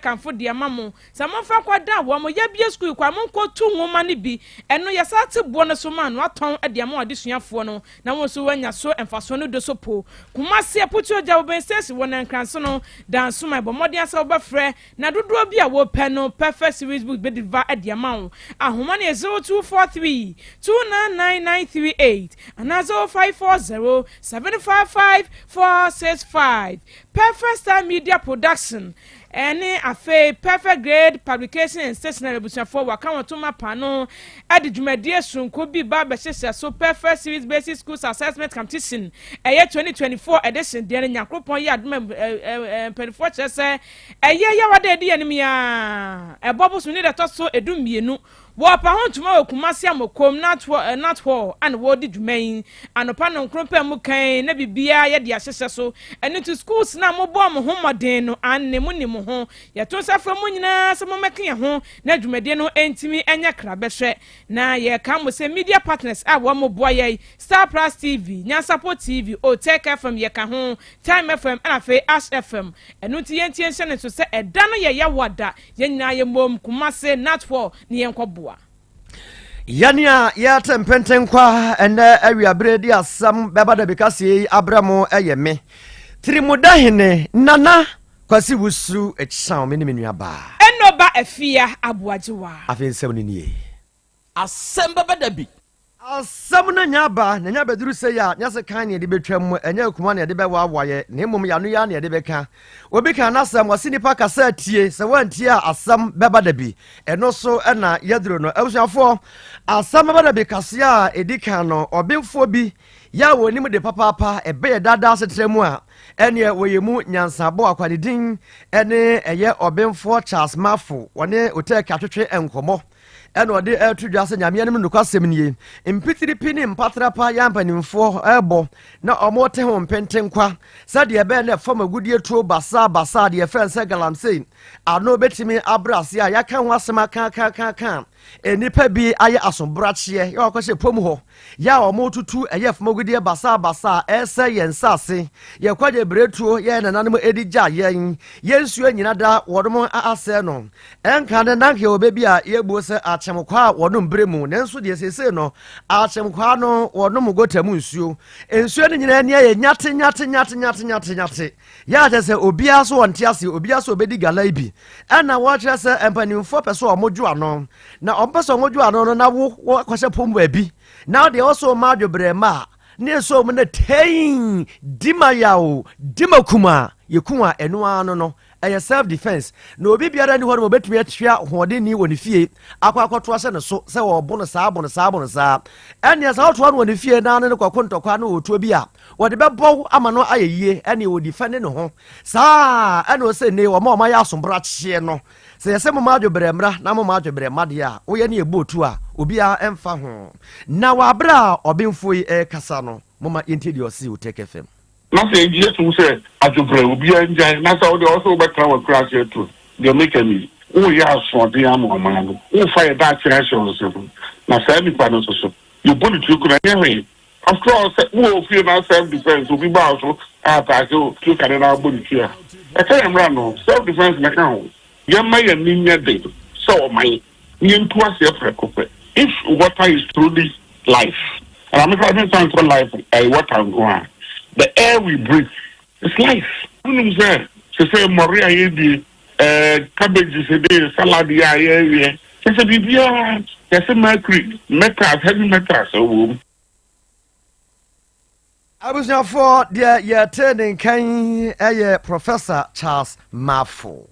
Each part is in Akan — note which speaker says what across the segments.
Speaker 1: kanfo de amamo samofa kwada wo mo ya bia school kwa mo nkotu nwoma ne bi eno yesate bo no so ma no aton de amamo adesuafo no na wo so wanya so emfaso no do so po kumase aputu oja wo ben sesi wo nan kranso no danso my bomodi asa wo befre na dodo bi a wo pe no perfect series book be diva de amamo ahoma ne 0243 299938 anazo 540 755 465 Perfect Star Media Production any afe perfect grade publication and stationery busuafo waka wotoma pano ade dwumadie sunko bi ba be hyehyɛ so perfect series basic schools assessment competition 2024 edition de nyakropon ye adoma penifo kyerɛ ya wada de yanim ya ebobo so ne de to so edumienu wo pa ho tuma okumase amokom not ho and wo di dwuman anopa no nkropa mu kan na bibia ye de ahyehyɛ so ene to schools na mo bo mo ho moden no anne mu ni mo ho ye to safa mu nyina se mo meke ho na dwumade no entimi enya krabehwe na ye ka mo se media partners a wo mo boa ye Star Plus TV nya support TV o Tech FM ye ka ho Time FM and afi Ash FM eno ti ye ntie nhye ne so se eda no ye ya wada ye nyina ye mom kumase not for ne ye nkɔboa
Speaker 2: Yania ya tempenten kwa ene awia bredi Asem Beba Dabi kasi abramo eyeme Trimudahene nana kwasi wusu eksan me ne menuaba
Speaker 1: enoba afia aboajewa
Speaker 2: afi nsem ne nie
Speaker 3: Asem Beba Dabi
Speaker 2: Asem na nyaba na nyaba duru se ya nyase kan ne de betwam enya kuma ne de be wawaye na emom ya no ya ne de beka obi kan Asem wasi nipa kasa tie se wantie Asem Beba Dabi eno so na yaduro no abusuafo Asem Beba Dabi kase a edikan no obemfo bi ya wonim de papapa ebe dada setremu a ene woyemu nyansabo akwadedin ene eye obemfo Charles Mafo wone oteka twetwe enkomo eno de atudwa se nyame anem nokasem nie mpitiri pini mpatrapa ya mpanimfo ebo na omote ho mpentenkwa sade ebe na fama gudie tuo basa de fense galamsey ano betimi abrase a yaka ho asema kan enipa bi aye asombrachie ya okose pom ho ya omotutu eye fama gudie basa ese yensase ye kwaje bretuo ye nananum edija yensuo nyina da wodom ase no enka de nanke obebi a yebuo se achemkwa wonum bremu nenso de sese no achemkwa no wonum gotamu nsuo ne nyina ne ye nyate ya jese obia so wontiase obia so obedi galaibi ana watche se empanimfo peso omodwo ano na ompeso omodwo ano no na wo kwase pombu abi na de also madwo brema ne so mo na tein dimayao dimakuma yekuma eno ano no eye self defense na obi biara ni ho no betumi atwea hode ni woni fie akwakoto ase ne so se wo bo no saa ene sa oto no woni fie na ne kwakontokwa na oto bi a wode bebo ama no ayeye ene wo defend ne ho saa ene o se ne wo ma ya asombra chie no se yese mo madwo bremra na mo madwo brema de a wo ye ne ebotu a obi a emfa ho na wa bra obemfo kasa no mama intedi osi o Tech FM
Speaker 4: na say Jesus say adubra obi anja na say we also be try work class here too they make me o ya so de am o man o fire that treasure so na say me pa no so you bullet you could anyway after all say wo feel na self defense obi ba so attack you can na bullet here I tell him no self defense na kan ho ye ma ye ninya de so my ntu ase afrekope if water is truly life and I'm trying to life water go on. The air we breathe is life. You know, say Maria yedi cabbage say salad ya. Say bibia, say mercury, metals, heavy metals. So
Speaker 2: I was now for the turning kan Professor Charles Mafo.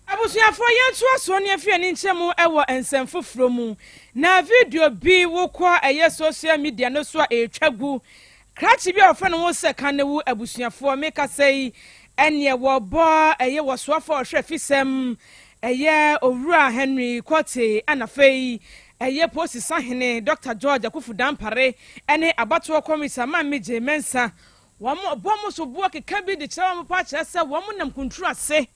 Speaker 1: abusuafo yentu aso ne afia ne nchemu ewo ensemfo from na video bi wo kwa social media no so a etwagu krachi bi ofo no wo se kan ne wo abusuafo meka sei ene wo bo wo soafo hwe fisem owura Henry Kote anafei posi sahene Dr. George Akufu Dampare ene abato komisa ma meje mensa wo mo bomo so bo keka bi de kira mo pa kira se wo mo nam kuntru ase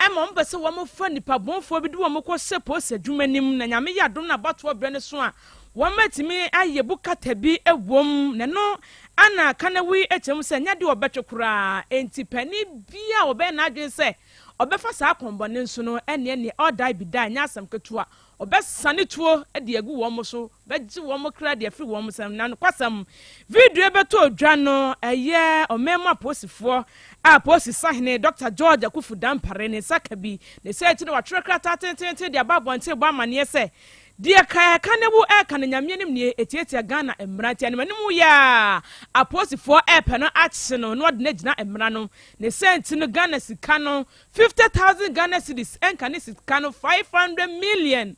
Speaker 1: ema mbese wo mo fa nipa bonfo bi de wo mo ko se posi adwumanim na nyame ya dom na abato bre ne so a wo matimi ayebu katabi ewom ne no ana kanawi echem se nya de obetwekura enti pani bia obe na adwen se obefa sa akombone nso no ene odai bi da nya asem ketua obesane tuo de agu wo mo so beji wo mo kra de afri wo mo sam na kwasam video beto odwa no eye omema posifo a posi sahene Dr. George Akufu Dampare ne sakabi ne se ti no watrekra tatenten de ababonte bo amane se dia kaya kanebu kan nyamye nim ne etietia Ghana emrati anemanimu ya aposifo epe no ache no no de gina emra no ne senti no Ghana sika no 50,000 Ghana cedis enka ne sika no 500 million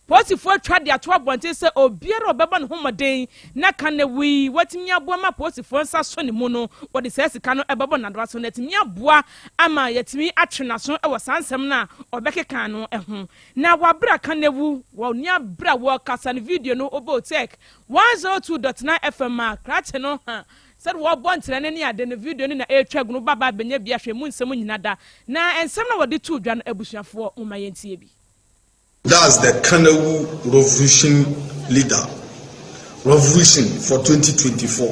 Speaker 1: posifo twa de ato abonte se obiero obeba no homoden na kanewi watimi aboa ma posifo nsa so ne mu no wode se sika no ebebo na do so na timi aboa ama yatimi atwena so e wasansem na obekeka no eho na wabra kanewu wonia bra wo kasa ne video no obotek 102.9 FM a krache no ha said wo bontre ne ade ne video ni na etwa gunu baba benya bia hwe mu nsem nyinada na ensem na wode tu dwa no abusuafo umayentie bi.
Speaker 5: That's the Kanewu revolution leader. Revolution for 2024.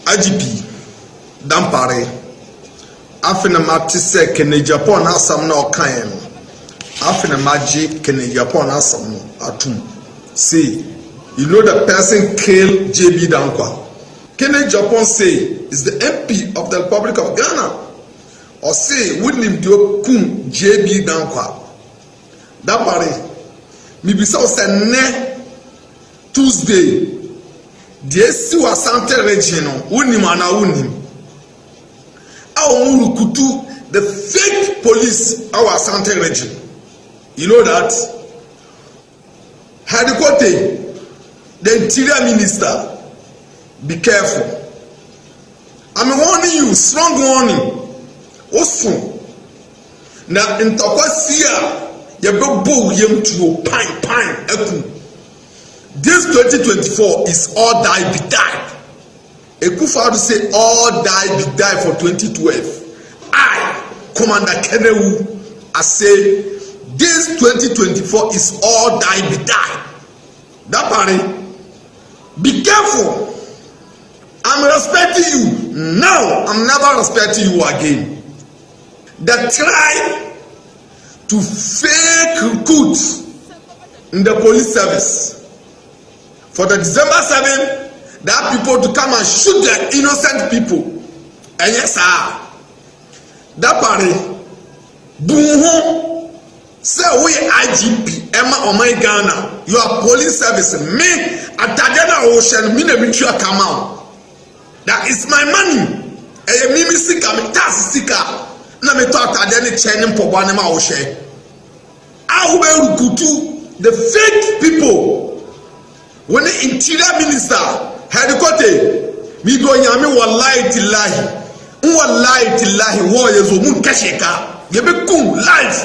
Speaker 5: IGP Dampare. Afina matise kene Japan asam na okayen. Afina maji kene Japan asam no atum. Say, you know the person killed JB Dankwa. Kene Japan say is the MP of the Republic of Ghana. Or say wouldn't do kum JB Dankwa. Dampare, mi bisa ne Tuesday, Yaw Asante region, unim ana unim. Our kutu the fake police, our Asante region. You know that? Hadikote, the interior minister, be careful. I'm warning you, strong warning. Also, now in Tokosia. Yebebo yem to pine eku. This 2024 is all die be die. Ekufa to say all die be die for 2012. I, Commander Kenewu, I say this 2024 is all die be die. That party, be careful. I'm respecting you now. I'm never respecting you again. The tribe to fake recruit in the police service for the December 7, there are people to come and shoot the innocent people. And yes, sir, that party, boom, say we IGP, Emma Omai Ghana, you are police service, me, Atadena Ocean, me, the come out. That is my money. And me, sika, me, tax sika. Na me talk Atadena Chenin Pobanema Ocean. The fake people when the interior minister had kote mi do nyame wallahi tillahi wo yezo mun kasheka ye be kum live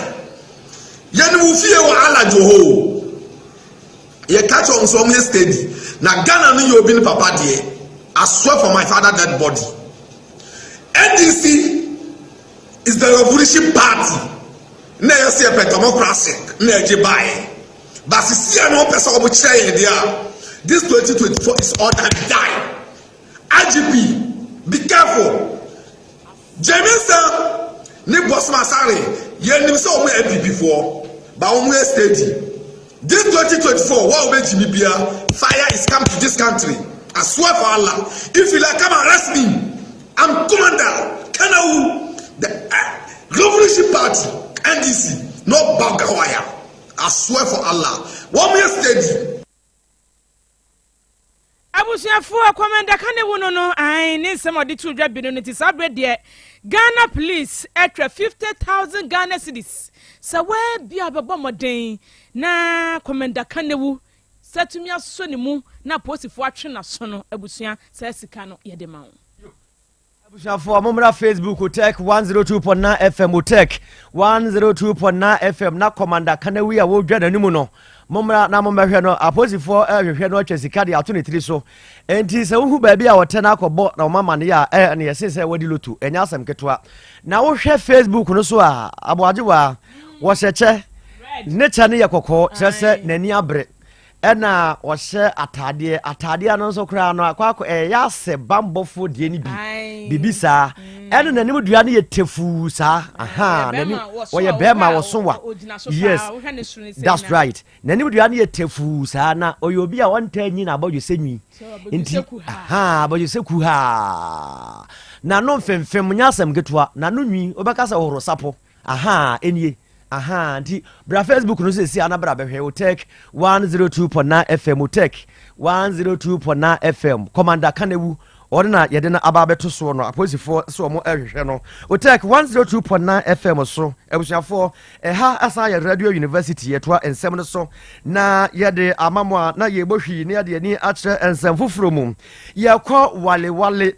Speaker 5: yani mu fie wa ala joho ye catch on some steady na Ghana no you be papa there. I swear for my father dead body. NDC is the revolution party. Na yesi a democracy na ejibai but see no person obo kire there. This 2024 is all that die. IGP, be careful. Jamisa ni boss masare ye nim say omo MP before but omo steady. This 2024 what obo Jimmy bia fire is come to this country. I swear for Allah, if you like come arrest me, I'm Commander Kenewu, the Revolution Party. NDC, no Bagawaya. I swear for Allah. 1 year steady.
Speaker 1: Abusiafo Commander Kenewu no I need somebody to drop in it is upgrade there. Ghana police extra 50,000 Ghana cedis. So where be a bomodin na Commander Kenewu said to me as sonimu na post if watching a sono abusia says Kano Yedema.
Speaker 2: For Mumra Facebook Utek 102.9 FM Utek 102.9 FM na Commander Kenewu ya wo dwada nimu no Mumra na mumra no aposi for hwehwe no chesika de ato ne tiri so enti se wo ba bia wote na akobɔ na mama ne ya ne yese se wadi lotu enya asem ketwa na wo hwe Facebook no so a aboajewa wo hyeche ne chane yakɔkɔ sese nani abre ɛna ɔhyɛ ataadeɛ no nso koraa no akɔ ɛyɛ asɛ bambɔfo deɛ ni bi bibi saa ɛno n'anim dua no yɛ tefu saa n'anim ɔyɛ bɛrima wɔso wa yes that's right n'anim dua no yɛ tefu saa na ɔyɛ obi a wɔnta nyi na abɔdwo sɛ nwi nti abɔdwo sɛ ku ha na no mfemfem nya asɛm ketewa na no nwi wobɛka sɛ wɔhoro sapo ɛnie nti bra Facebook no sɛ si anabra bɛhwɛ wo tech 102.9 FM wo tech 102.9 FM Commander Kanewu ɔde na yɛde na aba bɛto so no aposifoɔ sɛ ɔmo ɛhwehwɛ no wo tech 102.9 FM so abusuafoɔ ɛha asa yɛ Radio University yɛtoa nsɛm no so na yɛde amamo a na yɛbɔhwi ne yɛde ani akyerɛ nsɛm foforɔ mu yɛkɔ walewale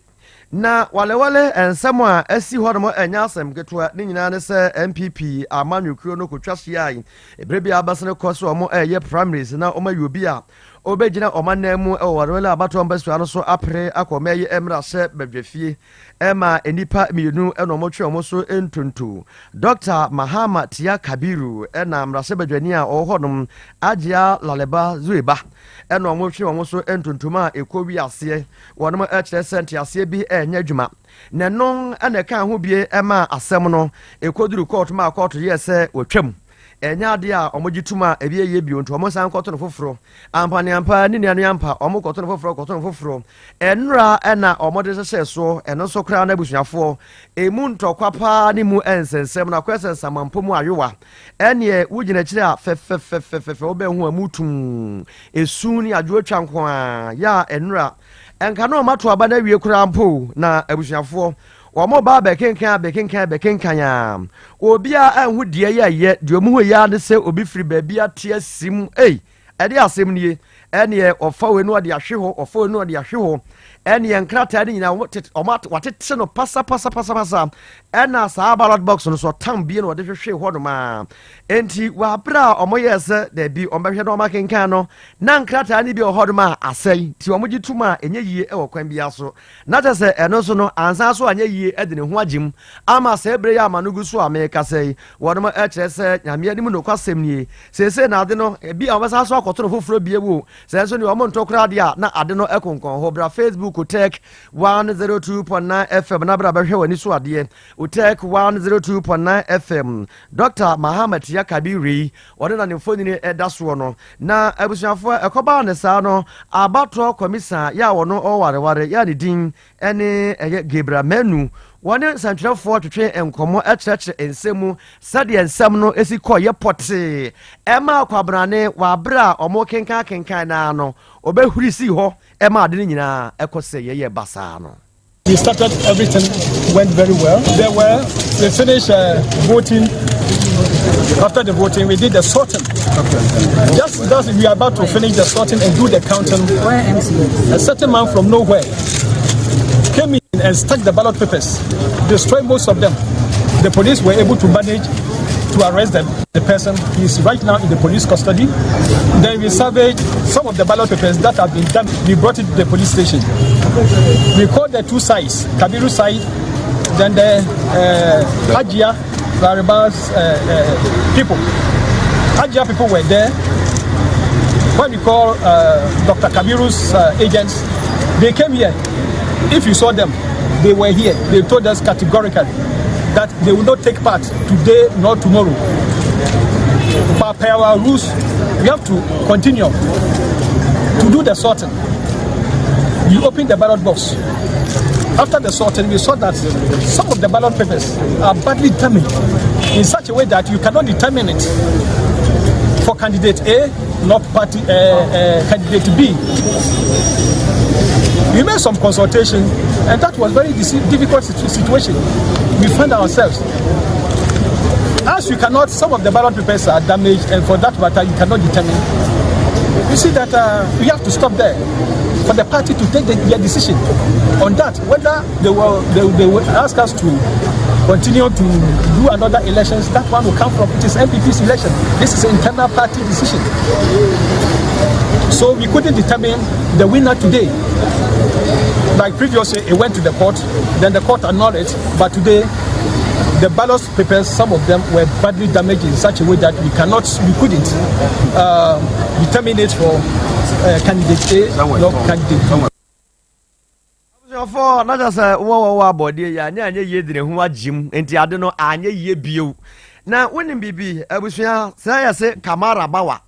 Speaker 2: na walewale ensɛm a asi hɔ no anya asɛm ketewa ne nyinaa ne sɛ MPP amanyɔkuo no kotwa hyiai ebere bi abasene kɔ so ɔmo ɛyɛ primaries na ɔmo ayi obi a obegyina ɔmanan mu ɛwɔ walewale abato mbasua no so apere akɔma ɛyɛ emra hyɛ badwafie ɛma enipa mienu ɛna ɔmo twe ɔmo so entonto Dr. Mahama Tia Kabiru ɛna mrahyɛ badwani a ɔwɔ hɔ nom Ajia Laleba Zueba ɛna ɔmo twe ɔmo so entontoma a ekɔ wi aseɛ wɔnom ɛkyerɛ sɛnti aseɛ bi ɛnyɛ adwuma na non ɛna ɛka ho bie ɛma asɛm no ekɔduru court ma court yɛ sɛ wɔtwam ɛnya ade a ɔmo gituma ebi yɛ bio nto ɔmo san kɔto no foforo ampa ne nuanu ampa ɔmo kɔto no foforo ɛnura ɛna ɔmo de hyehyɛ so ɛno nso kra na abusuafoɔ emu ntɔkwa paa ne mu ɛnsɛnsɛm na kwɛsɛ samampo mu ayowa ɛneɛ wogyina akyire a fɛfɛfɛfɛfɛ wobɛhu amutum esu ne adwo atwa nko a ya ɛnura ɛnka no ɔmo ato aba na wie kura mpo na abusuafoɔ wɔn ba bɛkenkan a obi a ɛho deɛ yɛ deɛ ɔmo ho yɛ ne sɛ obi firi baabi ate asim ɛde asɛm nie ɛneɛ ɔfa wei no ɔde ahwe hɔ ɛneɛ nkrataa ne nyinaa ɔmo watete no pasa ɛna saa ballot box no so tam bie no ɔde hwehwee hɔ nom a enti wabra a ɔmo yɛ sɛ daabi ɔmbɛhwɛ no ɔma kenkan no na nkrataa ne bi wɔ hɔ nom a asɛe nti ɔmo gye tum a ɛnyɛ yie ɛwɔ kwan bia so na kyɛ sɛ ɛno so no ansan so anyɛ yie ɛde ne ho agyem ama sɛ ɛberɛ yɛ ama no gu so a mekasa yi wɔnom ɛkyerɛ sɛ nyame anim nokwasɛm nie seesei na ade no bi a ɔbɛsan so akɔto no foforɔ bie wo sɛ nso ne ɔmo ntɔ koraa deɛ a na ade no ɛkonkɔn hɔ bra Facebook tech 102.9 FM na bra bɛhwɛ w'ani so adeɛ Tech 102.9 FM Dr. Mahama Tia Kabiru ɔde na ne mfonini ɛda soɔ no na abusuafoɔ ɛkɔbaa ne saa no abatɔ komisa ya wɔno ɔwareware ya ne din ɛne ɛyɛ Gebra Menu wɔne nsantwerɛfoɔ twetwe nkɔmmɔ ɛkyerɛkyerɛ nsɛm sɛdeɛ nsɛm no esi kɔ yɛ pɔtee ɛma akwabrane wabere a ɔmo kenkan naa no ɔbɛhuri si hɔ ɛma ade no nyinaa ɛkɔ sɛ yɛyɛ basaa no.
Speaker 6: We started, everything went very well. We finished voting. After the voting, we did the sorting. Okay. Just as we are about to finish the sorting and do the counting, a certain man from nowhere came in and stuck the ballot papers, destroyed most of them. The police were able to manage to arrest the person. He is right now in the police custody. Then we salvaged some of the ballot papers that have been done. We brought it to the police station. We called the two sides, Kabiru side, then the Ajia Lariba's people. Ajia people were there. When we called Dr. Kabiru's agents, they came here. If you saw them, they were here. They told us categorically that they will not take part today nor tomorrow. But per our rules, we have to continue to do the sorting. We opened the ballot box. After the sorting, we saw that some of the ballot papers are badly damaged in such a way that you cannot determine it for candidate A, not party candidate B. We made some consultation, and that was very difficult situation. We found ourselves. As you cannot, some of the ballot papers are damaged, and for that matter, you cannot determine. You see that we have to stop there for the party to take their decision on that. Whether they will ask us to continue to do another elections, that one will come from it is MPP's election. This is an internal party decision. So we couldn't determine the winner today. Like previously, it went to the court, then the court annulled it, but today the ballot papers, some of them were badly damaged in such a way that we couldn't determine it for candidate A or candidate B.
Speaker 2: For not as a war body, anya ye who are Jim, and the other no anya ye bio. Now, when BB, I was say Kamara Bawa.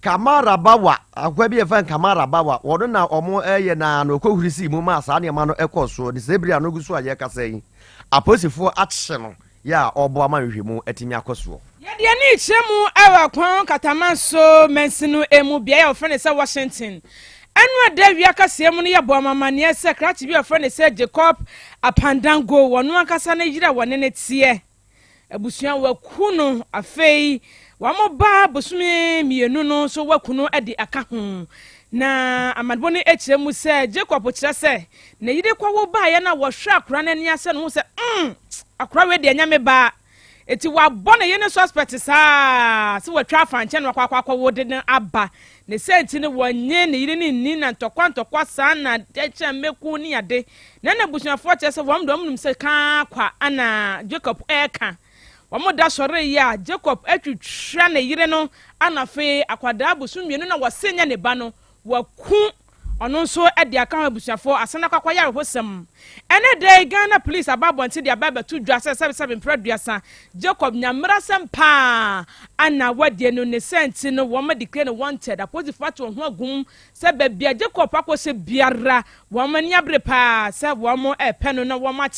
Speaker 2: Kamara Bawa, a webby fan Kamara Bawa, or now or more air na no co receive Muma Sani Mano Echo, so the Zebria no Gusua Yaka saying, a pussy for action, ya or Bama Rimu etimia Cosro.
Speaker 1: Yet, you need some our crown Catamaso, Mensinu, Emu, Bia, friend is Washington. And what day we are Cassiamoni, a bomber man, yes, secret to be a friend, said Jacob, a pandango, one Casana, one in its year. A busian were kuno, a fay, one more bar, busme, me, no, so what kuno at the account. Na amadboni HM said, Jacob, which I say, Nade Quawo by and I was shocked running your son who said, a cry with the Yame bar. It's what bonnet yen suspect is so a traffic and channel Quaco wooden abba. They said in the 1 year, needing in Nina to quanto quasana, Decha Mekuni a day. Nana Bushna Fortress of one dom say, Qua Anna, Jacob Eka. One more dash or ya, Jacob Etu Trane Yireno, Anna Fe, Aquadabu, soon you know was singing a bano, were cool. On also at the account of Busha for Asana Kwaya was some. And a day Ghana police about until their Bible 2 dresses 7 producer Jacob Namrasam pa and now what the no sense in a woman declared wanted. Opposite fatu on her goom said Bia Jacob was a biara woman yabrepa said one more a pen on a woman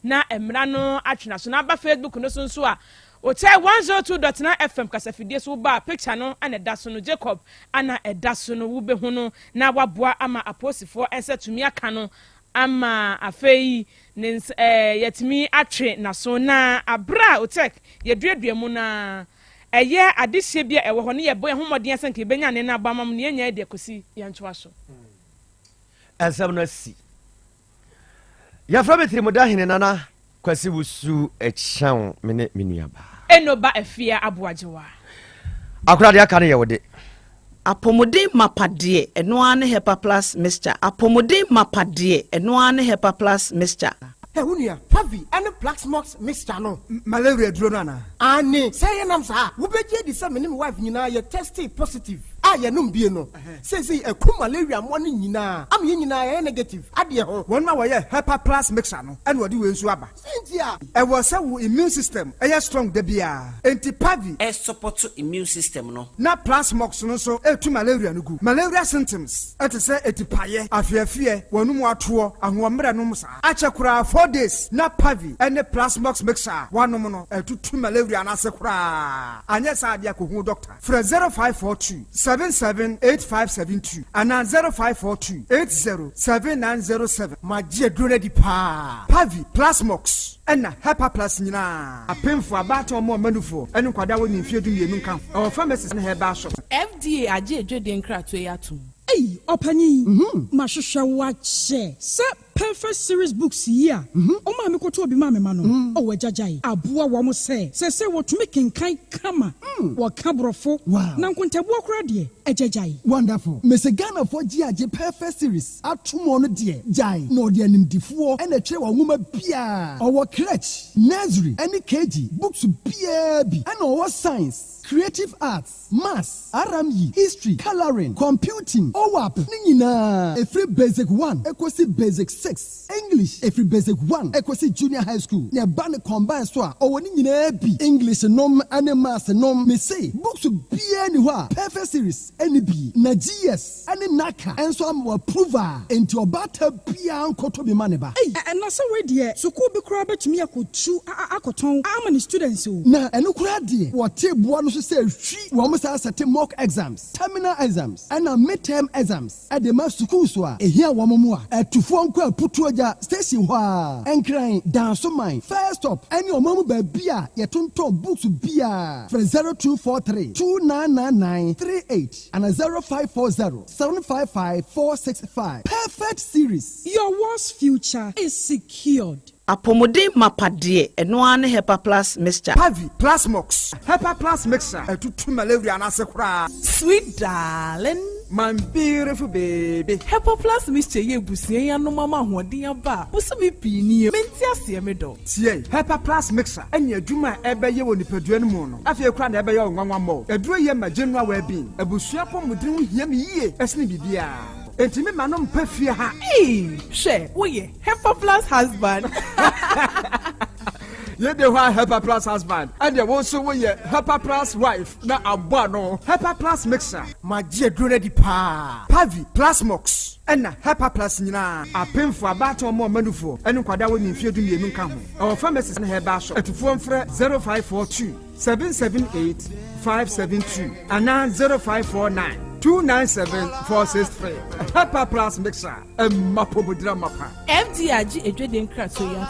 Speaker 1: na emrano achina so number Facebook no so. Ote 102.9 FM kasafidie so ba picture no ana dasono Jacob ana edasono wo be hono na waboa ama aposifo ense tumi aka no ama afei yetimi atwe na so na abra otek yeduadua mu na eye adehye bia ewo ho ne ye boy homodin asanke benya ne na abamam ne nya de kosi yanchoa so
Speaker 2: asam no si ya fra betri modahine nana kwasi wusu echan mene menuaba
Speaker 1: enoba afia aboajewa
Speaker 2: akura de aka ne ye wode
Speaker 7: apomode mapade eno ane hepa plus mixture apomode mapade eno ane hepa plus mixture
Speaker 8: Hunia, Pavi, and the Plaxmox mixture no malaria dronana. Ani, say nam sa, wo be di some wife nyina ye tested positive. Ah, ya num bie no. Say a ku malaria mo ni nyina. Am ye nyina negative. Ade ho. Won ma wo ye Hepa Plus mixture no. And wodi we nsu aba. Sentia. E wo say wo immune system e strong da bia. Enti Pavi
Speaker 3: e support immune system no.
Speaker 8: Na Plasmox no so e tu malaria no gu. Malaria symptoms. Et say etipaye, afiafie, wonum ato, ahomre no msa. Achakura 4 days na Pavi and the Plasmox mixture. One no tu malaria na sekura. Anya sa dia ko hu doctor. Fra 0542 778572 and 0542 807907. My dear Drone di pa. Pavi Plasmox and Hepa Plus nyina. Apemfo abato mo manufo. Enu kwada woni mfie du mienu kan. Our pharmacies na heba shop.
Speaker 9: FDA aje edwede nkra to yatum.
Speaker 10: Hey, opani. Mashusha wache. Se perfect series books here. O ma me koto obi ma me ma no. O wajajai. Aboa wo mo se wo to make kan kama. Wo kabrofo. Na nkontabu okra de ejajai.
Speaker 11: Wonderful. Mese Ghana for GAJ perfect series. Atumo no de jai. No de animdifo e na twe wo nwoma bia. O crèche, nursery, any KG, books bia bi. And o science, creative arts, maths, RME, history, coloring, computing, OWAP, nina. Every basic 1, equals basic 6. English, every basic 1, equals junior high school. Ne ban combine so o nina bi. English nom and maths nom me say. Books be anywhere. Perfect series, any bi. Na GS, any naka. And so I'm approver. Into your batter bia ankoto bi maneba.
Speaker 10: Hey, and that's already here. So could be crab to me akotu akoton. How many students who?
Speaker 11: Na enu kura die. What table one so say we almost have certain mock exams, terminal exams, and midterm exams. At the mass school so here wamomua. To phone call putu aja station wa. Enkran dance mine. First up, any your mom bia yetunto books bia from 0243 299938 and 0540 755 465. Perfect series.
Speaker 10: Your worst future is secured.
Speaker 7: Apomode mapade eno ane Hepa Plus mixture.
Speaker 8: Pavi Plasmox Hepa Plus mixture. To malaria na sekura.
Speaker 9: Sweet darling.
Speaker 8: my beautiful baby.
Speaker 9: Hepa Plus Mr. Yebusi ya no mama hoden aba. Busumi pini menti ase me do.
Speaker 8: Tie, Hepa Plus mixer. Enya adwuma ebe ye woni padua no mu no. Afie kra na ebe ye nwanwa mo. Eduro ye ma general well-being. Abusua pom mudin ho hia me yie. Esne bibia. Enti me manom pafie ha.
Speaker 9: She, woye Hepa Plus husband.
Speaker 8: Ye de wa Hepa Plus husband. And ye also we Hepa Plus wife. Na abo no. Hepa Plus mixer. Ma je aduro di pa. Pavi Plus Mox. Ena Hepa Plus nyina. Apemfo abato mo manufo. Enu kwada woni mfie du mienu nka ho. Our pharmacist na heba shop. Etufo mfre 0542 778 572 ana 0549 297-463. Hepa Plus mixer. Mapo budra mapa.
Speaker 9: FDRG edweden krato ya.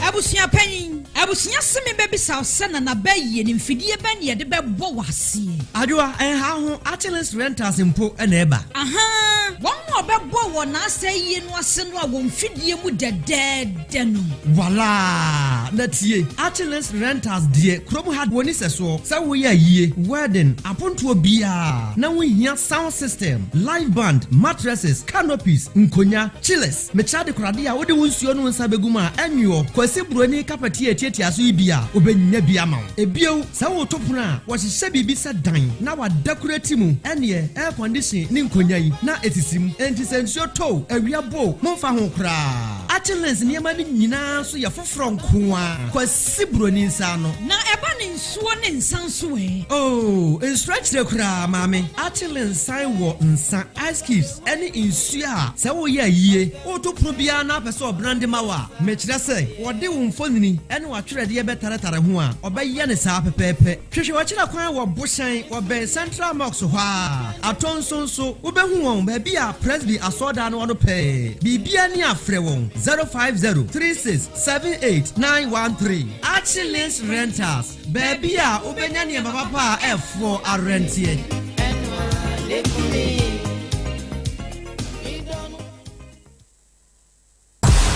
Speaker 12: Abusia panyin. Abusia semi baby sawsana na bayi ni mfidie ba ne de bebo wase.
Speaker 2: Adwa ha ho Achilles Rentals impo na eba.
Speaker 12: Aha. Won mo bebo wo na aseye no ase no a wo mfidie mu dedede no.
Speaker 2: Wala. Na tie Achilles Rentals die krom had woni seso. Sa wo ya yie wedding aponto bia. Na wo hia sound system, live band, mattresses, canopies, nkonya, chillers. Me chade krade a wo de wonsuo no nsa beguma anyo. Kwase broni kapati etiatia so ibia obenya bia ma. Ebio sa wo topuna a wo hye bibi sa dan na wa decorate mu ene air condition ni nkonya yi na etisim enti sensuo to awia bo momfa ho kra. Achilles niema ni nyina so ye foforo nko a kwase broni nsa no
Speaker 12: na eba ne nsuo ne nsanso e.
Speaker 2: Oh, stretch the kra mame. Achilles sign wo nsa ice cubes any nsuo a sa wo ye yie wo to pro bia na pese brand mawa mechira say wo de wo mfonini ene wa twere de betaretare ho a obaye ne sa pepepe hwehwe wa kira kwan wo boshan wo ben central mox ho a atonsonso wo behu won ba bia presby asoda no no pe bibia ni afre won 0503678913 Achilles Rentals baby a obenya ne papa F4 arentie.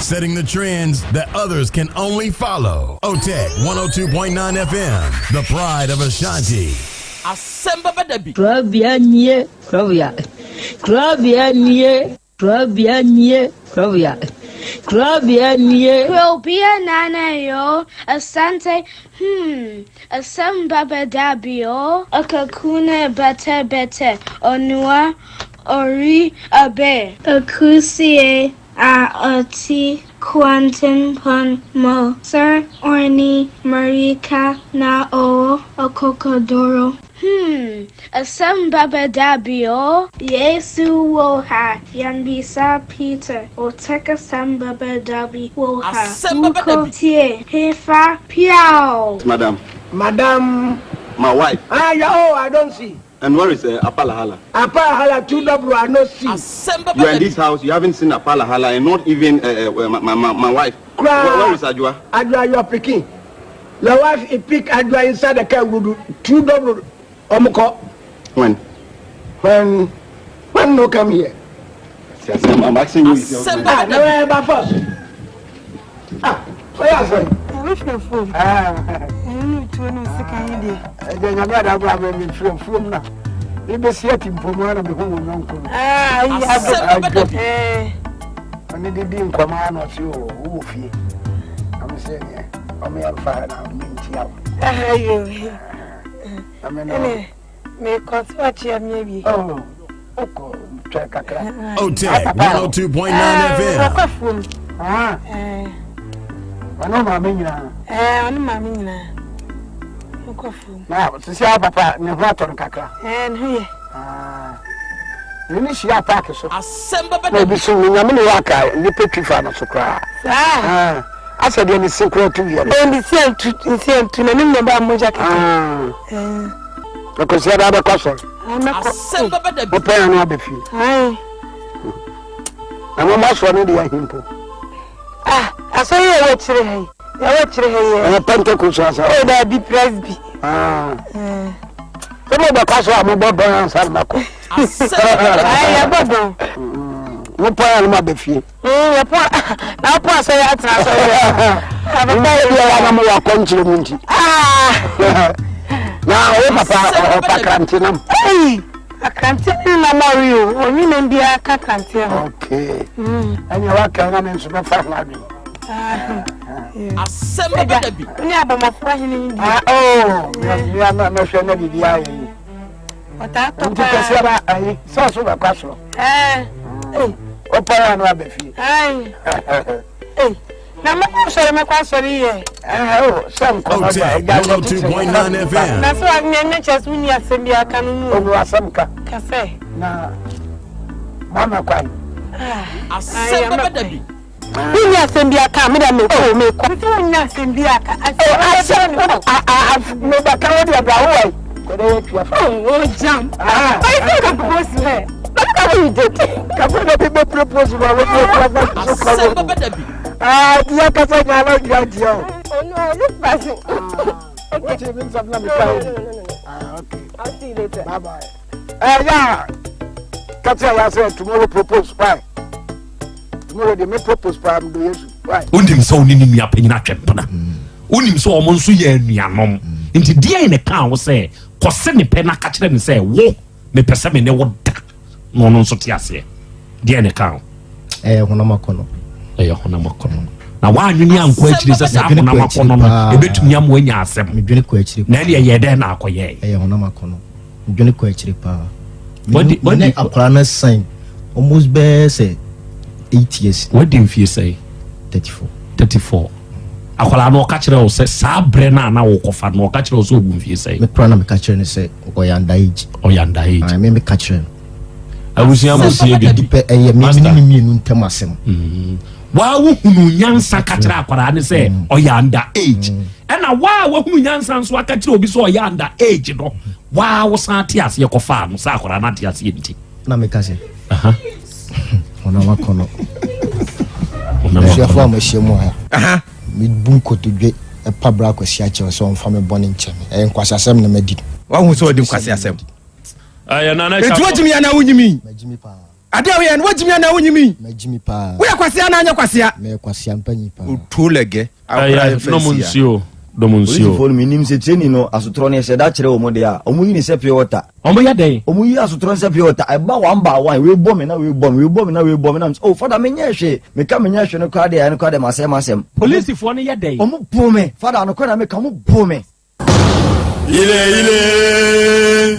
Speaker 13: Setting the trends that others can only follow. OTEC 102.9 FM, the pride of Ashanti.
Speaker 1: Asem Beba Dabi.
Speaker 14: Krobea nie, Krobea. Krobea nie, Krobea nie, Krobea. Krobea nie.
Speaker 15: Krobea nana yo, Asante, Asem Beba Dabi yo, Akakune bete, Onua, Ori abe, Akusie. Ati Quantum Pon Mo Sir Orni Marika Na O Okokodoro. Asem Beba Dabi o Yesu Woha Yanbisa Peter Oteka Asem Beba Dabi Woha Uko Tie Hefa Piao.
Speaker 16: Madam,
Speaker 17: my wife.
Speaker 16: Yaw, I don't see.
Speaker 17: And where is Apalahala?
Speaker 16: Apalahala, 2 double, I don't see.
Speaker 17: You are in this house, you haven't seen Apalahala, and not even my wife. Where is Adwa?
Speaker 16: Adwa, you are picking. Your wife is pick Adwa inside the car with 2 double. Omoko.
Speaker 17: When
Speaker 16: no come here.
Speaker 17: I'm asking you.
Speaker 16: No, about first. Where are you?
Speaker 18: Which no phone? You need to know second day.
Speaker 16: Then I got a problem from now. You be sitting for one of the home uncle. I need to be in command of you. I'm saying, I'm here for now. I mean, may cost what you maybe. Oh, okay. Check a crack.
Speaker 13: OTEC 102.9 FM.
Speaker 16: Ano mami nyina Nkofu na sisi papa ne ho aton kakra
Speaker 18: nhuye
Speaker 16: ni shi attack so
Speaker 1: Asem Beba Dabi
Speaker 16: na bi so nyame ne waka ni petrifa na so kra asa de ni secret 2 years
Speaker 18: ndi sientu na nimbe ba moja kaka
Speaker 16: ko sia da ba kwaso
Speaker 1: Asem Beba Dabi
Speaker 16: opa na abefi na mo maso ne de ahimpo
Speaker 18: aso ye wo chire he
Speaker 16: Pentecost asa
Speaker 18: o da bi presby
Speaker 16: so mo ba kwaso am bo ban ansar mako
Speaker 18: ya bodo
Speaker 16: mo pa na abefi
Speaker 18: ya pa na pa so ya tra so ya
Speaker 16: aba pa ya na mo wa konchire mu nti Na o papa o kantinam.
Speaker 18: Hey, akantin na Mario, onyi na bia ka kantin.
Speaker 16: Okay. Anya wa kan na nso be fa na bi.
Speaker 3: Asem Beba Dabi.
Speaker 18: Ni abamafo ahene ndi.
Speaker 16: Oh, ya na me hwe na bibi ayi.
Speaker 18: Ota to
Speaker 16: Nti kese ba ayi, so ba kwaso. O para no abefi.
Speaker 18: Na mo so me kwaso ri ye.
Speaker 16: Sam ko ba.
Speaker 13: 102.9 FM.
Speaker 18: Na so agnya chas uni asem bia ka no nu.
Speaker 16: O asem ka.
Speaker 18: Kase.
Speaker 16: Na mama kwai.
Speaker 3: Asem Beba Dabi.
Speaker 18: Uni asem bia ka me da me ko me ko. So uni asem bia ka. Asem
Speaker 16: me ba ka wo dia bra wo.
Speaker 18: Oh, jump. I think I'm supposed to. Look how you did.
Speaker 16: Come on, people propose.
Speaker 3: Asem Beba Dabi.
Speaker 16: You can't say I like you.
Speaker 18: Oh, no, look back.
Speaker 16: What you mean, something?
Speaker 18: No. Okay. I'll see you later.
Speaker 16: Bye bye. Yeah. Catch you, I said tomorrow propose. Why? Tomorrow they may propose. Why?
Speaker 19: Undim so nini mi apenya twempana. Undim so omo nso ye anuanom. Nti dia ine kan wo se kose ne pe na ka kire ne se wo me pese me ne wo da. No no nso ti ase. Dia ine kan.
Speaker 2: Honamakono.
Speaker 19: Honamakono. Na wa anwini anko akiri se sa honamakono no ebetumi am wanya asem.
Speaker 2: Medwene ko akiri.
Speaker 19: Na ele ye de na akoye.
Speaker 2: Honamakono. Medwene ko akiri pa.
Speaker 19: What
Speaker 2: akora na sign almost be say 8 years.
Speaker 19: What do you say? 34. Akwala no ka kire o se sa bre na wo kofa no ka kire o so ogumfie sei
Speaker 2: me pra na me ka kire ne se oyanda age I me ka kire
Speaker 19: abusia musie bi
Speaker 2: pe eye me mienu ntem asem
Speaker 19: wa wo hunu nyansa ka kire akwala ne se oyanda age na wa hunu nyansa nso aka kire obi so oyanda age no wa wo san ti ase kofa no sa akwala na ti ase nti
Speaker 2: na me ka se ona wakono ona shefo amashemu ha mi bunko to dwe e pabra kwasi ache so onfa me bone nche me nkwasi asem na madi
Speaker 20: wa hu so odi nkwasi asem
Speaker 19: aya na na
Speaker 20: etu wajimi ana wunyimi
Speaker 2: majimi pa
Speaker 20: ade we en wajimi ana wunyimi
Speaker 2: majimi pa
Speaker 20: wo kwasi ana anya kwasi a
Speaker 2: me kwasi ampanyi pa
Speaker 20: utulege
Speaker 19: aya no munsio do munsio
Speaker 21: for minim se treni no asotro ne se da kire o mo de a omu yi ni se pure water
Speaker 19: omu ya den
Speaker 21: omu yi asotro se pure water e ba one by one we bom na we bom na oh father me nya hwe me ka me nya hwe no kwa de masem
Speaker 19: police fo ne ya den
Speaker 21: omu bom me father no kwa na me ka mu bom me
Speaker 13: ile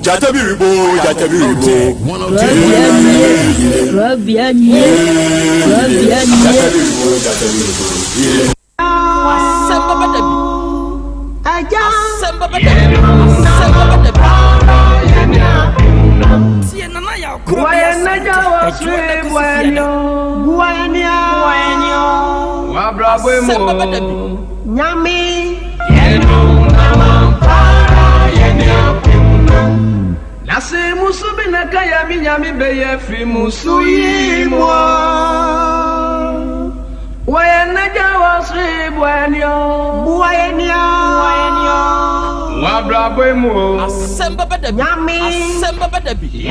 Speaker 13: Jatabiribo
Speaker 14: Krobea
Speaker 3: Asem Beba Dabi. Asem Beba Dabi. Tie nana ya Krobea Asem Beba Dabi.
Speaker 18: Nyami Nase musu binaka ya minyami beye free musu yimo Wayenaja wasri buenyo Wabrabwe mo
Speaker 3: Asem Beba Dabi.
Speaker 18: Nyami
Speaker 3: Asem Beba Dabi.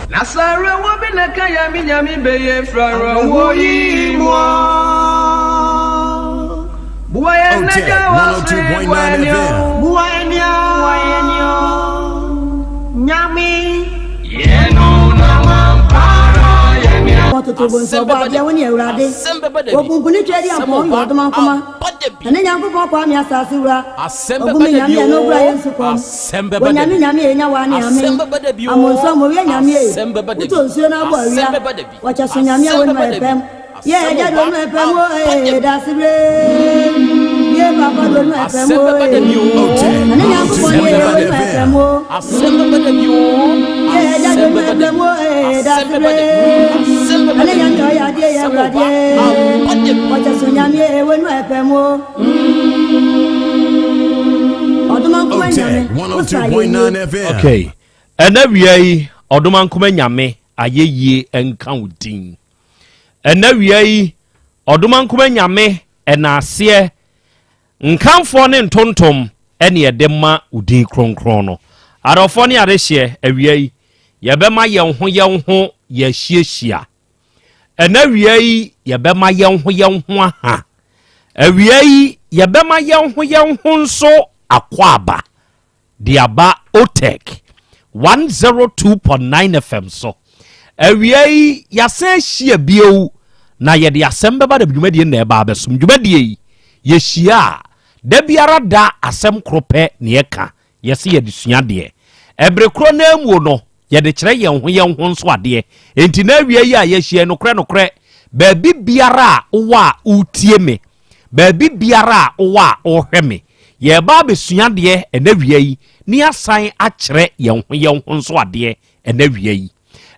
Speaker 18: Nasare wabinaka ya minyami beye frara woyimo Buwayenaja wasri buenyo Nyami
Speaker 22: Toto bonso ba bia woni awurade ogunkuni twedi ampon yo doma nkoma ene nyankopon kwa mi asase wura ogumi nyame ya no bra yesu kom onyame nyame enya wa ne ame amonso mo we nyame uto nsuo na bo awia wacha so nyame woni ma epem ye eja do no epem o da sibre ye papa do no epem o ene nyankopon ye woni ma epem o
Speaker 3: Asem Beba Dabi.
Speaker 22: ye eja do no epem o da sibre ale yanto ya die ya bradie wacha so nyame wonu epemo oduma kuma nyame
Speaker 13: 102.9 FM.
Speaker 19: Okay. Enawiai oduma kuma nyame ayeye enka udin. Enawiai oduma kuma nyame enase nkanfo ne ntontom ene yedema udin kronkron no. Arofo ne arehye awiai yebema ye ho ye hyiehia awia yi yɛbɛma yɛn ho aha awia yi yɛbɛma yɛn ho nso akwaba de aba Otek 102.9 FM so awia yi yɛsɛ hyia bio na yɛde asɛm bɛba da dwumadie na ɛba abɛsom dwumadie yi yɛhyia da biara da asɛm kropɛ ne yɛka yɛsɛ yɛde sua deɛ ɛbere kro na mu no yɛde kyerɛ yɛn ho nso adeɛ enti na awia yi a yɛhyia nokorɛ baabi biara a wowa a utie me baabi biara a wowa a wohwɛ me yɛba abɛsua deɛ ɛna awia yi ni asan akyerɛ yɛn ho nso adeɛ ɛna awia yi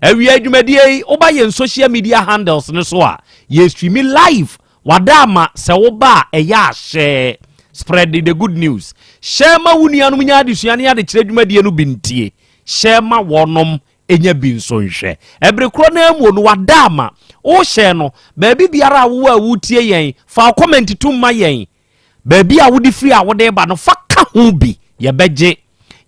Speaker 19: awia dwumadie yi woba yɛn social media handles ne so a yɛ stream live wadama sɛ woba a ɛyɛ ahyɛ spread the good news share ma wunianom nya adesua ne ade kyerɛ dwumadie no bintie share ma wonom enya bi nso nhwɛ ɛbere kro na amu no wadama wo share no baabi biara a wo a wutie yɛn fa comment tumma yɛn baabi a wodi free a wode ba no fa ka ho bi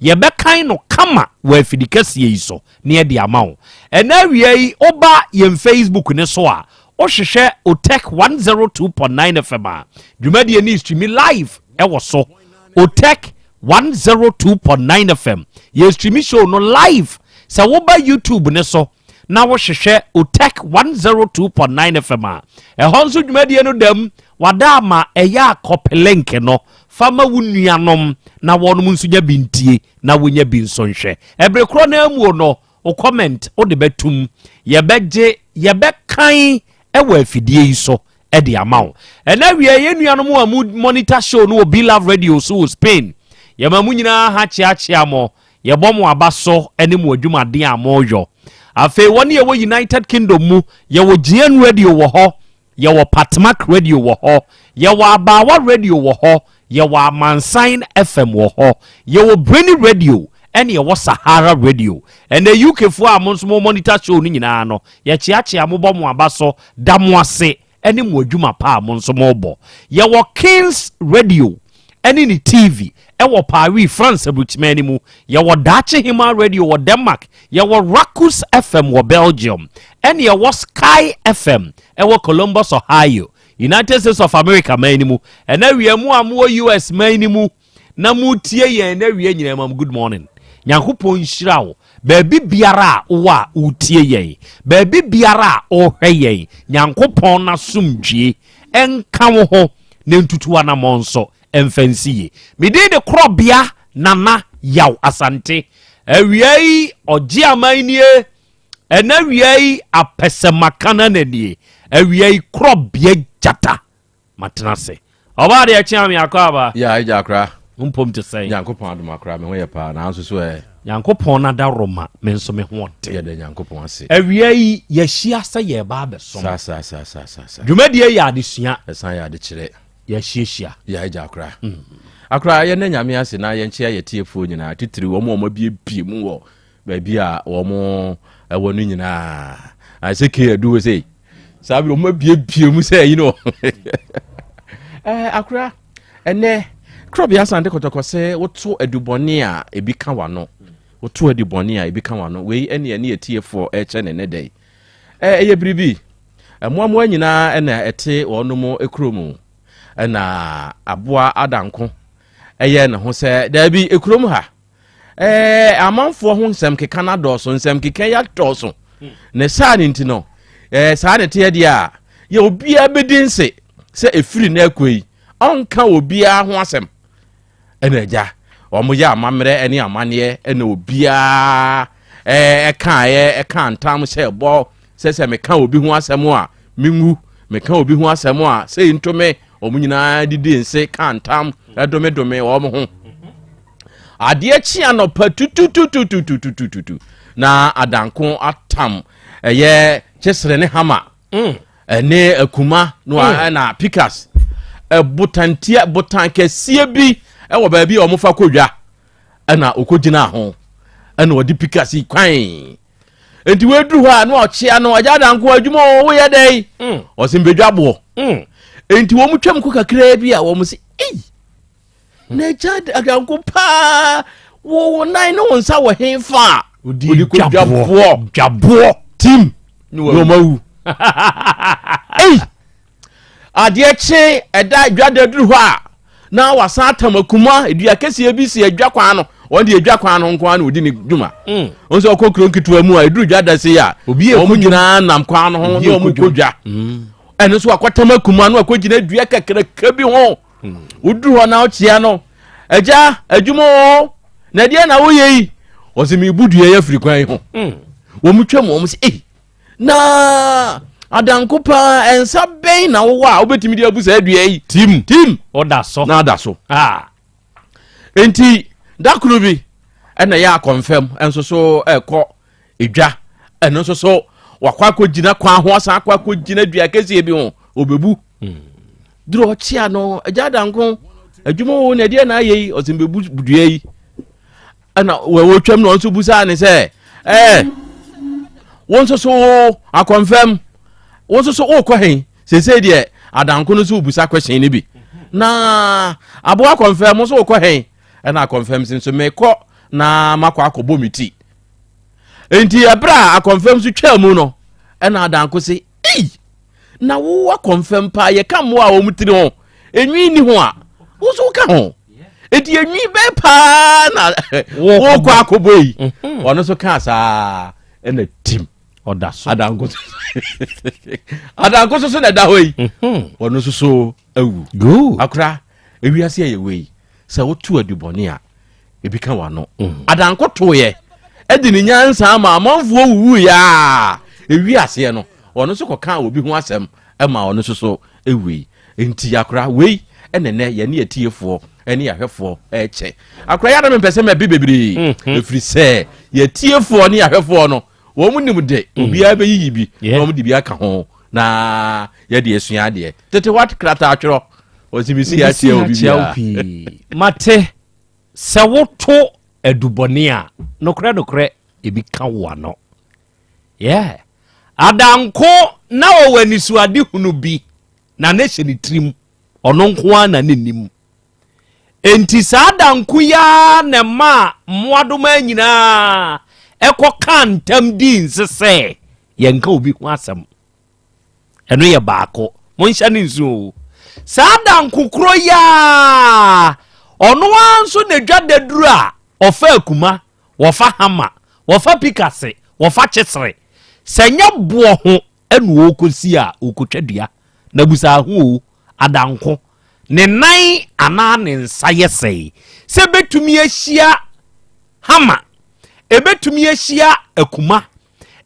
Speaker 19: yɛbɛkan no kama wɔ afidikasie yi so ne yɛde ama wo ɛna awia yi oba yɛn Facebook ne so a ohwehwɛ Otek 102.9 FM a dwumadie ni stream live ɛwɔ so Otek 102.9 FM yɛ stream show no live sɛ woba YouTube ne so na wohwehwɛ Otek 102.9 FM a ɛhɔ nso dwumadie no dam wadama ɛyɛ akɔpelenke no fama wunuanom na wɔnom nso nya bintie na wonya bi nso nhwɛ ɛbere kro na amuo no o comment o de betum yɛbɛkan ɛwɔ afidie yi so ɛde ama wo ɛna wie yɛnuanom a mu monitor show no Be Love Radio so Spain yɛma mu nyinaa ha kyeakyea mo yɛbɔ mo aba so ɛne mo adwumaden a mo yɔ afei wɔne yɛwɔ United Kingdom mu yɛwɔ GN Radio wɔ hɔ yɛwɔ Patmak Radio wɔ hɔ yɛwɔ Abawa Radio wɔ hɔ yɛwɔ Amansan FM wɔ hɔ yɛwɔ Brainy Radio ɛne yɛwɔ Sahara Radio ɛna UK fo a mo nso mo monitor show no nyinaa no yɛkyeakyea mo bɔ mo aba so da mo ase ɛne mo adwuma pa mo nso mo bɔ yɛwɔ Kings Radio ɛne ni TV ɛwɔ Paris France abutimani mu yɛwɔ Dache Hima Radio wɔ Denmark yɛwɔ Rakus FM wɔ Belgium ɛne yɛwɔ Sky FM ɛwɔ Columbus Ohio United States of America man mu ɛna wie mu a mo US man mu na mu tie yɛn na wie nyina mam good morning Nyankopɔn nhyira wo baabi biara a wo a utie yɛn baabi biara a ohwɛ yɛn Nyankopɔn na somdwie ɛnka wo ho na ntutu anamɔ nso ɛmfansiye mede de Krobea nana Yaw Asante awia yi ɔgye amanie ɛna awia yi apɛsɛmakana nanie awia yi Krobea jata matena se ɔba de ɛkyea me akɔ aba
Speaker 4: ya agya akra
Speaker 19: mpom te sɛ
Speaker 4: Nyankopɔn adom akra me ho yɛ pa na nso so
Speaker 19: Nyankopɔn na da Roma me nso me ho ɔte
Speaker 4: yɛ de Nyankopɔn ase
Speaker 19: awia yi yɛhyia sɛ yɛba abɛsom
Speaker 4: sa
Speaker 19: dwumadie yɛ adesua
Speaker 4: ɛsan yɛ ade kyerɛ
Speaker 19: yɛhyiahyia
Speaker 4: ya agya akra akra yɛ na nyame ase na yɛnkyea yɛtiefoɔ nyinaa titiri wɔn bie mu wɔ baabi a wɔn ɛwɔ no nyinaa asɛ ke adu sɛ sabi wɔn bie mu sɛ yi no akra ɛnɛ Krobea Asante kotoko sɛ woto adubɔne a ebi ka wano woto adubɔne a ebi ka wano wei ɛne yɛtiefoɔ ɛkyɛ ne dɛ ɛyɛ biribi ɛmoamoa nyinaa ɛna ɛte wɔnom ekuro ɛna aboa adanko ɛyɛ ne ho sɛ daabi ekurom ha amanfoɔ ho nsɛm keka na dɔɔso nsɛm keka ya dɔɔso ne saa ne nti no saa ne te deɛ a yɛ obiara bɛdinse sɛ efiri na akoi ɔnka obiara ho asɛm ɛna agya ɔmo yɛ amammerɛ ɛne amaneɛ ɛna obiara ɛka ntam sɛ bɔ sɛ meka obi ho asɛm a mengu meka obi ho asɛm a sɛ ntome ɔmo nyinaa didi nse ka ntam ɛdome ɔmo ho adeɛ kyia no pa tutututututututu na adanko atam ɛyɛ kyesere ne hama ɛne akuma no na pikas botan kɛseɛ bi ɛwɔ baabi a ɔmo fa kodwa ɛna okɔgyina ho ɛna ɔde pikas yi kwan enti weduru hɔ a na ɔkyea no agya adanko adwuma wo yɛ dɛn ɔsɛ mbedwa boɔ enti wɔn twam ko kakra bi a wɔn sɛ na agya adanko pa wo nan no nsa wɔ henfa odi kodwa boɔ tim no mawu Ei adie che eda adwada duru ho a na wasa tamakuma edua kese bi si adwa kwan no won de adwa kwan no nko an odi ni dwuma onso okokro nkitua mu a eduru dwada se ya omu nyina nam kwan no ho no mu kodwa eno so akotamakuma no akogina dua kakra bi ho uduru ho na ochia no aja adwuma na dia na wo yei osimi budu ye afiri kwan ho wo mu twam wo mu se na adankopa ensa ben na wo a obetimi di abusa adua yi tim
Speaker 19: oda so
Speaker 4: na ada so enti dakuru bi ena ya confirm enso so ekọ edwa eno so so wakwa kogina kwa ho asa akwa kogina dua kese bi ho obebu duro chia no aja danko adwuma wo na dia na ayi osimbebu budua yi ana wo twam no nso busa ne se won so a confirm won so o ko hen se de adanko no so busa question ni bi na abo a confirm so o ko hen na confirm sin so me ko na makwa akobo miti enti abra a confirm so twa mu no na adanko se na wo a confirm pa ye kam wo a wo mutiri ho enwi ni ho a wo so ka ho enti enwi be pa na wo kwa akobo yi ono so ka sa na tim oda so adanko so na da hoyi ono so awu go akra ewiase ye wei se wo tu adubone a ebi ka wano adanko toye edi ni nyansa ma amanfo wuwu ya ewiase no ono so koka obi ho asem ma ono so ewi enti akra wei enene ye ne atiefo ene yahwefo eche akra ya na me pese me bibebiri efri se ye tiefo ne yahwefo no wo mu nim de obi a be yiyi bi wo mu de bi aka ho na ye de esua de tete what krata atworo osibisi ya tie obi
Speaker 19: mate se woto adubone a nokre ebi ka wo no adanko na wo wani suade hunu bi na ne hye ni trim ono nko na nenim enti sa adanko ya ne ma moadoma nyina eko kan tam di nsese yenka obi ho asem eno ye baako monhya ne nsu sa adanko kro ya ono anso ne dwada duru a ofa akuma wofa hama wofa pikase wofa chesere senya bo ho enu okosi a okotwadua na busa ho adanko ne nan ana ne nsa yesei se betumi ahia hama ebetumi ahia akuma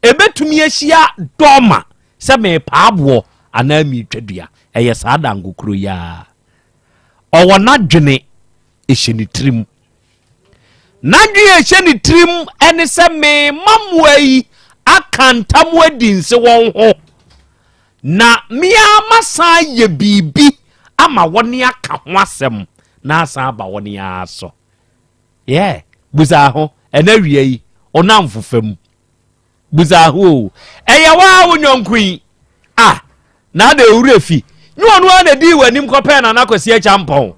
Speaker 19: ebetumi ahia doma se me paabo ana mi twadua eye sa adanko kro ya owo na dwene ehye trim nadwe ehye ni trim ene se me mamuai akantamu adinse won ho na mia masa ye bibi ama woni aka ho asem na asa aba woni aso buza ho ena wie yi ona mfofam buza ho eya wa wonyonkui na de urefi nyi onu na di wanim kope na nakwasi achampon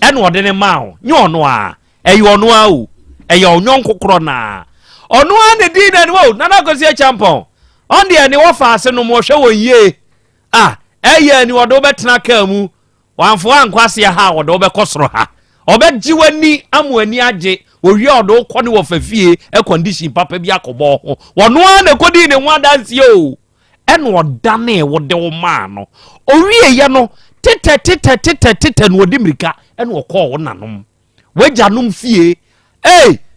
Speaker 19: ene ode ne mawo nyi onu a eya onu a o eya onyonkokro na onu na di na wo na nakwasi achampon on de ne wo fa ase no mo hwe wonye eya ni wodo betena ka mu wanfo ankwase ha wodo be kosoro ha obeji wani amwani age owie odo kɔ ne wo fafie condition papa bi akɔbɔ ho wono na kodi ne ho adanse o ene odane wode wo ma no owie ye no tete no odi mirika ene okɔ wo nanom wajanom fie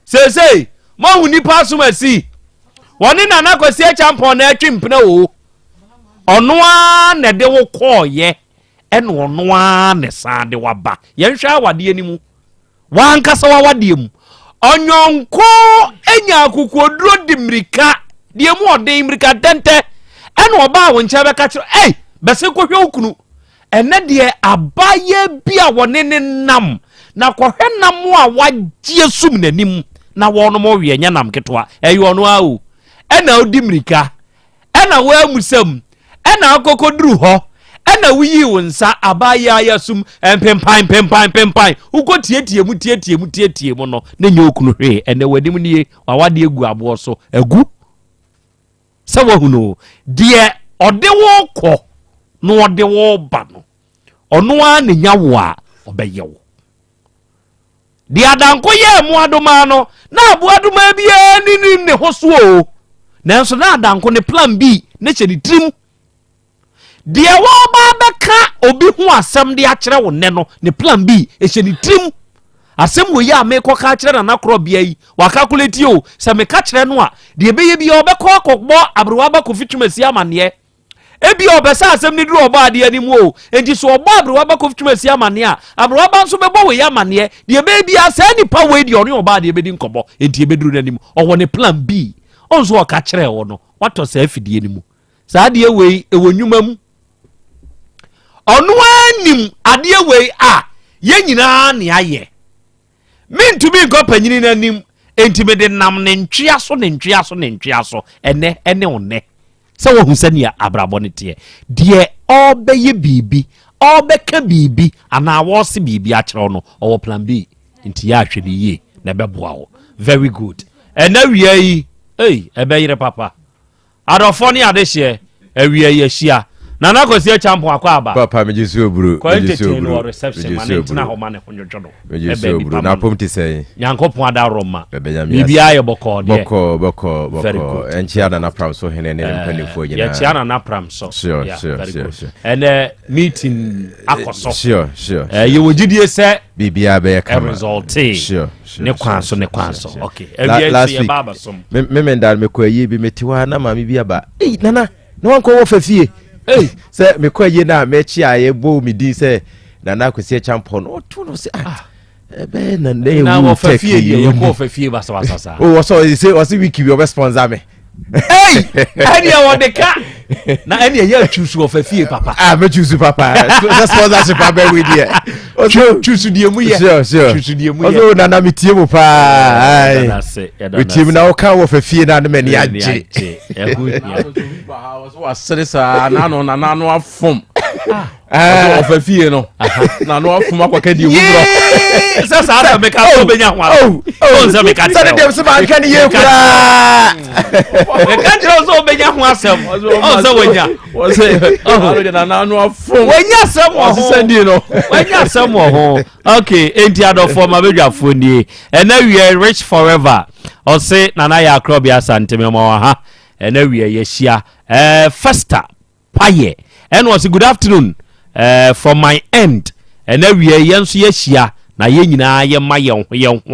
Speaker 19: sei mo huni paso masi woni na nakwasi champon na atwimpena o ono na de wo kɔɔye ene ono na sa de waba yenhwa awade ani mu wankasa wawade mu onyonko enya akukoduro di mirika die mu ode mirika tente ene oba wo ncha be ka kiro bese ko hwe okunu ene de abaye bia wone ne nam na kohwe nam a wagye sum nanim na wono mo wie nya nam ketwa ono a o ena odi mirika ena wa musam ena akokoduru ho ena wuyi wonsa abaya yasum pempan uko tietie mu no na nya okunu hwe ene wadim nie wawade egu abo so egu se wahuno de ɔde wo kɔ na ɔde wo ba no ɔno a ne nya wo a ɔbɛyɛ wo de adanko yɛ mu adoma no na aboadoma bia ne ho so o nanso na adanko ne plan B ne hyɛ ne tirim de wo ba bɛka obi ho asɛm de akyerɛ wo nne no ne plan B hyɛ ne tirim asɛm wo ya me kɔ ka kyerɛ na Krobea yi wa calculate o sɛ me ka kyerɛ no a de bɛyɛ bia ɔbɛkɔ akɔbɔ abrewa ba kofitwumasi amane ebi obesa asem ni duru oba ade animu o enti so oba abrewa ba kofitwumasi amane a abrewa ba nso bɛbɔ we amane de be bia sa nipa we de ɔne oba ade bɛdi nkɔbɔ enti ebeduru n'anim ɔwɔ ne plan B onso ɔka kyerɛ wo no watɔ sa afidie animu sa ade we ewo nnwuma mu ɔno anim ade we a ye nyina ne ayɛ mintumi nkɔ panyini n'anim enti me de nam ne ntwea so ene one sɛ wo hu sɛ ne abrabɔ ne teɛ deɛ ɔbɛyɛ biribi ɔbɛka biribi anaa wɔse biribi akyerɛ no ɔwɔ plan B nti yɛ ahwɛ ne yie na ɛbɛboa wo very good ɛna wia yi ɛbɛyere papa adɔfo ne ade hyɛ awia yi ahyia na na kwasi champo akɔ aba
Speaker 4: papa me jesu oburu
Speaker 19: no reception man ntina ho man ho nyojo no
Speaker 4: ebe bi na pom ti sey
Speaker 19: nyankopon ada roma bibia ye boko de
Speaker 4: boko enchia na pram so hene ne mpanifo nyina
Speaker 19: ya chia na pram so
Speaker 4: sure
Speaker 19: and meeting akoso
Speaker 4: sure
Speaker 19: ye wogidie se
Speaker 4: bibia be ka
Speaker 19: result ne kwanso okay
Speaker 4: last week baba som me mendal me ko yi bi metiwa na ma me bi aba nana no wanko wo fafie say me kwaye na me chia ye bo mi di say na kwesi champion o tu no say be na ne
Speaker 19: wo fafie ye ko fafie ba sa
Speaker 4: o so say o say wiki bi o be sponsor me
Speaker 19: any one de ka na any ye choose of fafie papa
Speaker 4: me choose papa so sponsorship ba we there o so
Speaker 19: choose die mu ye
Speaker 4: sure choose die mu ye o so na me tie mu pa ai we team na o ka wo fafie na me ni agye
Speaker 19: was serisa na no afom ofafie no na no afom akwaka di wuro se sa ada me ka so benya ho o se me ka
Speaker 4: se dem se man kan ye kura
Speaker 19: me ka jiro so benya ho asem o se wenya o se na no afom wenya asem o se sandi no wenya asem ho okay enti adofo ma bedwafo ni ena we rich forever o se nana ya Krobea Asante me mo ha ena we yeshia Festa paye and was good afternoon from my end and we yenso yeshia na ye nyina ye ma ye ho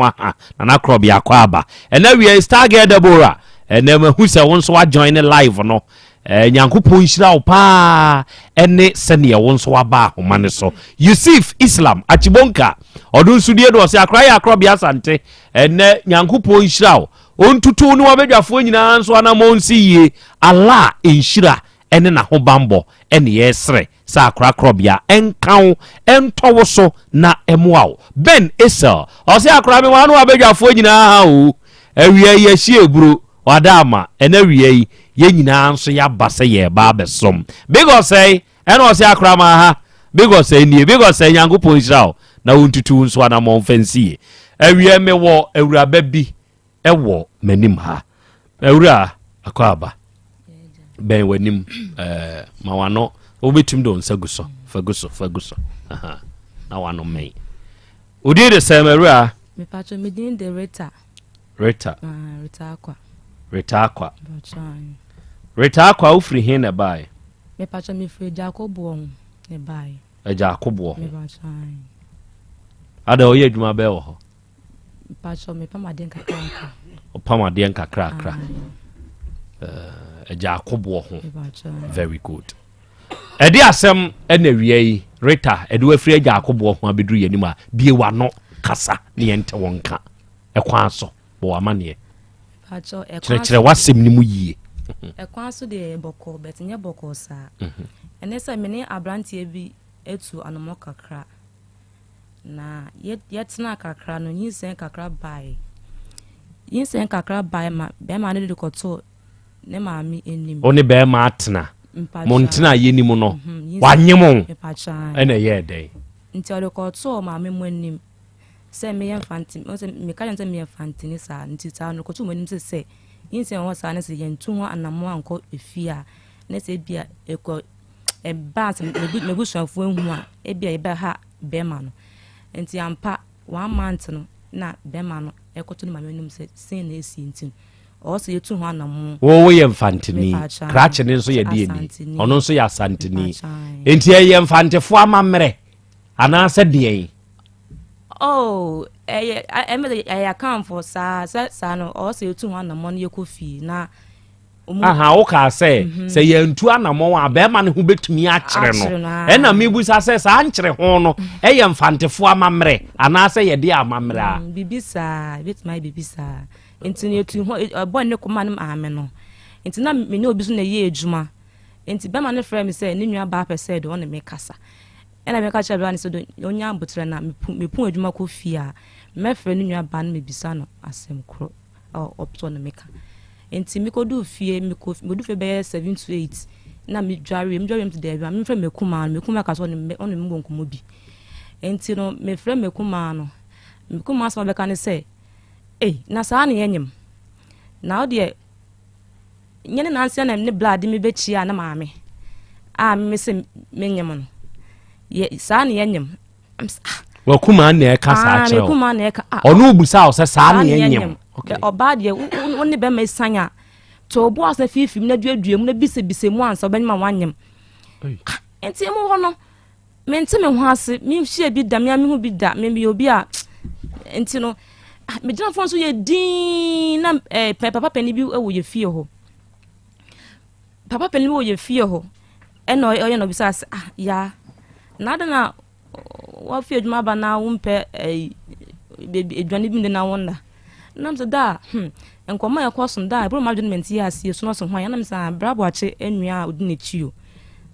Speaker 19: ha na Krobea akwa aba and we star get Deborah and then who say won so join live no nyankopon hira wo pa ene sene ye won so aba ahoma ne so Yusuf Islam Achibonka odun sudie do se akra ya Krobea Asante ene nyankopon hira wo ontutu no wabedwafo nyina nso anamonsi ye ala enhira ene na ho bambo ene yesre sa akra Krobea enkan entowo so na emuawo Ben Esel o se akra me wanu wabedwafo nyina ha o awia ye hie eburo wadama ene awia yi ye nyina nso ya base ye ba besom because say ene o se akra ma ha because say nie because say nyankopon hira na ontutu nso anamonfansi awia me wo awuraba bi ewo manim ha ewura akwaba ben wanim mawano obetum do nsaguso faguso aha na wano mai odi de semewura
Speaker 5: me patcho me din de Rita
Speaker 19: akwa ufri hin na bai
Speaker 5: me patcho me free Jacobo ne bai
Speaker 19: Jacobo
Speaker 5: me patcho
Speaker 19: ada oye dwuma be wo ho
Speaker 5: patcho me pamaden kakra
Speaker 19: opamaden kakra Jacobo ho very good edi asem ena wiei Rita edi wafri Jacobo ho abeduru yanim a bie wano kasa ne yente wonka ekwan so bo amane
Speaker 5: patcho
Speaker 19: ekwan wasem ni mu yie
Speaker 5: ekwan so de boko bet nye boko sa enesa me ne abrantie bi etu anomo kakra na yetna kakra no nyisen kakra bai ma be ma ne de koto ne ma mi enim
Speaker 19: oni be ma atena montena yenim no wanyemo ena ye dey
Speaker 5: nti o de koto ma mi monim se me yemfanti o se me ka nte me yemfanti ni sa nti ta no koto monim se nyisen ho sa ne se yentu ho anamo anko efia na se bia eko e bas me busuafo ehu a e bia e be ha bema no enti ampa 1 month no na bema no ekoto no maменum se sin na esi ntin o se yetu ho anam
Speaker 19: wo ye mfantini krache ne nso ye die ni ono nso ya asantini enti ye mfantefo amamre ana se die
Speaker 5: oh I come for sa no o se yetu ho anam no ye kofi na
Speaker 19: aha wo ka se ye ntu anam a be ma ne ho betumi a kire no e na mebusa se sa ankire ho no e ye mfantefo amamre ana se ye die amamre a
Speaker 5: bibisa bit my bibisa enti ne tu ho bo ne koma ne ame no enti na me ne obi so na ye ejuma enti be ma ne frɛ me se ne nua ba pɛ de won me kasa ena me ka cha bra ne so do onya ambotre na me pu ejuma ko fi a me frɛ ne nua ba no me bisa no asem kro opto no meka enti me ko do fie me do fe be 7 to 8 na me dware to there me frɛ me kuma ka so on me nkomo bi enti no me frɛ me kuma so be ka ne se na saa ne yenyem na o de nyene na ansia na ne blood me be chia na maame me se menyem no ye saa ne yenyem
Speaker 19: wa kuma na e ka saa kire
Speaker 5: me kuma na e ka
Speaker 19: onu busa o se saa ne yenyem
Speaker 5: oba de woni be me sanya to bo asa fifim na duaduam na bise mu ansa obanyima wanyem enti mu ho no mente me ho ase me hye bi da me hu bi da me bi obi a enti no me jina fon so ye din na papa pani bi wo ye fie ho papa pani wo ye fie ho eno oye no bisa ya na da na wa fie djuma ba na wo mpe edwane bi na wonda nam so da enkoma ya kwaso da bro management ya asie so no so hwan ya nam sa brabo ache enua odi na chio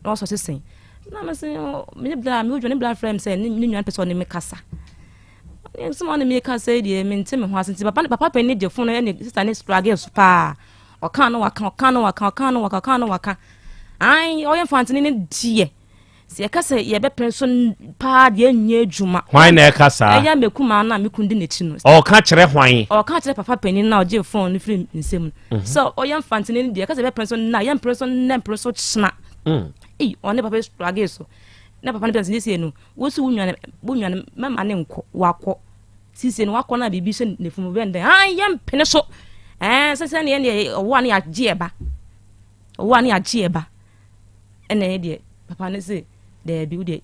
Speaker 5: no so sesen na me se me bla me odwane bla frame say ni nua person ni me kasa some on me kasa die me ntime ho asenti papa pani de fon no ya sister ni struggle so pa o kan no waka ai o ye fantini ni die se kasa ye be penso pa de nya adwuma
Speaker 19: hwan na kasa
Speaker 5: eya mekuma na mekundi na chi no
Speaker 19: o ka kire hwan
Speaker 5: o ka kire papa pani na o je phone ni free nsem so o ye fantini ni die kasa be penso na ye penso china o ne papa struggle so na papa ni penso ni se no wo su wunwane mama ne nko wako sisi no wako na bibi se ne fumu bende ai ye mpene so se ne owo ani agye eba ene de papa ne se de bi de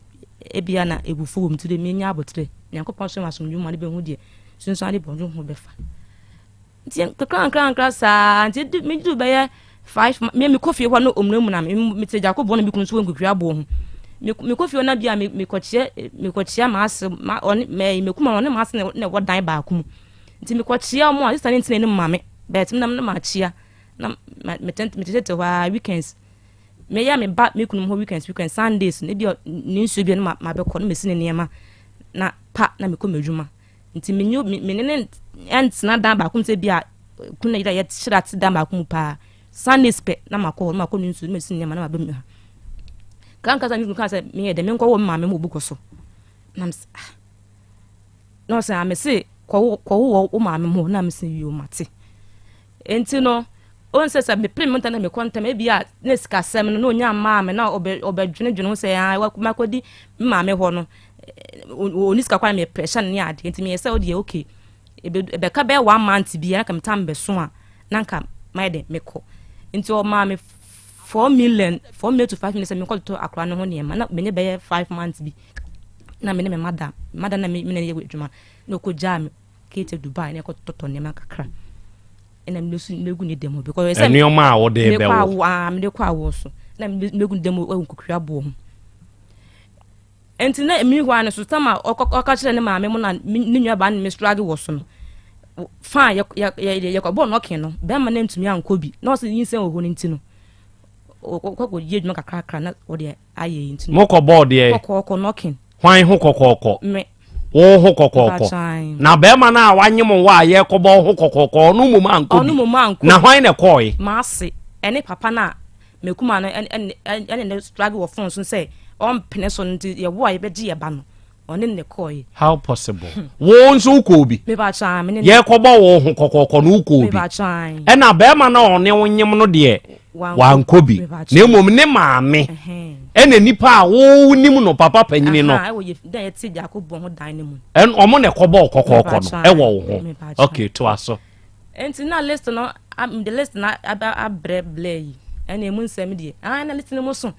Speaker 5: ebia na ebufu wom tude me nya abotre nyankopon so masomdwu ma ne be hu de sunsun ade bonjo ho befa nti kran sa nti me du be 5 me kofi ho no omnamu na me te jakobo na bi kun so nkukuri abo ho me kofi na bia me kochia ma as me kuma wona ma as ne wodan ba akum nti me kochia mo a sister ne ntine ne mame bet na ma chia na me tete wa weekends me ya me ba me kunu ho weekend Sundays ne dia ni nsu bi na ma be ko no mesine niema na pa na me ko madwuma nti me ne entsna dan ba kum se bia kuna ida ya tshira ti dan ba kum pa Sundays pe na ma ko ni nsu mesine niema na ma be me kan kasa mi kan se me de me nko wo ma me mo buko so na no se am se ko wo ma me mo na me se wi o mate enti no on se sa me prem monta na me konta me bia na sika sem no nya ma me na obedwene se ya wa makodi ma me ho no oni sika kwa me pressure ne ade enti me se o de okay ebe ka be 1 month bia ka mtam be so a na nka my de me ko enti o ma me 4 million to 5 million se me ko to akra no ho ne ma na me ne be 5 months bi na me ne me madam na me ne ye dwuma no ko jam kete Dubai ne ko toto ne ma kakra ena megu ni demo because
Speaker 19: eni o ma wo de be wo
Speaker 5: me de kwa wo so na megu demo wo nkukuri abo ho enti na emi hwa ne so tama oka kire ne ma me mo na ni nwa ba ne me struggle wo so no fa ye ko bo no ken no be ma na ntumi ankobi na o se yin sen wo ni ntino ko ye dwuma kakra na wo de aye ntino
Speaker 19: mo ko board ye
Speaker 5: ko no ken
Speaker 19: hwan ho kokoko me wo ho kokoko na be ma na wanyem wa ye ko bo ho kokoko no mu manko na hwan ne koi
Speaker 5: ma se ene papa na mekuma no ene struggle wo phone so say on pene so nti ye wo ye be je ye ba no one ne koi
Speaker 19: how possible wo nso ko bi
Speaker 5: me ba cha me ne
Speaker 19: ye ko bo wo ho kokoko no ko bi
Speaker 5: me ba cha
Speaker 19: e na be ma na one wonyem no de wankobi na emom ne maame ene nipa a wo nim no papa panyini no en omo ne kobo kokoko no e wo ho okay to aso
Speaker 5: enti na list no the list na abre blay ene emu nsem die na list no so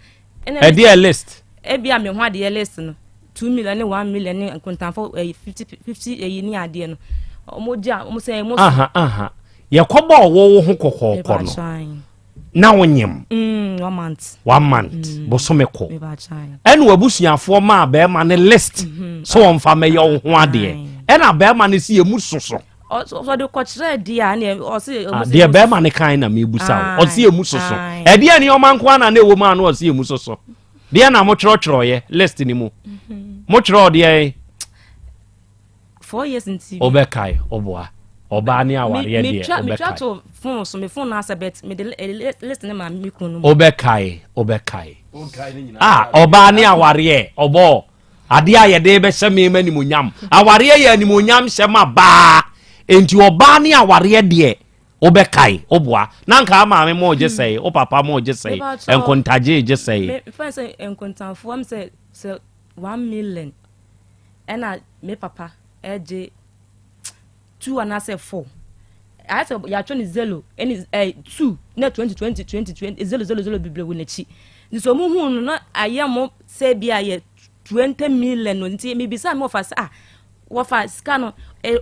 Speaker 19: e dia list
Speaker 5: e bia me ho ade list no 2 million ne 1 million ne kontanfo 50 eyi ni ade no omo dia omo say emo
Speaker 19: aha ye kobo wo ho kokoko no na wonyem 1 month bosomeko en wabusuafo ma be ma ne list so on fa me ye ho ade en abe ma ne si emu soso
Speaker 5: so de kochre dia na o se
Speaker 19: dia be ma ne kan na me busa o se emu soso e dia ni o man kwa na ewo ma na o se emu soso dia na mo chro ye list ni mu mo chro dia
Speaker 5: 4 years nti
Speaker 19: obekai oboa oba ni aware dia obekai
Speaker 5: me chato phone so me phone na sabet me the list na ma me kunu
Speaker 19: obekai oba ni aware obo ade aye de be hye me mani munyam aware ye ani munyam hye ma ba enti oba ni aware de obekai oboa na nka ma me mo je sei o papa mo je sei enkontaje je sei
Speaker 5: me fa say enkontanfo am say 1 million ena me papa eje 2 and I say 4. I said ya 20 any 2 na 2020 0 bible we nachi. So mu hu no ayamo say bia ye 20 million no nti me bisa me offer what for scan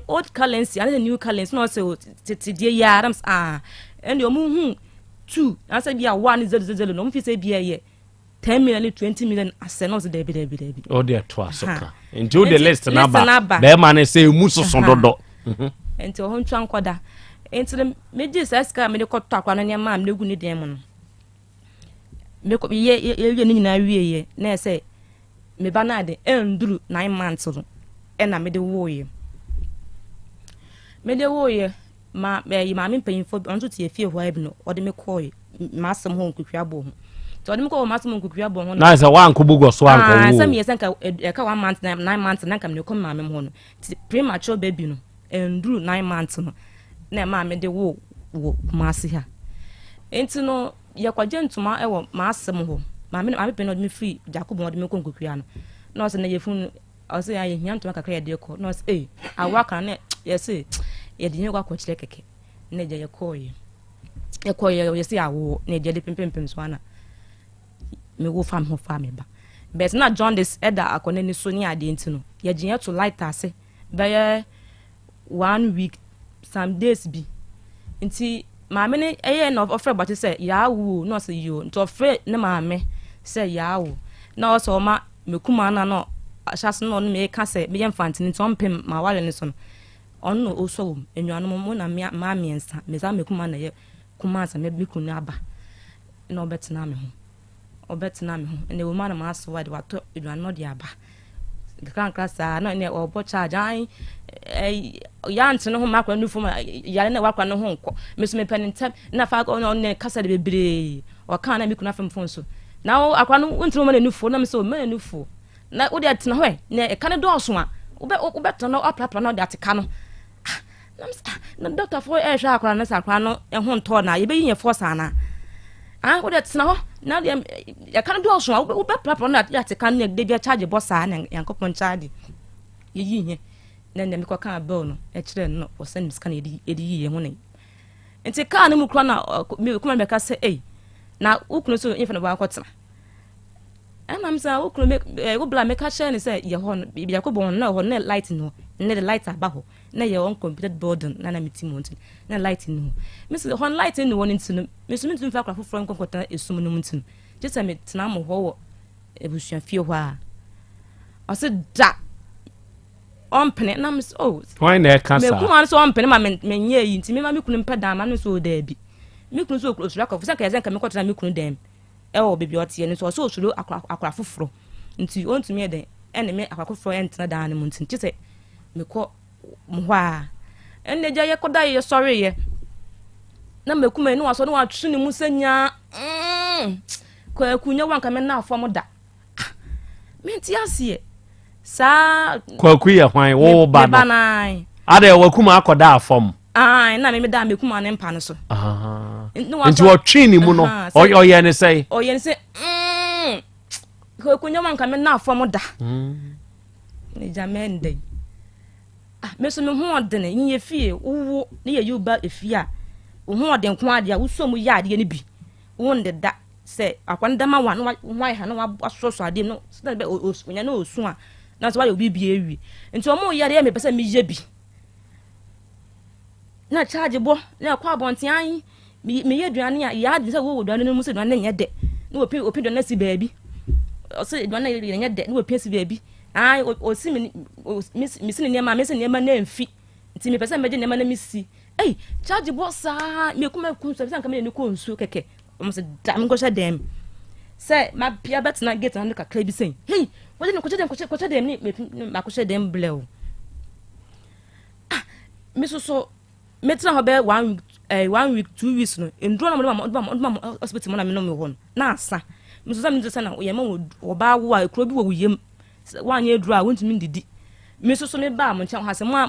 Speaker 5: old currency and the new currency no say tie ya rams and you mu hu 2 I said bia 1 no mfi say bia ye 10 million 20 million aseno so debi
Speaker 19: oh dear to asoka into the list number be man say mu soso dodo
Speaker 5: enti o hontwa nkoda enti me ji saska me de kotto akwa no ne ma me gu ni den mu no me ko ye ni nyina wieye na say me ba na de enduru 9 months no e na me de woye ma me panyimfo onto tie fie ho abi no o de me koye ma asem ho nkukua bo ho to de me ko ma asem nkukua bo ho
Speaker 19: na say wan ko bugo so an ko wo
Speaker 5: asem ye senka e ka 1 month 9 months na ka me ko ma me ho no premature baby no enduru 9 months no na ma me de wo ma se ha enti no ye kwaje ntuma e wo ma asem ho ma me pe no de me free Jacob mo de me ko nkukua no no se na ye fun o se ya ye hia ntuma kakra ye de ko no se awaka na ye se ye de nyekwa kwachire keke na je ye koye ye se awo na je de pempem so ana me wo fam ho fam ba but na John this eda akona ni so ni ade enti no ye gye to light ase be 1 week some days bi nti maame ne eye na ofre but say ya wo no say yo nti ofre ne maame say ya wo na o so ma mekuma na no asase no me ka say me yemfantini nti ompem ma wale ne so no onno oso enwanu mo na ma miensa me za mekuma na ye kuma sa me biku na aba na obetena me ho ene wo ma na ma so wade wato enwanu no de aba kan klasa na ne obo charge ya ntene ho makwa nufu ma yare na wakwa no ho nko meso me penentem na fa no ne kasa de bebre o kan na mikuna fam fon so na akwa no ntene mo na nufu na meso me nufu na wo de atena ho ne e kan do so a wo beto no aprapra no de ateka no na doctor for e hwa akwa na sakwa no e ho nto na ye be yin force ana wo de atena ho na de e kan do so a wo beprapra no de ateka no de bia charge boss na yankopon charge ye yin na me kwa kan bill no e kire no o send scan edi yiye ho ne enti kan no mu kro na me kuma me ka say na ukunu so infa na ba kwotena ana msa ukunu me go bla me ka share ni say ye ho no bi yakobon na ho na light no ne the light aba ho na ye on computer board na mitimonti na light no me say ho light no won ntino me so mtum fa kwa foforo nkonkota esum no mtum je say me tena mo ho wo ebusuan fie ho a o se da ompene na me oh
Speaker 19: why na cancer
Speaker 5: me kuma so ompene ma me nye yi nti me ma me kunu mpeda ma no so da bi me kunu so osura ka fusa ka yezen ka me kotena me kunu dem e wo bebi otie ni so osuru akwa foforo nti ontumi e den ene me akwa foforo entena da ne mu nti nti se me ko mwa ene ja ye koda ye sorry ye na me kuma ni waso no watsu ni musanya ko akunya wanka me na afom da me nti ase sa
Speaker 19: kwaku ye hwan wo ba no ade wakuma akoda afom
Speaker 5: na me da me kuma ne mpa no so
Speaker 19: nti wo twi ni mu no oye ne sei
Speaker 5: ko nyoma nka me na afom da ne jamende me so me ho odene nye fie wo ne ye yuba efia wo ho oden ko ade a wo so mu ya ade ne bi wo nde da se akwanda ma wa no why ha no wa so ade no se be onya no osu a na so wa yo bibia ewi nti omo ya de me pese me ye bi na charge bo na kwa bonten an me ye duane a ya de se wo duane no mu se duane nya de na opi do na si baabi o se duane nya de na opi si baabi o si me si ne ma me si ne ma na mfi nti me pese me je ne ma na mi si charge bo sa me kuma ku so se nka me ni ko nsu keke o se da me ko sha dem se ma pia bet na gate na ka kra bi sen what no ko che dem ni ma ko sha dem blew me so metra ho be 1 week 2 weeks no endro na mo hospital mo na me no me ho na asa me so me say na o ye ma wo ba wo a ekro bi wo yem wanye edru a wontumi ndidi me so me ba mo ncha ha se ma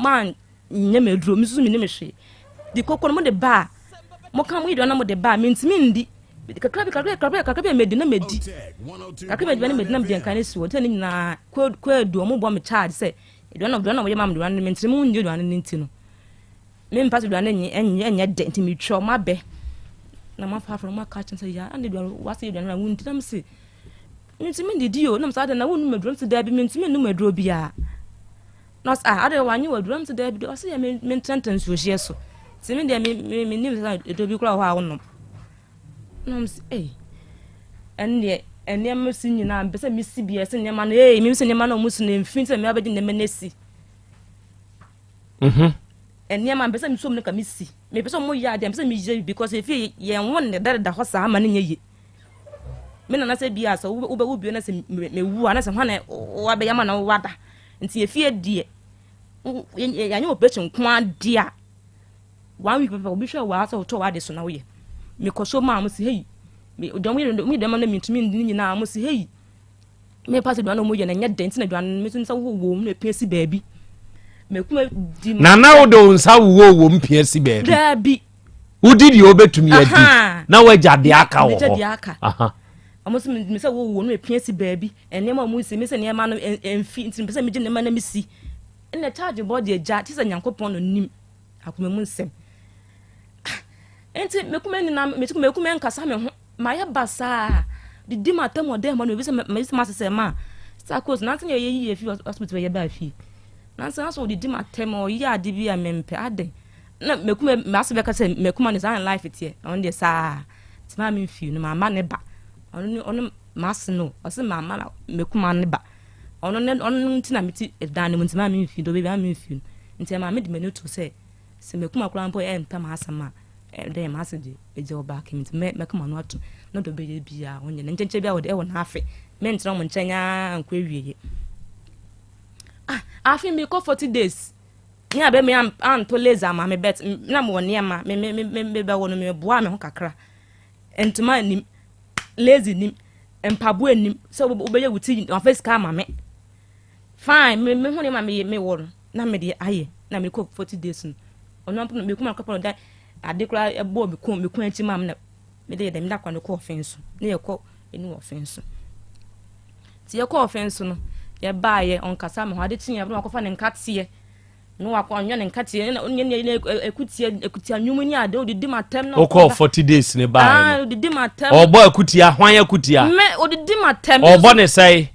Speaker 5: nya me edru me so me ne me hwe di kokoro mo de ba mo kan mo idona mo de ba me ntimi ndi kakra me di na me di kakra me di na me di na me di kan esi wo tani na ko edu mo bo me charge se edona mo ye ma me do me ntimi mo ndi do an nti no me mpa do an enya de ntimi twa ma be na ma fa from ma catch say ya and do wase do na wundi na me se ntimi ndidi o na msa da na wonu medrum se da bi me ntimi nu medro bia na ade wanyi wadrum se da bi o se ya me ntantan so hie so ntimi de me nim se do bi kura ho a wonom na mse enne me si nyina be se me si bia se nyema na me se nyema na o musu na mfin se me abedi na me nesi enne ma be se me so me ka me si me be se mo ya dem be se me je because if ye won ne da ho sa ama ne ye me na se bia so wo bio na se me wu ana se hwana wa be yama na wada nti efie die ya nyo operation kwa dia 1 week before obi hwe wa so to wa de so na wo ye me koso ma mo se hey me dem na me ntumi ndi nyina mo se hey me pass do na mo ye na nya dent na do na me so wo na pesi baabi me kuma di
Speaker 19: na wo do nsa wo mpesi baabi
Speaker 5: baabi
Speaker 19: wo di obetumi adi na wa jade aka wo
Speaker 5: aha amo se me se wo na pesi baabi ene ma mo se me se ne ma no emfi nti me se me je ne ma na me si ene charge body eja ti se nyankopon no nim akoma mu nsem enti mekuma ni na mekuma nkasa me ho maye basa didi matam ode ma no bi se me se ma sakos na tin ye fi hospital ye ba fi na so didi matam o ye ade bi a mempe ade na mekuma maso be ka se mekuma ni san life tie on de sa ti ma me fi no mama ne ba ono mas no o se mama na mekuma ne ba ono tin na meti dan ne mu ti ma me fi do be ba me fi nti ma me de me to se mekuma kura mpo e ntam asama de masidi eje oba kemiti me kama no ato no do be bia onye ne nkenche bia wo de wo na afi me ntra mo nchenya nkwa wieye afi me ko 40 days ni abe me anto laser ma me bet na mo ne ma me be wo no me boa me ho kakra entuma nim lazy nim empabo anim so wo be ye wuti on face ka ma me fine me ho ne ma me wo na me de aye na me ko 40 days no ono ampo me kuma kapon da adekura ebo me ko anti mam na me de dem da kwa no ko offense ne ye ko enu offense ti ye ko offense no ye ba ye on kasa me ho ade tinya no akofa ne nkate no akwa onyo ne nkate na onye ne ekutia anwum ni ade odidi matem no
Speaker 19: ko 40 days ne ba
Speaker 5: odidi matem
Speaker 19: obo ekutia hwan ekutia
Speaker 5: me odidi matem
Speaker 19: obo ne sai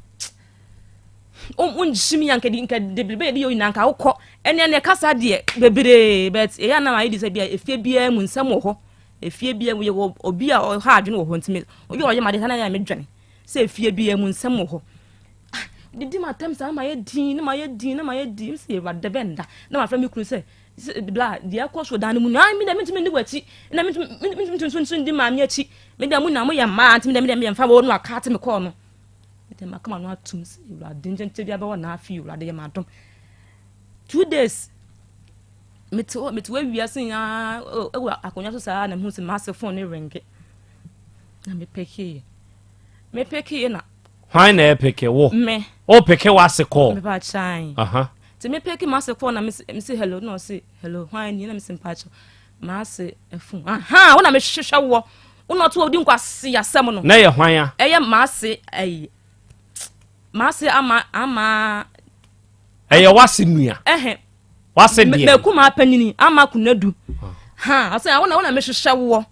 Speaker 5: unjimi yanke de bebe bi yo nanka ukọ ene kasa de bebere but e ya na ma yidi se bia efie bia mu nsem ho efie bia mu ye obi a ha adwene wo ho ntime obi oye ma de sana ya me dwane se efie bia mu nsem ho didi matem sa ma ye din na ma ye din se wa de benda na ma fra mi kru se bla de akọ so dan mu na mi de mi wati na mi di ma mi achi mi de mu na mo ya ma ntime de mi mfa wo no aka te me call no de makama no atum se ura dinjente bia ba wo na afi ura de ma dom 2 days meto awia sin ya akonya so sa na hu se massive phone ne ringe na me peke na
Speaker 19: hwan na peke wo
Speaker 5: me
Speaker 19: o peke wa se call
Speaker 5: me ba chan
Speaker 19: aha
Speaker 5: ti me peki ma se phone na me say hello no say hello why ni na me simpacho ma say efun aha wona me hwehwe wo wona to odi nkwase yasem no
Speaker 19: na ye hwan ya
Speaker 5: eye ma say ma say ama
Speaker 19: eye wase nua wase de
Speaker 5: me kuma panyini ama kunadu ha ase wona me hwehwe wo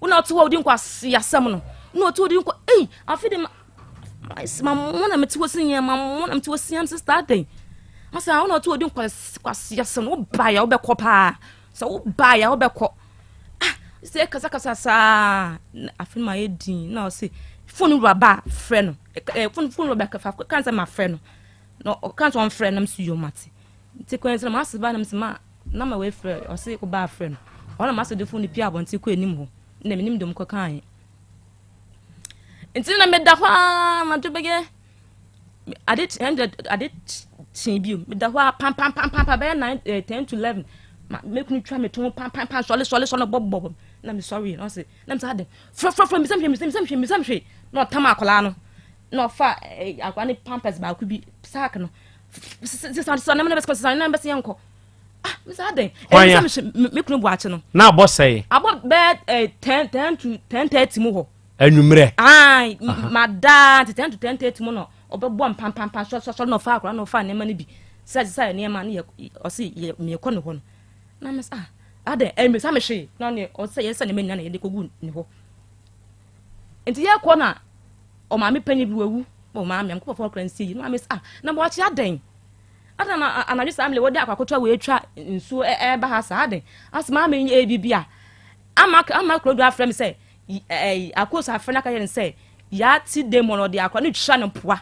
Speaker 5: wona to odi nkwase yasem no no to odi nkwa afide ma mona me tiwo sin ya ma mona me tiwo sin sister day ase wona to odi nkwase yasem wo ba ya wo be kopa so wo ba ya wo be ko se kasa sa afin ma edin na say phone raba friend no phone raba ka kan say my friend no kan so on friend nam su yo mate ti ko ense ma se ba nam se ma na ma we friend o say ko ba friend ona ma se de phone pi abonti ko enim ho na menim dum ko kan enti na me da hwa ma to bege I did bio me da hwa pam be 10 to 11 make me try me to pam sole bob na me sorry no say na me say from me some no tama akola no no fa akwa ni pampers ba ku bi sack no so na me be na be yanko me say me kunu bu ache no
Speaker 19: na abo say
Speaker 5: abo be 10 to 10:30 mu ho
Speaker 19: anumre
Speaker 5: ai mada 10 to 10:30 mu no obebo pam so no fa akwa no fa ne ma ne bi say ne ma ne o say me ko no ho no na me say ade me say me hwe no ne o say yes na me nya na ye de kogu ni ho enti ye ko na o ma me panyi bi wawu o ma me am ko for currency no me say na bo achi aden ada na anaju sa amle wodi akwakoto we etwa nsu ba ha sa aden as ma me nya bibia ama Krobea frame say akosa afena ka yen say ya ti demon odi akwa ni twa ne poa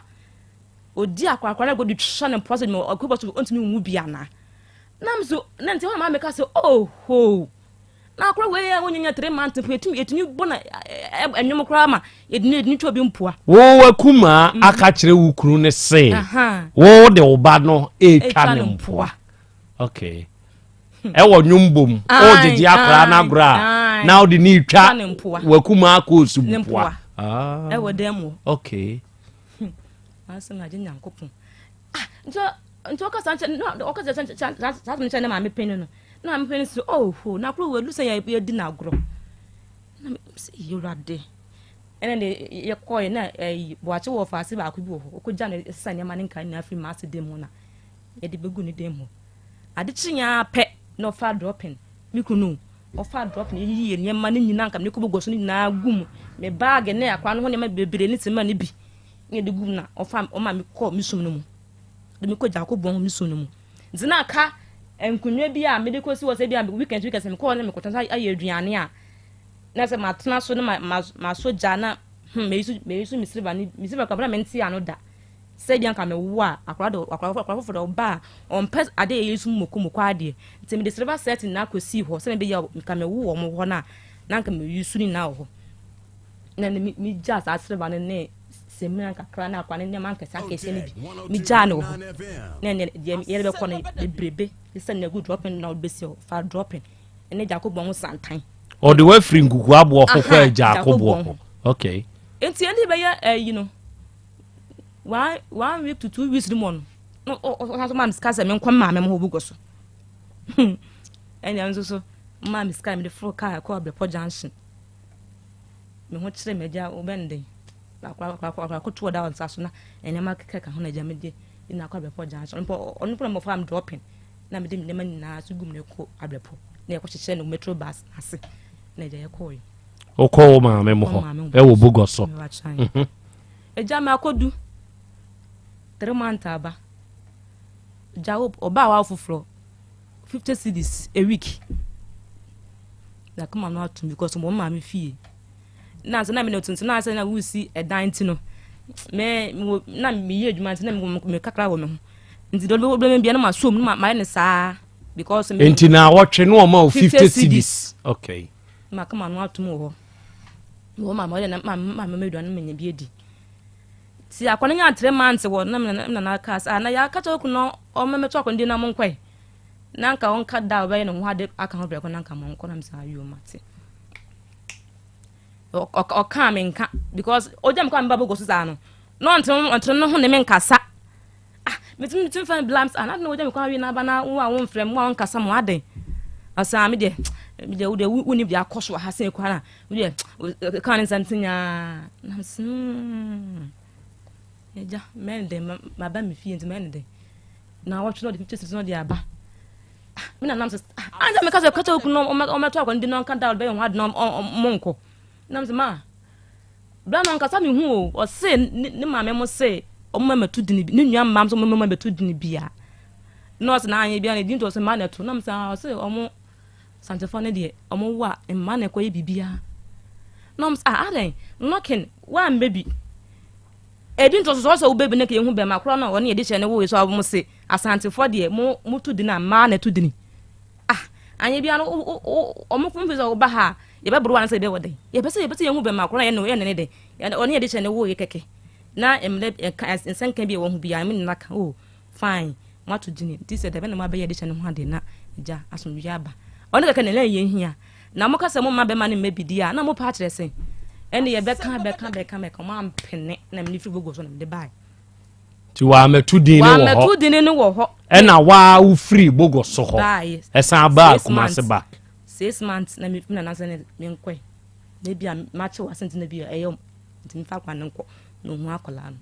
Speaker 5: odi akwa na go di twa ne poa so me akobo so ontimi wu bia na namzo na nti ma me ka say oh ho na akwa we ya onyinya 3 months etumi bona enwom kra ma edini twa bi mpoa
Speaker 19: wo wakuma aka kire wu kunu ne say wo de oba no etwa ne mpoa okay wo nyumbom o jeje akra na agora na o de ni twa wakuma aka osumpoa
Speaker 5: wo demo
Speaker 19: okay
Speaker 5: asa na je nyankopon nto ka sanche no ka sanche na ma me penu no na me penu so oh ho na kro we lu se ya di na agro na me you rade ene de ye koy na bo ache wo fa se ba ku bi wo ko ja na sane ma ne kan na afri ma se demo na ye de begu ni demo ade chinya pe no fa dropping mi kunu o fa dropping yi ye ma ne nyina nkam ne ko bogo so ni na gum me bag ne akwa no ho ne ma bebere ni sema ne bi ne de gum na o fa o ma mi ko mi sum no mu de mi ko ja ko bon mi sum no mu ntina aka enkunwa bi a me de ko si wo se bi a weekend me ko ne me ko tan aye aduane a na se matena so ne ma so ja na me yisu mi silver ka bra me nti ano da se bi anka me wo a akwa fo ba on pes ade yisu moko ade nti me de silver set na akosi ho se me be ya ka me wo mo ho na nka me yisu ni na ho na mi ja sa silver ne se me anka kra na akwa ne man kasa kese ni bi mi ja no ho ne ye be ko ne brebe se na good dropping na obesi fa dropping ene ja ko bon santan
Speaker 19: o de wa free ngugu abo ho ko eja akobo okay
Speaker 5: enti eni be ya you know 1 week to 2 weeks limon no o so mam skasa me nkwa ma me ho bugo so eni anzo so mam skasa me de fro car ko abrepo junction me ho kire me ja obende akwa ko to da on saso na eni ma keka ho na ja me de ina kwa abrepo junction on pro mo fam dropping na me de me ma na so gum ne ko abrepo na ko kire no metro bus ase na ja yekoy
Speaker 19: o ko ma me mo ho e wo bugo so
Speaker 5: eja ma akodu 3 months aba jawo oba wa fufuro 50 cedis a week na come on out because mo ma me fie na so na me no tuntu na say na we see a dine no me na me ye adwuma na me kakra wo me ho nti do be bia na ma so mu ma ne saa because me
Speaker 19: enti na watch no ma 50 cedis okay
Speaker 5: ma come on out mo ho mo ma na me do na me nya bi edi si akwana nya 3 months wo na kas na ya ka to kuno o me to akwandi na monkwai na nka won ka da obaye no ho ade aka ho breko na nka monko na msa ayo mate o ka me nka because o jam ka mba bogo so za no ntro no ho ne me nkasa metim fan blams and I know them kwa wi na ba na wo a won frem wo nkasa mo aden asa me de wo de woni bia koso ha sen kwa na wo de kan santinya na eja men de ma ba me fie nti men de na wo tro de 50 no de aba me na nam se anja me kasa kata ku no o me to akwa ndi no kan da be ho ad no monko nam se ma bla no nkasa me hu o se ni ma me mo se o ma metu dini ni nua mam so ma metu dini bia nurse na anya bia na dinto se ma na to nam se o se o mo santefone de o mo wa ma na koye bibia nam se aden knocking one baby edinto so wo baby na ke hu be ma kro na o na ye de che ne wo so mo se asantefo de mo tu dini na ma na tu dini anya bia no o mo kum fisa wo ba ha ye be bro wan se be wo de ye be se ye hu be ma kro na ye no ye ne de o na ye de che ne wo ye keke na emle ensan kan bi wo hu bia me naka oh fine matu dini ti se de be na ma be ye de che ne ho ade na ja asomdwe aba oni keke ne la ye hia na mo kasa mo ma be ma ne mabidi a na mo pa kire sen ene ye be kan me ko ma mpene na me fi bogo so na de bai
Speaker 19: ti wa metu dini
Speaker 5: ni wo ho
Speaker 19: ena wa u free bogo so ho esan ba kuma se back
Speaker 5: 6 months na me na se ne me nkwe na bia ma che wasent na bia eyom nti me fa kwa ne nko no hu akola no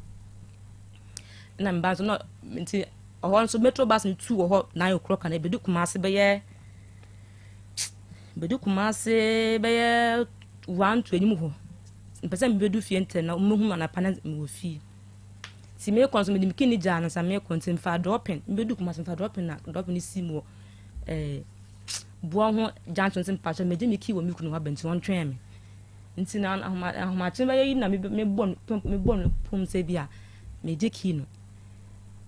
Speaker 5: na mba so no nti ohon so metro bus ni 2 ho 9 o'clock na bedu kuma se be ye 1 to enyim ho mpese me bedu fie ntem na mo hu na pana mo fie si me konso me di mikini jana sa me kontim fa dropping me bedu kuma se fa dropping na dropping ni simo buo ho janson sim pa so me di miki wo mikunu wa benti won twen me nti na ahoma chimba yi na me bon pum se bia me de kino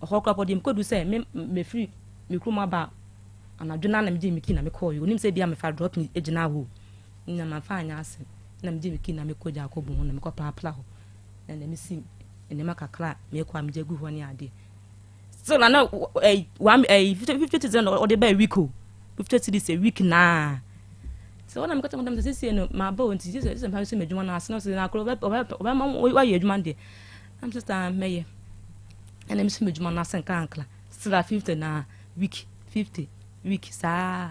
Speaker 5: ohokra podi mkodu se me free me kruma ba anadwena na me de miki na me call you nim se bia me fa drop me ejina ho na ma fa anya ase na me de miki na me koja akobu ho na me ko pla ho na me sim ene makakra me kwa me jegu ho ni ade so na 50 o de ba week o 50 this a week na so when I'm got them to say no my bow and Jesus and how me juma na asno se na Krobea why ye juma de I'm just me and I'm me juma na sen kankla still 50 na week 50 week sa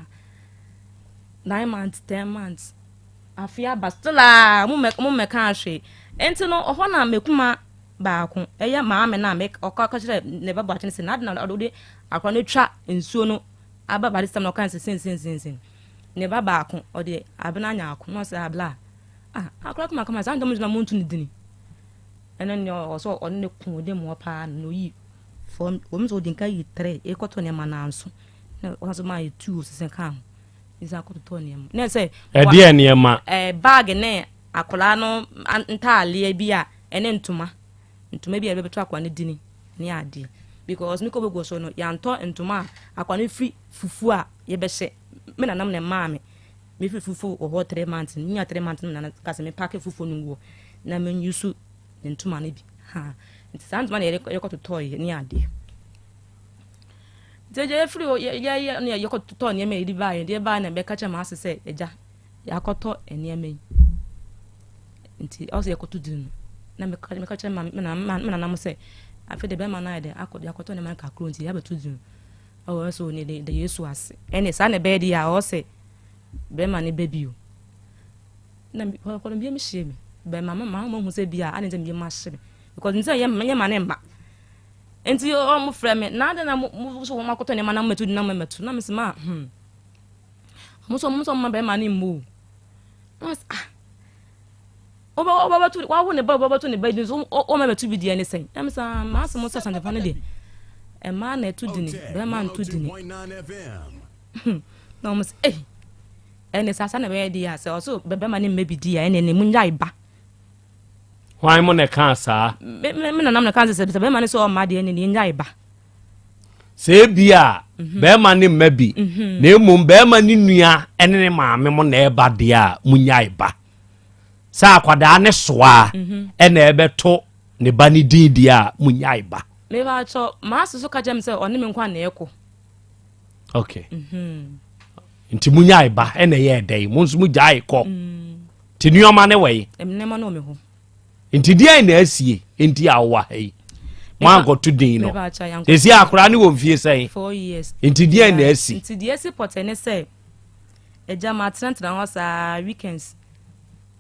Speaker 5: 9 months 10 months afia bastla mo me kan hwe enti no oho na mekuma ba ko eya ma me na me okaka kire ne baba tene se na na ode akwa ne twa nsuo no aba ba disam no kan se sen ne baba akon ode abena nya akon no se abla akra kuma kama san domo na muntu ni dini ene ne oso on ne kun ode mo pa no yi form o so din kai 3 e koto ne mananso ne o so mai 2 se kan isa koto to ne mo ne se
Speaker 19: e die ne ma
Speaker 5: bag ne akola no ntaale bia ene ntuma bia bebeto akwa ne dini ne ade because miko bego so no yanto ntuma akwa ne free fufu a ye be hye me na nam ne maame me free fufu o ho 3 months ni 3 months na kase me pack fufu no wo na me yusu ntuma ne bi ha nti ntuma ne ye ko toy ne ade jeje free o ye ne ye ko toy ne me di ba ye de ba na be ka cha ma asese eja ya koto ene me nti also ye ko to dinu na me ka cha ma na nam se afi de be ma na de akodi akoto ne man ka kro nti ya betu dinu o so ne de Yesu ase ene sa ne be dia o se be ma ne baby o na ko no bi mi hye mi be ma hu se bia ane dem bi ma hye because nti ye ma ne mba enti o mo frɛ me na de na mo so ma koto ne ma na metu na ma metu na me se ma mo so ma be ma ne mu Oba tu wa wo ne ba tu ne ba din so o ma betu bi die ne sen am sa ma asem so san defane de e ma na etu dini be ma ntu dini no mo se ene sa na be dia se o so be ma ne mebi dia ene ne munya iba
Speaker 19: why mo ne kan sa
Speaker 5: me na nam na kan se be ma ne so o ma de ene ne nya iba
Speaker 19: se bia be ma ne mebi na emum be ma ne nua ene ne maame mo na e ba dia munya iba sa kwada ne soa ena ebeto ne bani didi a munyai ba
Speaker 5: me ba cho ma so ka jam se oni me nkwa na eko
Speaker 19: okay nti munyai ba ena ye dai munsu mu jai ko ti nuoma ne we
Speaker 5: emne ma no me ho
Speaker 19: nti dia na asie nti awa hei mango to din no esi akora ne wo mfie sai
Speaker 5: 4 years
Speaker 19: inti dia na asi
Speaker 5: inti dia si potene say eja ma trent na ho sa weekends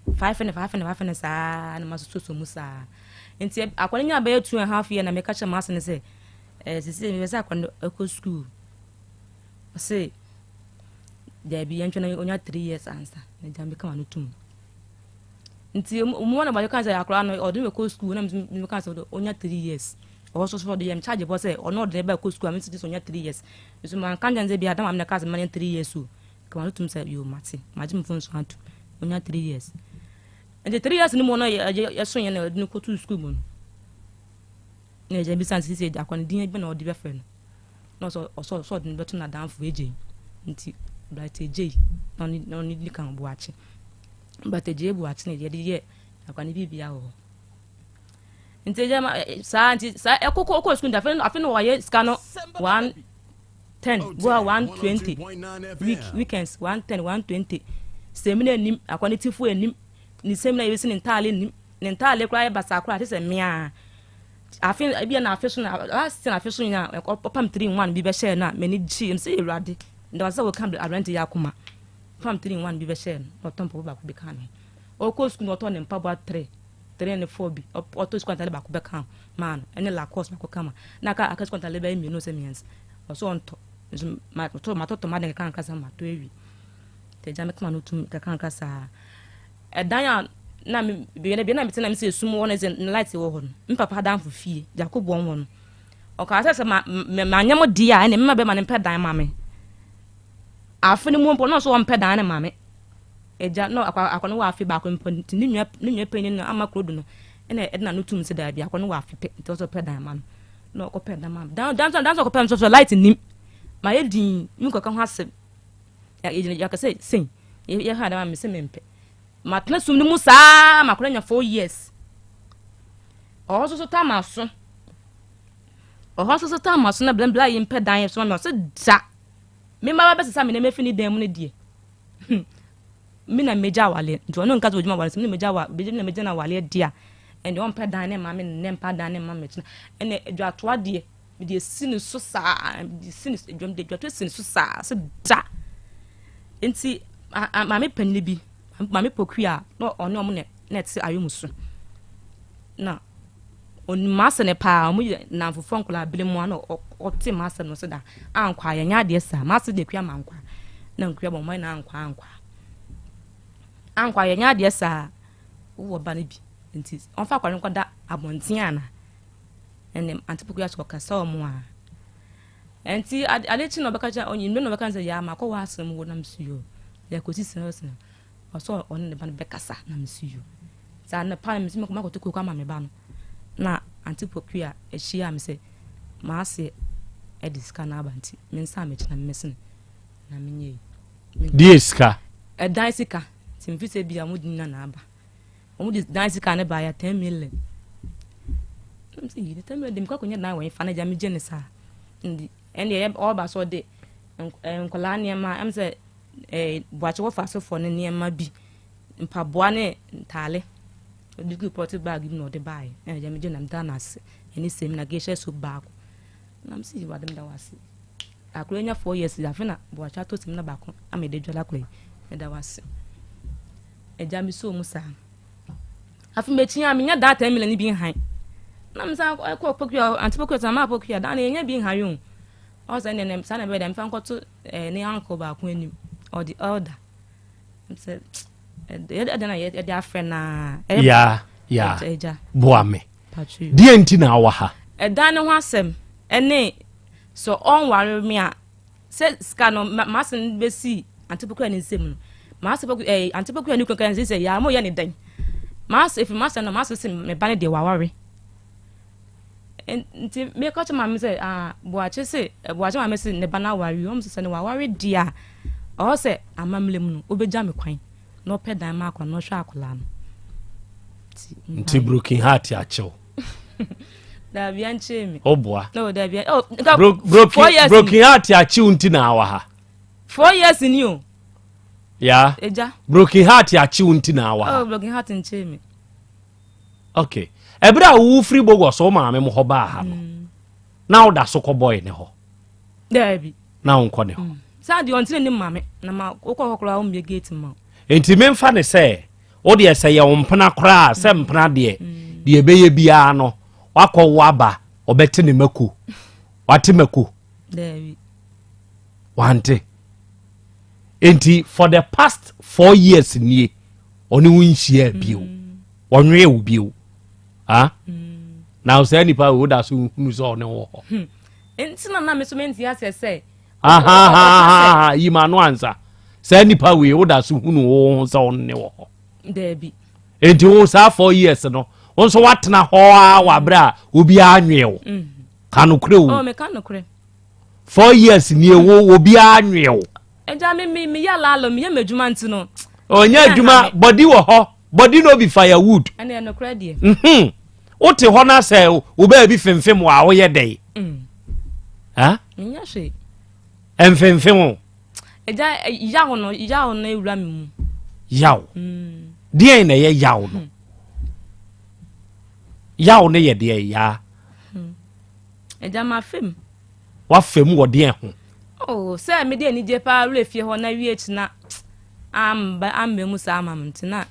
Speaker 5: 5 sa na maso musa inti akora nya ba 2.5 year na me ka che ma se ne say sisi me say akora eko school say there be entry na onya 3 years answer eja me kama no tum nti mo na ba ka say akora no odo me ko school na me ka say onya 3 years also for the charge boss say or not dey ba ko school am this onya 3 years so man kan janze bi adam am na ka say man 3 years so kama no tum say you mate majim phone so atu onya 3 years and the 3 years ni mo no ya so yen na odi ko to school mo na je bi san sisi e akwa din bi na odi be fe no so din beto na dan fo eje nti bright eje no ni kan bu achi but eje bu achi na ye akwa ni bibia ho nti je sa ekoko school da fe no waye scan 110 go 120 weekends 110 120 seminar nim akwa ni tifu enim ni seminar yesi ni ntale nim ni ntale kra basa kra te se mia afin bia na afeso na last na afeso na opam 3-1 bi be share na mani ji am say erade ndo wasa we come arrange ya kuma pam 3-1 bi be share no tompo ba ku be kan o ko school no to ne mpa ba 3 and 4 bi o to school tale ba ku be kan man ene la course ba ku kama na ka aka school tale ba mi no se miens o so onto ma to ma de kan kasa ma to ewi te jame kama no tum ka kan kasa edanya na me bi na metina me se sumo wona ze light wo ho no papa dan fo fie jakob won won o ka se ma nyam dia na me be ma ne pedan ma me afuni mu mpo no so won pedan na ma me eja no akwa wa afi ba ko mpo ni nwa penin no ama krodo no ena no tum se da bi akwa no wa afi pe to so pedan ma no ko pedan ma dan so ko pedan so light nim ma ye din mi ko ka ho asem ya ka se sin ye ha da ma me se mempe matna sum ni musa makora nya 4 years oho so tamaso na blembla yimpe dan so ma so da me ma ba sesa me na mefini dan mu ne die mi na meja wale njo no nka so juma wale me meja wa be na meja na wale dia and on pe dan ne ma me ne mpa dan ne ma me china ene edwa to ade me de sinu so sa de sinu edwom de dwa to sinu so sa so da enti ma me panni bi mami pokua no ono mo net ayumusu na on masa ne pa mo na fofo nkola bele mo na o te masa no so da ankwa ya nya de sa masa de kua mankwa na nkua bo mo na ankwa ya nya de sa wo ba ne bi nti on fa kware nkoda abonten ana ene antipokua so ka sa mo a enti alechi no beka ja onyi no beka nze ya makọ wa asem wo na msuyo ya kosi sense so on ne ban bekasa na msuyo za na pa msi mako to kwa ma me ba no na antipokua ehia me se ma ase ediska na abanti me nsa me china mesin na menye
Speaker 19: dieska
Speaker 5: edaisika timfise bia mudi na aba omudi daisika ne ba ya 10 million msi yide 10 million dem kwa konya na wan fa na ja me gene sa ndi ene all ba so de nkola ne ma am se boache wo fa so for ne ne ma bi mpaboa ne ntale odigu pot bag no de bai na ja me gene na danas eni sem na gesha so baako na msi wadem da wasi akulenya 4 years afina boacha to tim na baako amede dwala kule da wasi eja mi so musa afi mechi amenya data emile ni bi han na msa ko pokua antipokua sama pokua da na enya bi han yo o sa ne sa na be da mfa nkoto ne uncle baako anim or the elder mse na ye de afena
Speaker 19: ya boame die nti na awa ha
Speaker 5: dan ne ho asem ene so on ware me a se ska no masen besi antipokua ni nsem no maase antipokua ni kankan se ya mo ye ne dan maase if maase no maase se me bane de waware nti me ko chama me se boache ma me se ne bana ware o se ne waware dia o se amamlem no obeja me kwan no pe dan ma akwa no hwa akola no
Speaker 19: nti broken heart ya chew
Speaker 5: da bia nchemi
Speaker 19: oboa
Speaker 5: no da bia
Speaker 19: broken heart ya chew nti na awa ha
Speaker 5: 4 years ni o
Speaker 19: ya broken heart ya chew nti na awa
Speaker 5: broken heart nchemi
Speaker 19: okay ebra wo free bogo so maame mo ho ba ha no na oda so ko boy ne ho
Speaker 5: Dabi
Speaker 19: na onko ne ho
Speaker 5: sa di ontine ni maame na ma kokọ hokora o me gate ma
Speaker 19: enti memfa ne se o de se ye wompena kora se mpena de ebeye bia no wakọ waba obete ne maku wate maku
Speaker 5: Dabi
Speaker 19: wante enti for the past 4 years nie oni wunhia bio wonwe wo bio ha na o se nipa wo da so hunu so ne wo ho
Speaker 5: enti na me so menti asese
Speaker 19: aha yi ma no ansa se nipa we wo da so hunu wo so ne wo ho
Speaker 5: Dabi
Speaker 19: enti wo sa 4 years no won so watena ho a wabra obi anwewo kanokre wo
Speaker 5: oh me kanokre
Speaker 19: 4 years ni wo obi anwewo
Speaker 5: eja me ya lalo me ya medjuma nti no
Speaker 19: onya adwuma body wo ho body no be firewood
Speaker 5: ene enokre de
Speaker 19: wote ho na se wo ba bi femfem wa wo ye dey ha
Speaker 5: nya hwe
Speaker 19: emfemfem
Speaker 5: eja ya ho no ewura me mu
Speaker 19: yaw die na ye yaw no yaw ne ye de ya
Speaker 5: eja ma fem
Speaker 19: wa fem wo de ho
Speaker 5: oh say me de ni je pa refie ho na wie chi na amba mu sa amamntina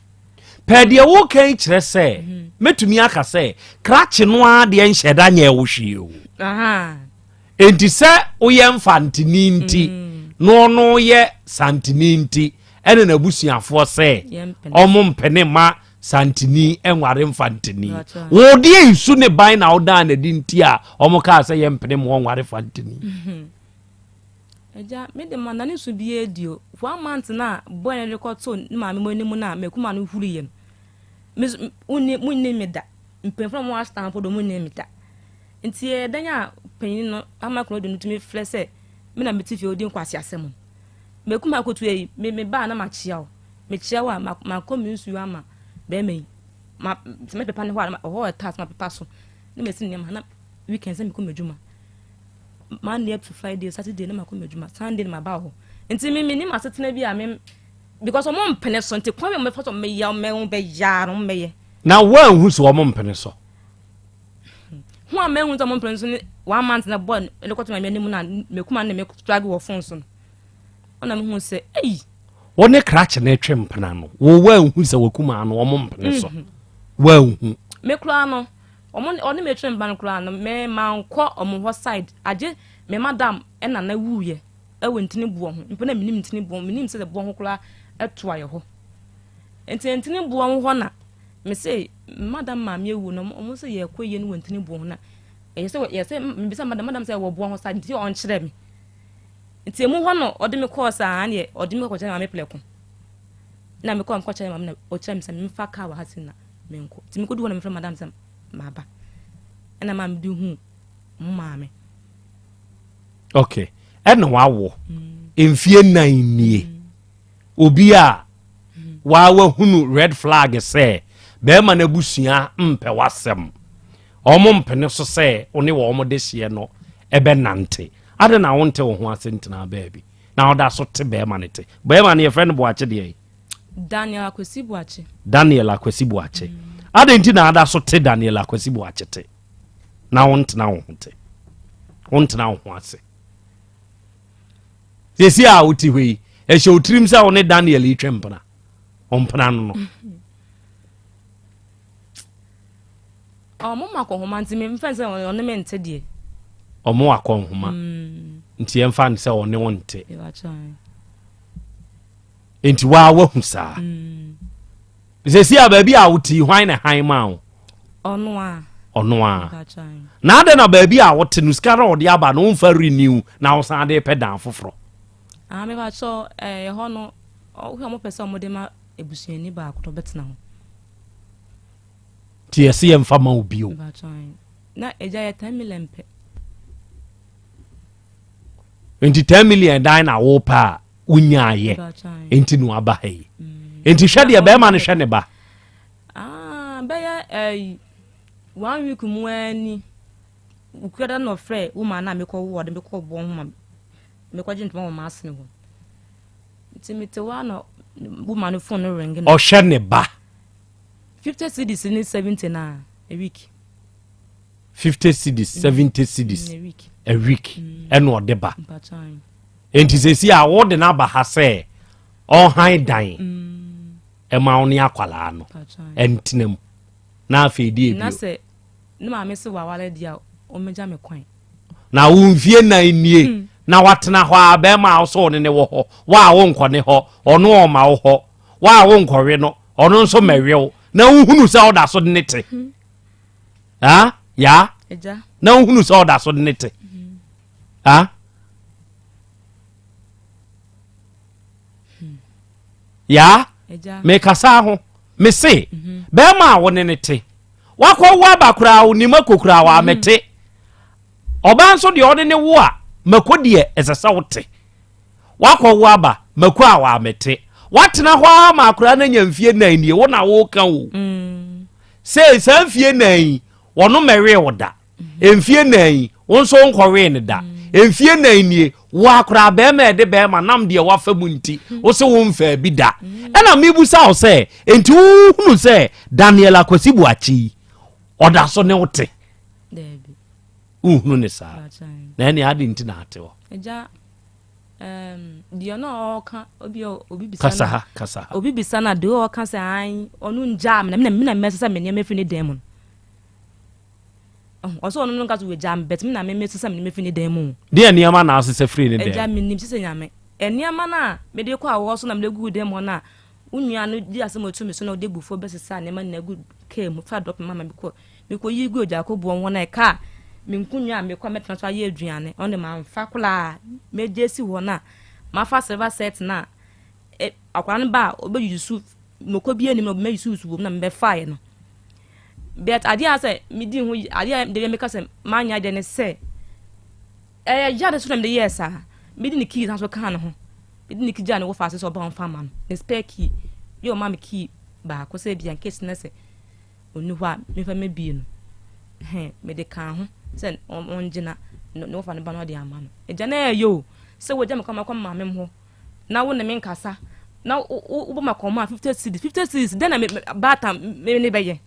Speaker 19: pede wo kan kire se metumi aka se krache no a de nheda nya wo hwie o
Speaker 5: aha
Speaker 19: enti se wo ye mfantini nti no ye santini nti ene na busuafo se omo mpene ma santini enware mfantini wo de isu ne ban na oda na di nti a omo ka se ye mpene mo nware fantini
Speaker 5: eja me de manani su bi edio 1 month na boy na record to ma me monimu na mekuma no huru ye munne me da mpemfra mo astampo do munne me da nti e danya panyin no amakro do ntumi flese me na metifi odi nkwasi asem mekuma kotu yi me ba na machia o me chia wa makomi nsu ama be me ma me pepa ne ho task ma pepa so ne mesin ne ma na weekend se me ko medjuma Monday up to Friday, Saturday na makomi adwuma, Sunday na ba ho. Enti me ni masetena bi a me because o mo mpene so nti kwa me foto me ya me ho be ya no me ye.
Speaker 19: Na wan hu so o mo mpene so.
Speaker 5: Hu a me hu so mo mpene so 1 month na boy le koto me anim na me kuma na me struggle wo phone so. Ona me hu se ei
Speaker 19: wone krache na etwe mpena no. Wo wan hu se wakuma no o mo mpene so. Wan hu.
Speaker 5: Me kura no oni me train ban kura no me manko omo ho side age me madam ena na wuye ewe ntini buo ho mpena minim ntini buo minim se de buo ho kura eto aye ho ntini buo ho na me say madam ma me ewu no omo se ye koye no ntini buo ho na ye se me bisa madam say wo buo ho side nti on kire me nti emu ho no ode me course a na ye ode me ko kire me pleko na me ko am ko kire me na o kire me se me fa ka wa hasina me nko nti me ko du ho na me fra madam say maba ena mam di hu mmaame
Speaker 19: okay ena wawo emfie nan nie obi a wawa hunu red flag say be ma na busua mpe wasem omo mpene so say one wo omo de hye no ebe nante ade na wonte wo ho asentena baabi na oda so te be ma ne te be ma ne friend bo ache de
Speaker 5: Daniel Akwesi Buache ade nti na ada so te Daniel Akwesi Buache te na wontena wo honte wontena wo ho ase sesi a wuti hwe e hye otrim sa woni Daniel itwempna ompna no omo makonhoma nti me mfense woni me nte de omo akonhoma nti emfa nse woni wonte enti wa hu saa sesi a baabi a wuti hwan na han ma wo ono a na ade na baabi a wote no skara ode aba no mfa renew na wo san de pedan foforo me ba cho ho no o mo pese mo de ma ebusuani ba ko to betena ho ti ese ye mfa ma obi o na eja ye 10 million pe enti 10 million dan na wo pa unya ye enti no aba hai enti hwede be ma ne hwe ne ba be ya 1 week mu ani ukada no frɛ woman na mekɔ wo de mekɔ bo ho ma mekɔ gye ntoma ma asene ho ntimite wa no woman phone ring na o hwe ne ba 50 cedis ni 70 na a week
Speaker 19: 50 cedis 70 cedis a week and what the ba and to say I would never have say all high dying a mauni aqualano and tinem now feed you
Speaker 5: say no I miss wale dia o meja me kwan
Speaker 19: na unfie na nie na watena ho aba ma so ne wo ho wa wo nkone ho ono ma wo ho wa wo nkɔwe no ono nso mawew na uhunu sa oda so ne te ha ya
Speaker 5: eja
Speaker 19: na uhunu sa oda so ne te ha ya me kasa ho me se be ma wo ne te wakɔ wa bakura onima kokura wa mete oba nso de ode ne wo a makodi esesa wote wakɔ wo aba mako a wa mete watena hɔ ma akura na nyamfie nan nie wo na wo ka wo se sanfie nan wono mewe woda emfie nan wo nso nkɔwe ne da emfie nan nie wo akura be ma de be ma nam de wafa mu nti wo se wo mfa bi da ɛna mebusa wo se enti wo hunu se Daniel Akwasibu achi oda so ne wote uhunu ne sa na ene ade nti na ate wo
Speaker 5: eja dia no oka obi
Speaker 19: bisa kasa
Speaker 5: obi bisa na de oka se an onu njam na me mesesa me ne mefi ne dem oso onu no nkaso we jam bet me na me mesesa me ne mefi ne dem
Speaker 19: dia niama na asese free ne dem
Speaker 5: eja me nim sese nyame eniama na me de kwa wo so na me gu dem na unua no di asem otu me so na de bufo besesa ne ma na gu kem fa drop mama me ko yi gu oja ko bo won na ka me nkunwa me kwa metna so aye aduane on de man fa kula me jesi ho na ma fa silver set na akwan ba obeyusu moko bi anim no me yusu su na me fa ye no bet ade ase me di ho ade de me ka se manya de ne se ya de so na me yes a me di ne key na so kan ho me di ne key ja ne wo fa se so ba on fa man ne spare key yo ma me key ba ko se bia case na se onu ho a me fa me bi no me de kan ho se onjina no fa ne ba no de ama no eja na yo se wo jam kama kwa mama ho na wo ne me nkasa na wo ba makoma 50 cedis then na bata me ne beye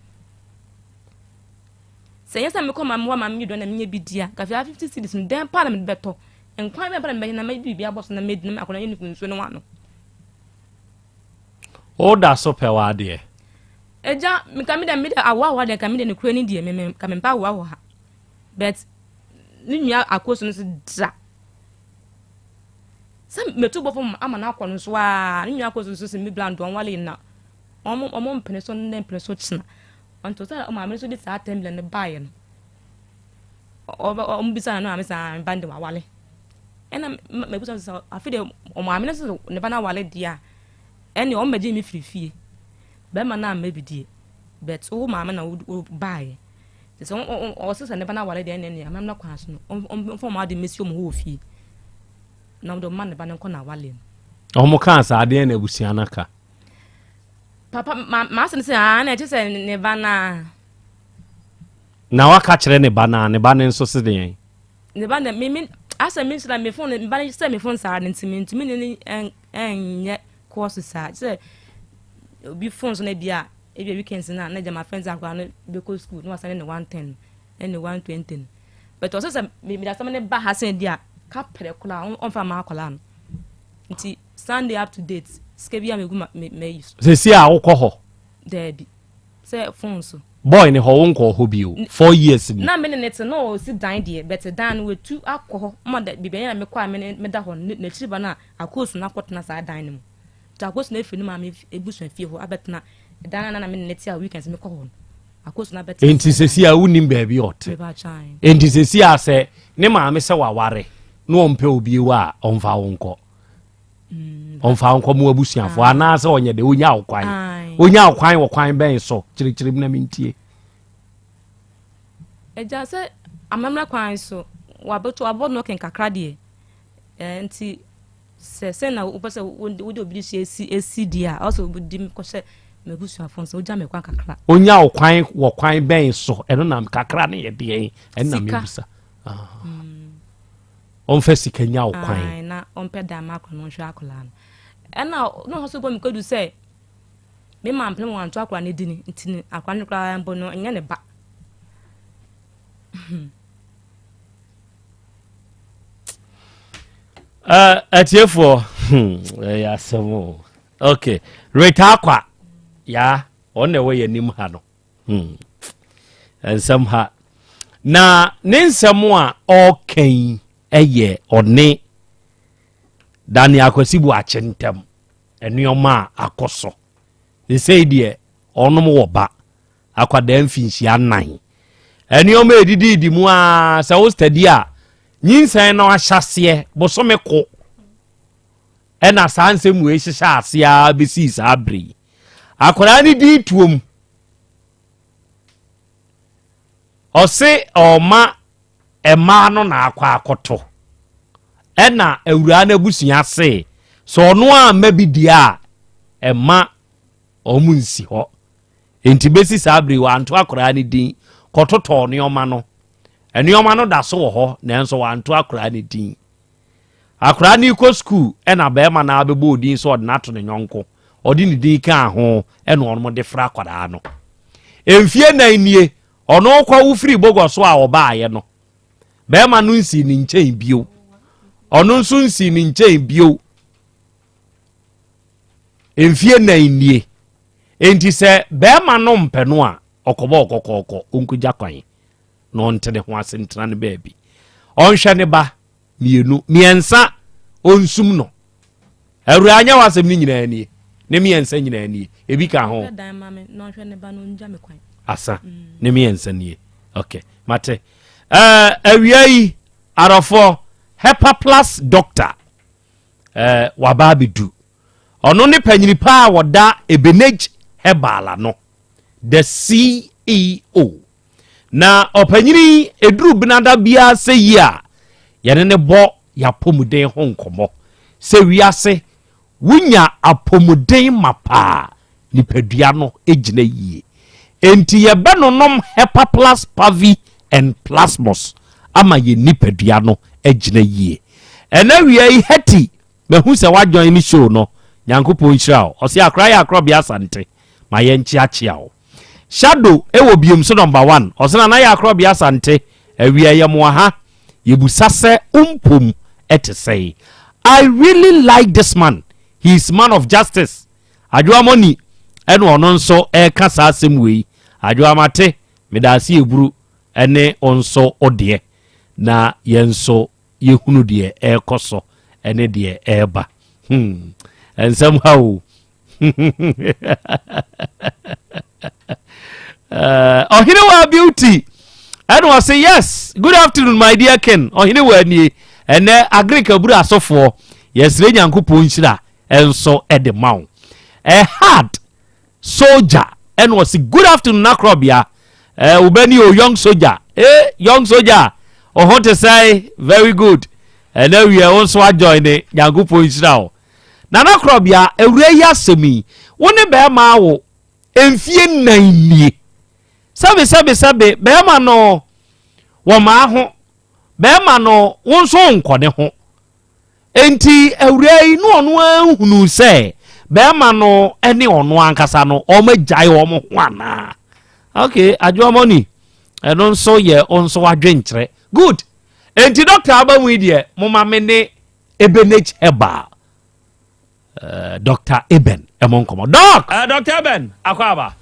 Speaker 5: se yesa me koma mo ma me do na me bidia ka 50 cedis then pa na me beto enkwan me pa na me na me bibia boss na me di na akona uniform so no wano
Speaker 19: oda so pe wa de
Speaker 5: eja me ka me de awa de ka me de ne kura ni die me ka me pa wa ha but ni nua akoso no se dra sam metu bofo ama na akọ no so a ni nua akoso so se mi bland on wale na omo mpene so ne mpene so china onto sa o ma me so di sa temble ne bae no o mbisa na amisa bande wa wale ena me busa so afide o ma me so ne bana wale dia eni o mbeje mi firifie be ma na mebidie but o ma me na o bae so o so ne bana wale dia ne amam na kwa so no o fo ma de mesi o mo ho fie na do man ne bana ko na wale
Speaker 19: o mo kan sa ade na ebusiana ka
Speaker 5: papa ma se na che se ne bana
Speaker 19: na waka kire ne bana nso se de
Speaker 5: ne bana me asa me sira me phone ne bana se me phone sa ne ntimi ne enye course sa se obi phone so na bia every weekends na jama friends akwa no be go school no asane ne 110 and 120 but also say me da some ne ba ha sen dia ka pere kula on fa ma akola no nti Sunday up to date skebia me gu me use
Speaker 19: se si a wokɔ hɔ
Speaker 5: there be say phone so
Speaker 19: boy ne ho wonko ho bio 4 years ni
Speaker 5: na me ne net no si dan de but dan we tu akɔ mo da bibia na me kwa me da hɔ na chiriba na akosu na kɔtena sa dan ne mu ta akosu na efi ni ma me ebusu fie hɔ abetena dan na me net a weekends me kɔ hɔ akosu na betena
Speaker 19: enti se si a unim ba bi ɔte enti se si a se ne ma me se waware no ompe obi wa onfa wonko onfa wonko mu abusuafo ana se onye de onya okwan wo kwan ben so chirichiri na mintie
Speaker 5: eja se amamra kwan so waboto abono ken kakra de enti se na upose wo de obi esi dia also di ko se mebusuafo so oja me kwan kakra
Speaker 19: onya okwan wo kwan ben so eno na kakra ne ye de en na mebusa on fait si kenya okwan
Speaker 5: na on pe da makro no hwa akola no ena no ho so bo mi kodu say me ma mpem wan to akola ne dini ntini akola ne kra mbo no nya ne ba
Speaker 19: atiefo ya samo okay reta kwa ya one we yanim ha no ensam ha na ne nsam a okan eye one dani akwasibu achentem enuoma akoso they say die onom wo ba akwada mfinhia 9 enuoma edidi mu a sa wo study a nyinsan na ahyase bosome ko ena sansem we hyehya ase a besi sabri akwara ni di tuom ose oma ema no na akwa akoto ena awura na busua se so no a mabidi a ema omunsi ho enti besi sabri wa anto akwara ni din kototo ne oma no enioma no da so ho nanso wanto akra ne din akra ni ko school ena be ma na abebo odin so odinato ne nyonko odi ne din ka ho ena onmo de fra kwada no emfie na nie ono kwa wo free bogo so a oba aye no be ma no nsi ni nchen bio ono nso nsi ni nchen bio emfie na nie enti se be ma no mpeno a okobo okokoko onkuja kwan no ntene ho asentena ne baabi onhwe ne ba mienu miensa onsum no awura anya wasem ni nyina ani ne miensa nyina ani ebi ka ho asa ne miensa nie okay mate awiai arofo hepa plus doctor wababidu ono ne panyini pa woda ebenage hebala no the CEO na opanyini eduru binada bia se yia yene ne bo ya pomuden ho nkomo se wiase wunya apomuden mapa nipadua no ejina yie enti ye benonom hepa plus pavi and plasmos ama ye nipadua no ejina yie ena wiai hati mehu se wa join ni show no nyankopon hira o se akra ya Krobea Asante ma ye nchiachia o shadow ewo biem so number 1 osena na ya Krobea Asante awia ye mo ha yebusase umpum etesei I really like this man. He is man of justice. Adwa moni eno ono nso kasa asem wei adwa mate medasi eburu ene onso ode na yenso yehunu de ekoso ene de eba and somehow Ohinewa Beauty. And was say yes. Good afternoon, my dear Ken. Ohinewa ni ene agrika buru asofo. Yes, re nyankopon nshira enso ede maw. A hard soldier and was say good afternoon na Krobea. Ubeni o young soldier. Young soldier. O hot to say very good. And then we are also joining nyankopon nshira. Nana Krobea ewure ya semi. Wone be ma wo emfie nan sabe be ma no wo ma ho be ma no wonso nkode ho enti awurei no ono ahunu se be ma no ene ono ankasa no o magyae wo mo ho ana okay adwomoni eno nso ye onso wadwenkyere good enti doctor abamu die mo ma me ne ebenage heba Dr. Eben emonkomo doc Dr. Eben akwaba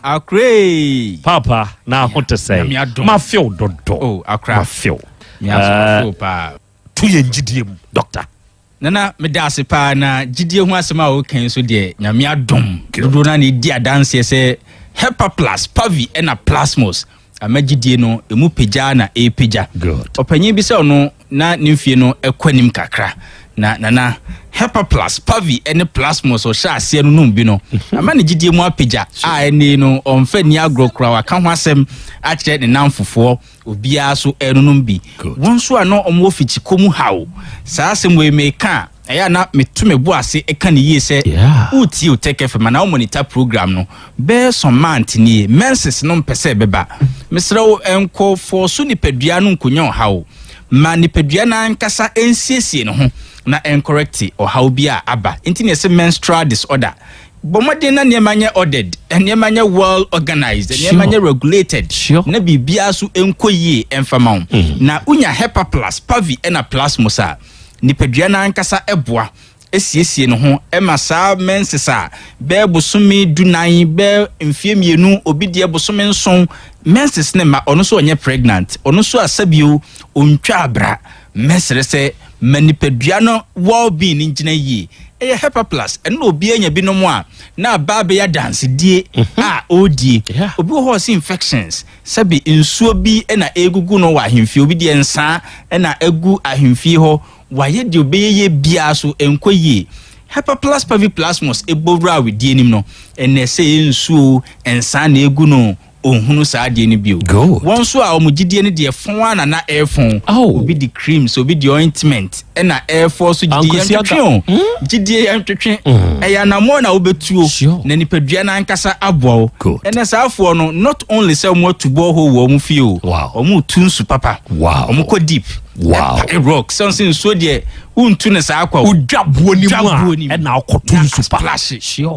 Speaker 6: Akre
Speaker 19: papa na hote say ma feel dodo
Speaker 6: oh akra
Speaker 19: ma feel
Speaker 6: pa
Speaker 19: to ye ngidie mu doctor
Speaker 6: nana me da ase pa na gidie ho asema o kan so de nyame adom dodo na ne di adanse se hepa plus pavi na plasmos amagidie no emu peja na peja opanyin bi se ono na nimfie no ekwanim kakra na hepa plus pavi ene plasmos o sha ase no bi no ama ne gidie mu apeja a ene no omfa ni agrokra wa ka ho asem a kire ne namfofo obia so enunum bi wonso ano omo fichi komu hawo saa asem we meka eya na metume bu ase eka ne yie se uti o take FM na o monitor program no be some month ni menses no mpese beba mesra o enko for so ni padua no nkonyo hawo ma ni padua na nkasa ensiesie no ho na incorrect or how bia aba intine se menstrual disorder bomode na niemanya ordered niemanya well organized niemanya regulated na bibia so enkoyie emfama na unya hepa plus pavi na plasmos a nipadua na ankasa eboa esiesie no ho emasa mensesa be bosome dunan be mfie mienu obi de bosome nson menses ne ma ono so onye pregnant ono so asabio ontwa abra mesere se manipadua no well being ngina yi eye hepa plus eno obi anya bi no mo a na baba ya dance die odie obi ho se infections sabi nsuo bi na egugu no wa ahemfie obi de nsa na egu ahemfie ho waye de obeye bia so enkoyie hepa plus pavi plasmos ebowra we die nim no ene se nsuo ensa na egu no ohunu saa die ni bio won so a omugidie ne de fon ana na airfon obi di creams obi di ointment na air force gidie yantwetwe gidie yantwetwe eya na mo na obetuo na nipadua na ankasa aboa ene saafo no not only say mo tubo ho wo mu fie o omu tunsu papa omu ko deep rock something so there untu ne saa kwa udwabuo ni mu na akotunsu pa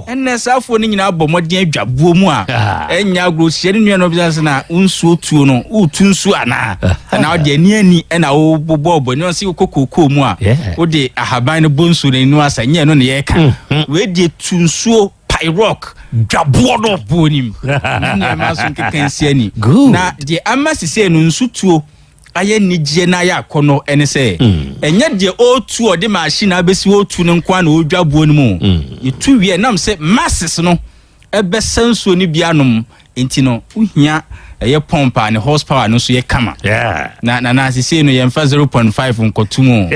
Speaker 6: ene saafo ni nyina abomoden adwabuo mu a enya agro hye ne no bisa na unsu tuo no utunsu ana na ode ani na wo bobo ne se kokoko mu a wo de ahaban ne bonsu ne no asa nye no ne ye ka we de tunsuo rock dwabuo no bonim ne ma so kekansi ani na de amasise no nsutuo aye nigye na ya akono ene se enye de o2 ode machine abesi o2 ne nkwa na odwabuo ni mu yetu wie nam se masses no ebe senso ni bianom enti no uhia eye pompa ne horsepower no so ye kama na asise no ye mfa 0.5 nkotumu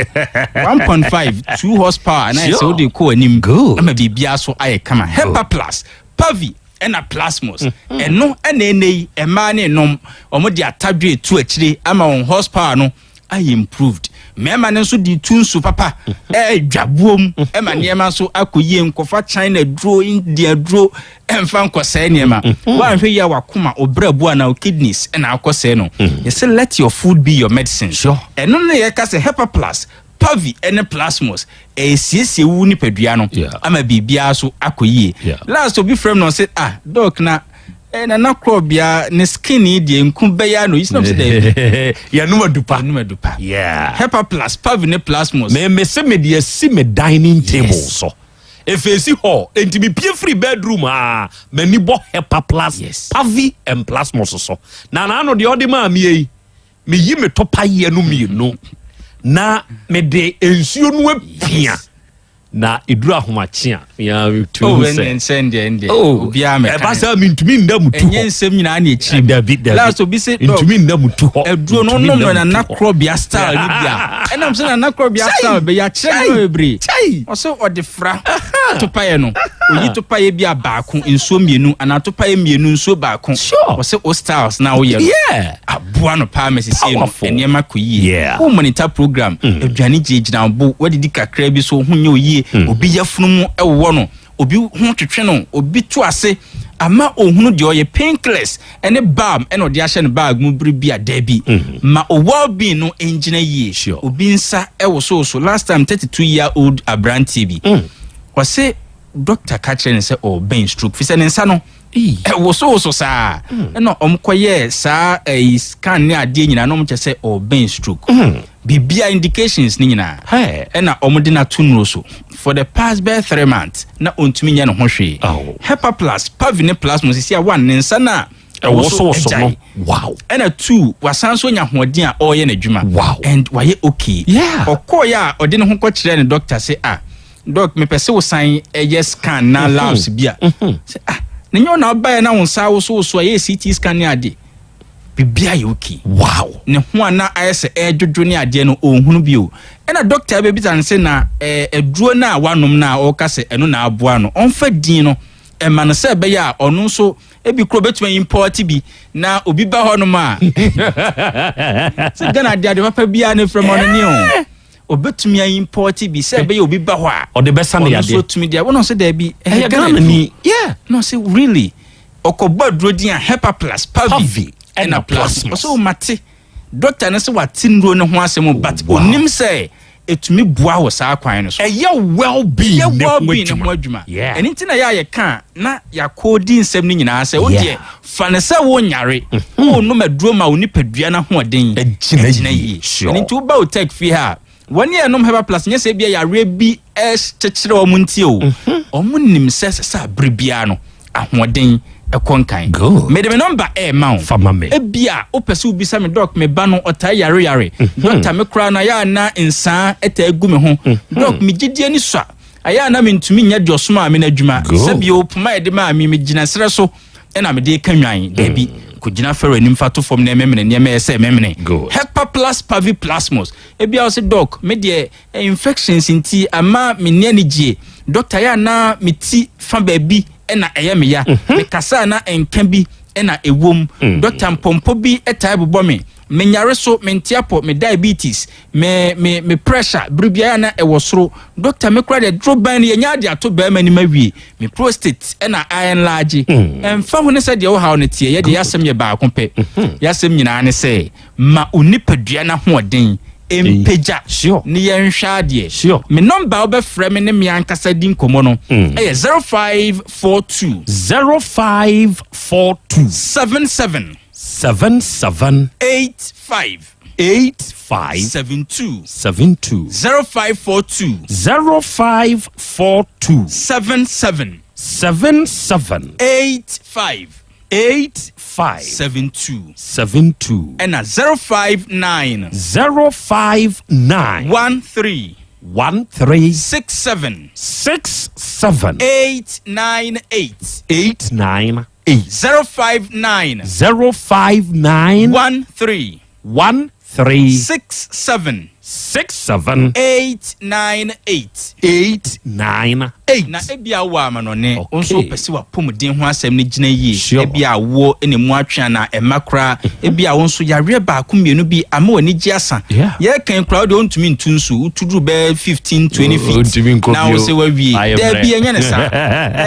Speaker 6: 1.5 2 horsepower na se ode ko anim na bibia so aye kama hepa plus pavi ena plasmos eno enei ema ne nom omo de atadwe tu akire ama on horsepower no I improved mema ne so di tunsu papa dwabuom ema ne ema so akoyie nkofa China dro India dro emfa nkose ne ema wa hwe ya wakoma obrabu na kidneys ena akose no you say let your food be your medicine eno ne ye ka se hepa plus pavi ene plasmos siesie wu ni padua no ama bibia so akoyie last obi frame no say doc na Krobea ne skinny de nkubeya no isn't say
Speaker 19: ya numa dupa
Speaker 6: hepa plus pavi ne plasmos
Speaker 19: me se me de si me dining table so efesi ho enti me pie free bedroom mani bo hepa plus pavi and plasmos so na no de ode ma me yi me yi me topa ye no me no na me de ensuo no apia na idura homachia ya tu
Speaker 6: sende obia me
Speaker 19: ba sa mintumi ndamutu
Speaker 6: enyensem nyina na echi
Speaker 19: David
Speaker 6: last obi se
Speaker 19: mintumi ndamutu ho
Speaker 6: eduro no no na Krobea style ni bia enam se na Krobea style be ya kire no ebri oso odefra topaye no oyi topaye bia baako nsuo mienu ana topaye mienu nsuo baako oso o styles na oye aboa no pa mesisi no enema koyi o monitor program edwane jejina bo wadidi kakra bi so hunye oyi obi yafunumu ewo no obi hu twetwe no obi tu ase ama ohunu de oye painkillers ene balm ene ode ahye ne bag mu biri bia dabi ma o well being no engine yi obi nsa ewo so last time 32 year old abranti bi wase doctor catcher say brain stroke fi se ne nsa no ewo so sa eno omkoye sa scan ne ade nyina no mche say brain stroke bibia indications ni nyina ena omde na tunro so for the past 3 months na ontumi nya no ho hwe hepa plus pavine plus mo sisi a 1 ne nsa na ewo so no wow ena 2 wasan so nya hoden a oye na dwuma and waye okay okoya ode ne ho ko kire ne doctor say doc me pese wo san scan na labs bia say nenyo na obaye na wonsa wo so aye CT scan ne ade bibia ye okay wow ne ho ana ayese dwodwo ne ade no ohunu bio ena doctor be bitan se na eduro na wanom na o ka se eno na aboa no onfa din no ema no se be ya ono so ebi Krobea import bi na obi ba honom a se gana ade papa bia ne from on ni o obetumi import bi se be obi ba ho a
Speaker 19: o de besa ne yade
Speaker 6: so tumi dia won say there be gana ni no say really okoba duro din a hepa plus pavi ena plus so mate doctor no say watinro ne ho asem but onim say etumi bua wo saa kwan no so
Speaker 19: well being
Speaker 6: ne ho adwuma eni ntina ya ka na yakodi nsɛm no nyinaa sɛ wo de fa ne sɛ wo nyare wo no maduro ma wo nipadua na ho ɔden gyina yi eni nti wo ba wo tech fi ha wani enom heba plus nyɛ sɛ bia yare bi kyekere wo muntie o ɔmo nim sɛ bribia no ahoɔden ekonkan me de me number ma ebia opese ubisa me doc me ba no ota yare doctor me kra na ya na nsa eta egu me ho doc me gidie ni so aya na me ntumi nya de osoma me na adwuma se bia opuma e de ma me gina sere so e na me de kanwan da bi ko gina fere nim fato fom na memene ne me se memene hepa plus pavi plasmos ebia o se doc me de infections nti ama me ne gie doctor ya na me ti fa ba bi ena me ya me kasa na enka bi ena ewom doctor mpompo bi etai bobɔ me nyare so me ntiapo me diabetes me pressure bribia na ewo soro doctor me kra de droban ye nya de ato ba mani mawie me prostate ena iron large emfa ho ne se de wo ha ne tie ye de yasem ye ba kompe yasem nyina ne se ma onipadua na ho odin empeja ni yenhwa de me number obefrɛ me ne me ankasa din komo no 0542 77 85 72 0542 77 85 72 and 059 13 67 898 059 13 67 898 na ebia wa amanone onso pese wa pomuden ho asem ne gina yie ebia wo ene mu atwa na emakra ebia onso yare ba akumienu bi ama wani gi asa ye kan crowd ontumi ntunsu utuduru be 15 20 feet na wo se wa wie da bia nya ne sa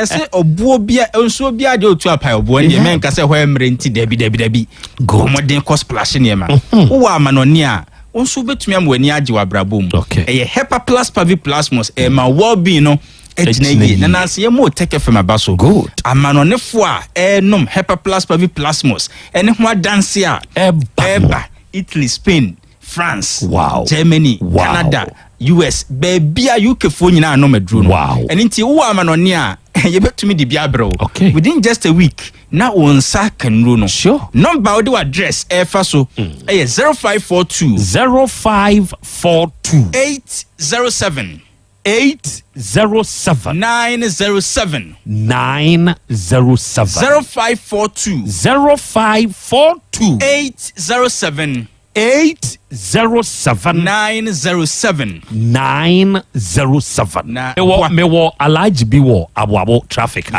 Speaker 6: ese obuo bia onso bia de otu apai obuo ne men ka se ho emre nti da bi komodin cost splash ne ma wo amanone a onso betumi am wani agi wa brabom eye hepa plus pavi plasmos ma well-being no ejinaye na nanse ye mo take fm abaso amanonefo a nom hepa plus pavi plasmos ene ho adanse a eba Italy, Spain, France, Germany, Canada, US, baby UK fo nyina no medru no ene nti wo amanone a ye betumi di bia bro within just a week na onsa kanru no number odi address efa so 0542 807 907 0542 807 907
Speaker 19: mewo alaji bi wo aboabo traffic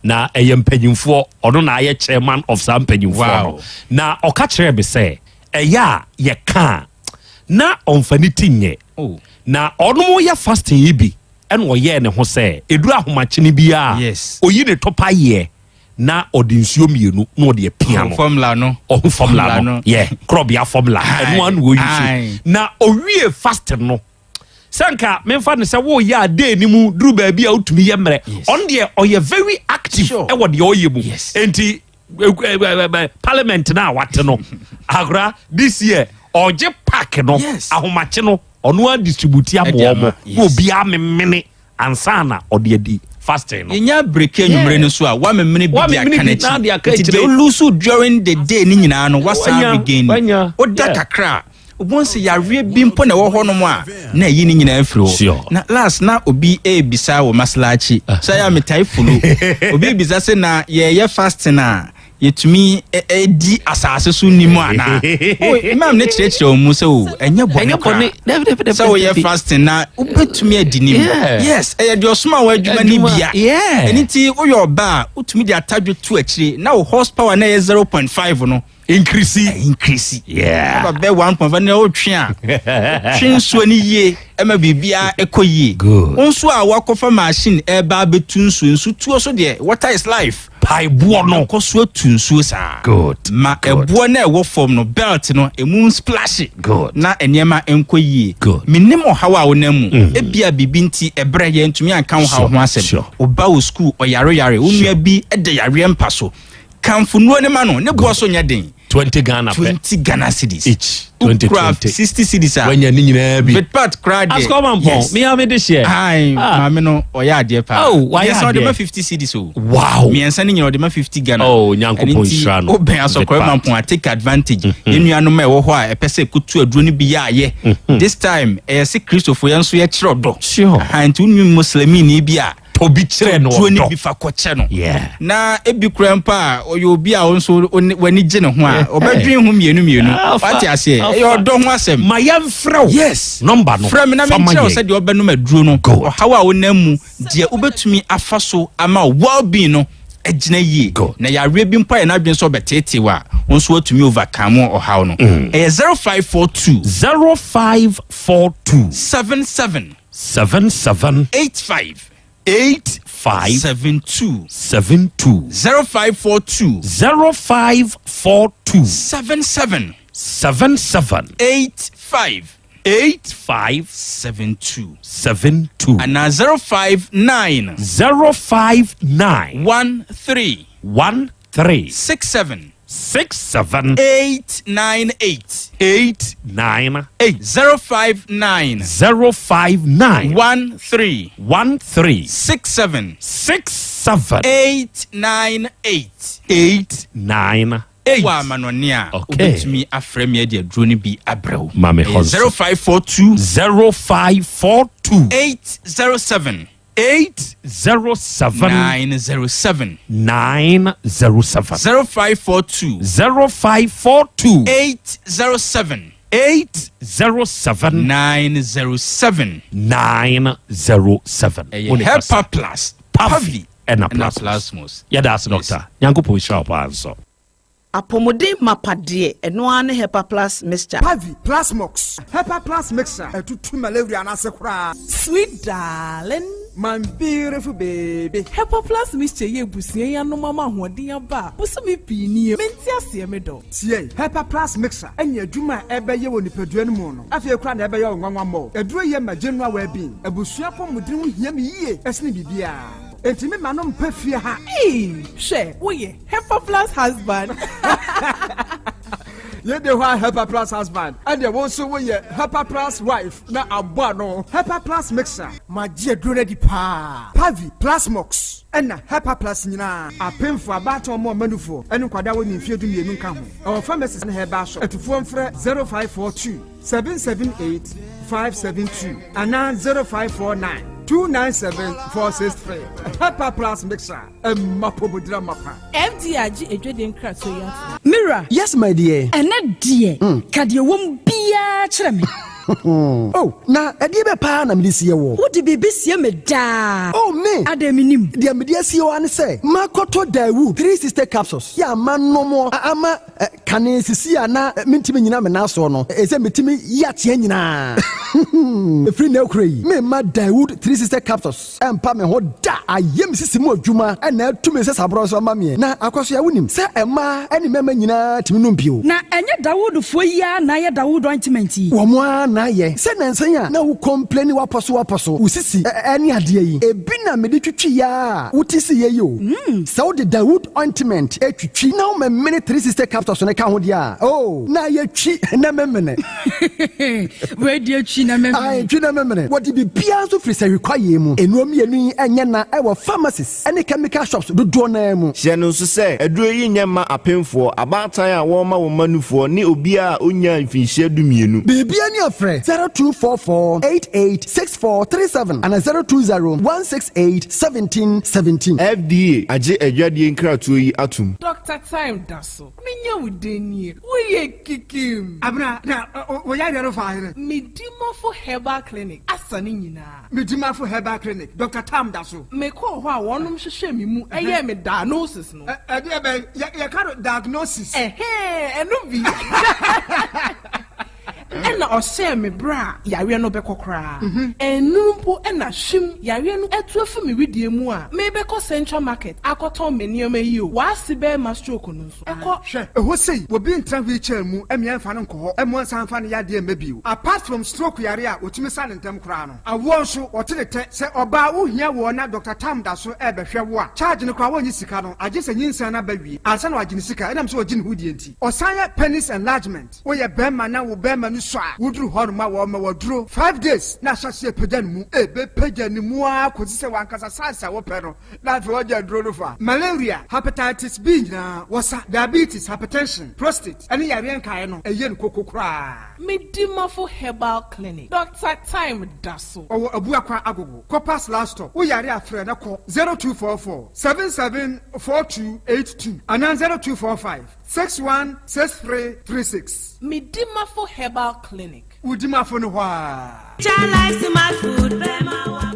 Speaker 19: na mpanyimfo ono na aye chairman of some mpanyimfo na oka kire be say eya ye ka na onfaniti nye na ono mo ya fasting ibi en wo ye ne ho say eduru ahomachine bia oyi ne topa ye na odinsuo mienu na ode piano
Speaker 6: formula no
Speaker 19: Krobea formula eno an wo use na owie fast no sanka memfa ne se wo ya day ni mu duru ba bia utumi ye mre on de oye very active e wo de oye mu enti parliament na wate no agora this year oje pack no ahomache no ono a distribute abo mo obi a memene ansana ode adi fasting no
Speaker 6: inya break enumre no so a wa memene bi akanechi they lose during the day ni nyina no wasa begin oda kakra obonse yare bi mpo na wo ho no mo a na yi ni nyina afiro na last na obi bisa wo maslachi so ya metai fulu obi bisa se na ye fasting na yetumi di asase so nimu ana imam ne chirechire omu se o enye bone so ye fasting na ubetumi adinim yes de osoma wa adwuma ni bia eniti wo yo ba utumi di atadwe tu akire na wo horsepower na 0.5 no increase ba be 1.5 na o twa twinso ni ye ema bibia ekoyie onso a wakofa machine eba betu nsu tuo so de water is life
Speaker 19: mpaeboɔ no
Speaker 6: kɔ so atu nsuo saa
Speaker 19: good
Speaker 6: ma ɛboɔ na ɛwɔ fam no belt no emu splash
Speaker 19: good
Speaker 6: na ɛnneɛma ɛnkɔ yie menim ɔhaw a wonam mu ebia bibi nti ɛbrɛ yɛ ntumi anka wo haw ho asɛm ɔba wo school ɔyare wo nua bi ɛda yare mpa so kamfunuo ne ma no ne boɔ so nyɛ den
Speaker 19: 20 Ghana
Speaker 6: cedis
Speaker 19: each 20
Speaker 6: 60 cedis
Speaker 19: when you need bi
Speaker 6: Vitpat crowd
Speaker 19: ask come on me have this year
Speaker 6: ai mama no oya ade pa
Speaker 19: why
Speaker 6: yes on the 50 cedis o
Speaker 19: wow
Speaker 6: me ensa ni nyina the 50 Ghana
Speaker 19: nyankopon shra no
Speaker 6: oben asokoro mampon take advantage enu no ma ɛwɔ hɔ a ɛpɛ sɛ kutu aduro ni bi ya ye this time se Christopher yanso ye kyerɛ do
Speaker 19: sure
Speaker 6: and unu muslimi ni bi a
Speaker 19: obi kyerɛ no
Speaker 6: do ni bi fa kɔkyɛ no na ebi krampa oyo obi a onso wani gye ne ho a obadwen ho mienu what you say your don ho asɛm
Speaker 19: ma yɛmfrɛ
Speaker 6: yes
Speaker 19: number no
Speaker 6: frɛ me na me kyerɛ sɛ de obɛnom aduro no ɔhaw a wonam mu de obetumi afa so ama well being no agyina yie na yare bi mpa yɛ na adwen so obetete wa onso atumi overcome ɔhaw no 0542 77 85 72 0542 77 85 72 and 059 13 67 898 059 13 67
Speaker 19: 898
Speaker 6: wa manonia obetumi afrɛ me de aduro ni bi abrɛw
Speaker 19: mame
Speaker 6: 0542
Speaker 19: 807 907
Speaker 6: 0542 807
Speaker 19: 907
Speaker 6: Hepa Plus Pavi
Speaker 19: and Plasmos that's doctor nyankopon shira pa anso
Speaker 7: apomode mapadeɛ ɛno ane Hepa Plus mixture
Speaker 8: Pavi Plasmox Hepa Plus mixture ɛtutu malaria anase koraa
Speaker 9: sweet darling
Speaker 8: my beautiful baby
Speaker 9: Hepa Plus mixture ye busie ya no mama hoɔden aba buso me pii nie menti asie me do
Speaker 8: tie Hepa Plus mixture anya adwuma ɛbɛyɛ wɔ nipadua no mu no afei kora na ɛbɛyɛ nwanwa mo aduro yɛ magenua wa bi abusua pomodin ho hia me yie ɛsene bibia Enti me manom pa fie ha.
Speaker 9: Hwɛ, woyɛ Hepa Plus husband.
Speaker 8: Ye de ho Hepa Plus husband. And ye won so woyɛ Hepa Plus wife na abo no. Hepa Plus mixer. Magie duro ready pa. Pavi Plasmox. Ɛna Hepa Plus nyina. Apemfo abaton mo manufo. Ɛne kwada woni mfie du mienu nka ho. Our pharmacist na heba so. Etufo mfrɛ 0542 778 572 ana 0549 297-463. Hepa Plus mixer. Mapobudra mapa.
Speaker 9: FDRG ejwede nkrato ya.
Speaker 22: Mira.
Speaker 20: Yes, my dear.
Speaker 22: Ene die. Kadie wom bia kyerɛ me.
Speaker 20: Oh, na ɛdeɛ bɛ paa na mede sie wɔ.
Speaker 22: Wode biribi sie me daa.
Speaker 20: Oh, me.
Speaker 22: Adaminim.
Speaker 20: Deɛ mede asie wɔ ane sɛ, makɔtɔ Daewoo 3 sister capsules. Yɛ ama nomo ama kane sisi a na mentimi nyina me naso no. Ɛsɛ metimi yateɛ nyinaa. Efiri na okura yi. Me ma Daewoo 3 sister capsules. Ɛmpa me ho da. Ayɛ me sisi mu adwuma ɛna atumi sɛ sabrɔ so ama me. Na akɔso ya wonim sɛ ɛma ɛne mɛma nyinaa timi no mpio.
Speaker 22: Na ɛnyɛ Daewoo fo yi a na yɛ Daewoo ointment yi.
Speaker 20: Wo mo na ye se nansan a na wo complain waposo usisi ani ade yi ebi na me de twitwi ya wutisi ye yo se wo de Daewoo ointment etwitwi na wo me 3 sister capsules ne ka ho dia oh na ye twi na memene
Speaker 22: we de twi na memene
Speaker 20: ai twi na memene what be bia so free say require mu enuom yenu enye na e wo pharmacies any chemical shops do na mu
Speaker 10: hye no so say aduro yi nyema apemfo abatan a wo ma wo manufo ne obi a onya mfinhye dumienu
Speaker 20: bibia ni afre 0244886437 and 0201681717
Speaker 10: FDA aje adwadie nkratoɔ yi atum
Speaker 9: Dr. Time daso menya wudenie woyɛ kikim
Speaker 8: abna na woyɛ yɛro fa here
Speaker 9: medimafo herbal clinic asane nyinaa
Speaker 8: medimafo herbal clinic Dr. Time daso
Speaker 9: mekɔ hɔ a wɔnom hwehwɛ me mu ɛyɛ me diagnosis no
Speaker 8: ɛde bɛ yɛ ka diagnosis
Speaker 9: ɛno bi na ɔhyɛ me bra yare no bɛkɔ koraa ɛnu mpo ɛna hwim yare no ɛtu afi me widie mu a mebɛkɔ central market akɔtɔn me nneɛma yi o waasi bɛɛma stroke no nso ɛkɔ
Speaker 8: hwɛ ɛhɔ sei obi ntra wheelchair mu ɛmia mfa no nkɔ hɔ ɛmo nsa mfa no yadeɛ mɛbio apart from stroke yare a otumi sa ne ntɛm koraa no awoɔ nso ɔte ne tɛ sɛ ɔbaa wohia wɔ na Dr. Tam da so ɛbɛhwɛ wo a charge no koraa wɔnyi sika no agye sɛ nyinsa na bawie ansa na wagye ne sika ɛnam sɛ ɔgye ne ho die nti ɔsan yɛ penis enlargement woyɛ bɛrima na wo bɛrima no so a woduru hɔ no ma wɔma wɔduro 5 days na ahyɛseɛ pagya ne mu ɛbɛpagya ne mu a kɔsi sɛ wankasa sansa wopɛ no na afei wɔgye aduro no fa malaria hepatitis B nyinaa wɔsa diabetes hypertension prostate ɛne yareɛ nkaeɛ no ɛyɛ no koko koraa
Speaker 9: medimafo herbal clinic Dr. Time da so
Speaker 8: ɔwɔ abuakwa agogo Copas last stop woyare afrɛ na kɔ 0244 774282 anaa 0245 616336
Speaker 9: medimafo herbal clinic
Speaker 8: udimafo no hɔ a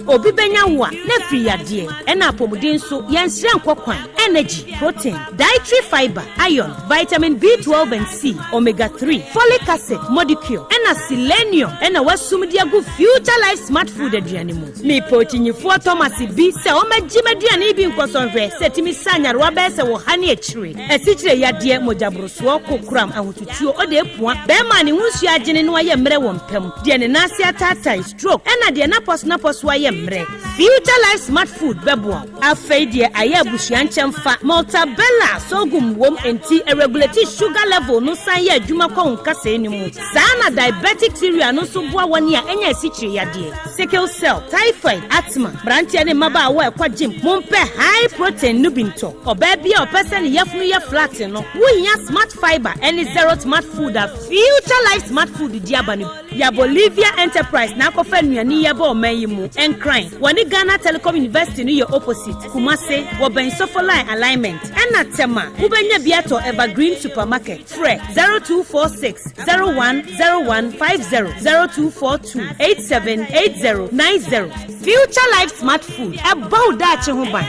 Speaker 22: obi benya wo a na firi yadeɛ ɛna apɔmuden nso yɛnsrɛ nkɔkwan energy protein dietary fiber iron vitamin B12 and C omega 3 folic acid molecule ɛna selenium ɛna wasumdi agu future life smart food aduane mu me potinyifo Thomas bi sɛ ɔmagye maduane bi nkɔsɔnhwɛ sɛ timi sanyarewa bɛɛ sɛ wɔ ha ne akyire asikyire yadeɛ mogyaborosoɔ kokuram ahotutuo ɔde apua bɛɛma ne ho nsu agyene no ayɛ mmerɛ wɔ mpam deɛ ne nase ataatai stroke ɛna deɛ napɔs ayɛ mmerɛ future life smart food bɛboa afei deɛ ayɛ abusua nkyɛmfa maltabella sogum wom enti regulate sugar level no san yɛ adwuma kɔ nkasa ni mu saa na diabetic theory no so boa wɔne a ɛnya asikyire yadeɛ sickle cell typhoid asthma brantia ne maba awo ɛkɔ gym mompɛ high protein no bi ntɔ ɔbaa bi a ɔpɛ sɛ ne yɛfunu yɛ flat no wohia smart fiber ɛne zero smart food a future life smart food di aba no ya Bolivia enterprise na akɔfa nnuane yɛbɔ ɔman yi mu ɛnkran wɔne Ghana Telecom University no yɛ opposite Kumase wɔbɛn Sofolai alignment ɛna Tema wobɛnya bi atɔ Evergreen supermarket frɛ 0246 010150 0242 878090 future life smart food ɛbɔ daakye ho ban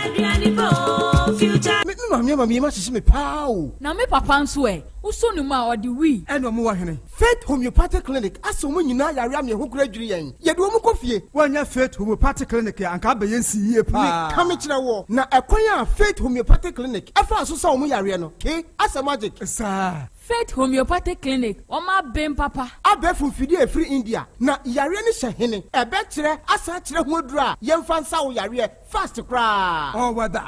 Speaker 20: me ma sisi me pao
Speaker 11: na me papa nso ɛ uso no ma ɔde wi
Speaker 20: ɛna ɔmo wɔ hene Faith Homeopathic Clinic asɛ ɔmo nyinaa yare am yɛ ho kura dwiri yɛn yɛde ɔmo kɔ fie
Speaker 8: wɔnyɛ Faith Homeopathic Clinic anka abɛyɛ nsi yie paa
Speaker 20: ka me kyerɛ wɔ na ɛkwan a Faith Homeopathic Clinic ɛfa so sɛ ɔmo yare no ke asɛ magic
Speaker 8: saa
Speaker 11: Faith Homeopathic Clinic ɔma bɛn papa
Speaker 20: abɛfo mfidi efiri India na yare ne hyɛ hene ɛbɛkyerɛ asa kyerɛ ho aduru a yɛmfa nsa wo yare fast koraa
Speaker 8: ɔwada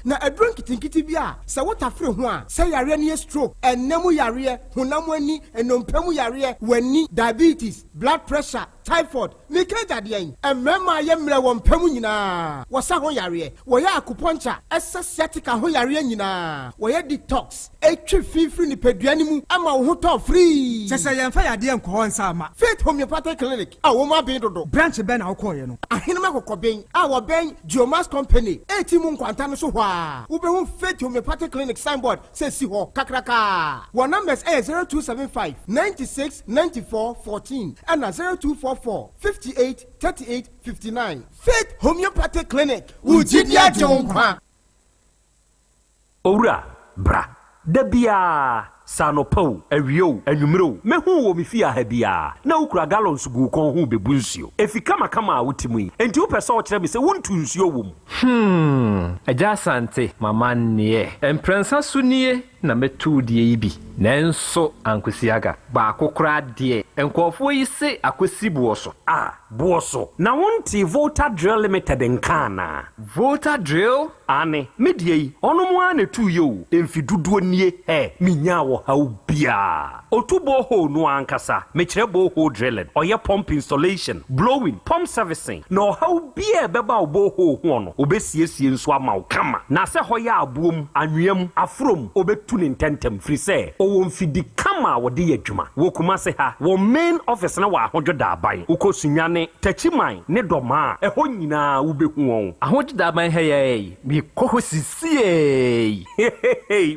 Speaker 20: na aduro nkitinkiti bi a sɛ wotafere ho a sɛ yare ne stroke ɛnam yare honam ani ɛnompam yare wani diabetes blood pressure typhoid mekaja deɛn ɛmɛma yɛ mmerɛ wɔ mpam nyinaa wɔsa ho yare wɔyɛ acupuncture ɛsɛ sciatica ho yare nyinaa wɔyɛ detox ɛtwi fifiri nipadua ne mu ama wo ho tɔ free
Speaker 8: sɛ yɛmfa yadeɛ nkɔhɔ nsa ama
Speaker 20: Faith Homeopathic Clinic a wɔn abɛn dodo
Speaker 8: branch bɛn na wokɔɔyɛ no
Speaker 20: ahenema kɔkɔbɛn a wɔbɛn Geomas Company ɛti mu nkwanta no so hɔ a wobɛhu Faith Homeopathic Clinic signboard sɛ si hɔ kakraka wɔn numbers ɛyɛ 0275 96 94 14 ɛna 0244 58 38 59 Faith Homeopathic Clinic Ujidia Jonkwa
Speaker 19: Owura bra da bia sanopo awio anwumero mehu wo me fia ha bia na ukura gallons gu kon hu bebu nsuo efika makama a wotimu yi enti wo pese o kire me se wontu nsuo wom
Speaker 12: Yaw Asante mama nie emprensa sunie na metu die yi bi nanso ankwesiaga ba akokora de enkofo yi se akwesi buoso
Speaker 19: buoso na wonti Volta Drill Limited nkana
Speaker 12: Volta Drill
Speaker 19: ane medie yi onomo a na tu yo emfiduduo nie minya wo hawo bia otubo ho no ankasa mekire bo ho drilling oye pump installation blowing pump servicing no hawo bia beba obo ho no obesiesie nso ama wo kama na se hoya abuom anwem afrom obetu ne ntentem free se o mfidi kama wo de adwuma wo kuma se ha wo main office na wa ahodwo da aban ukosunyane tachiman ne doma eho nyina wo behu won
Speaker 12: ahodwo da aban heye mi koho sisie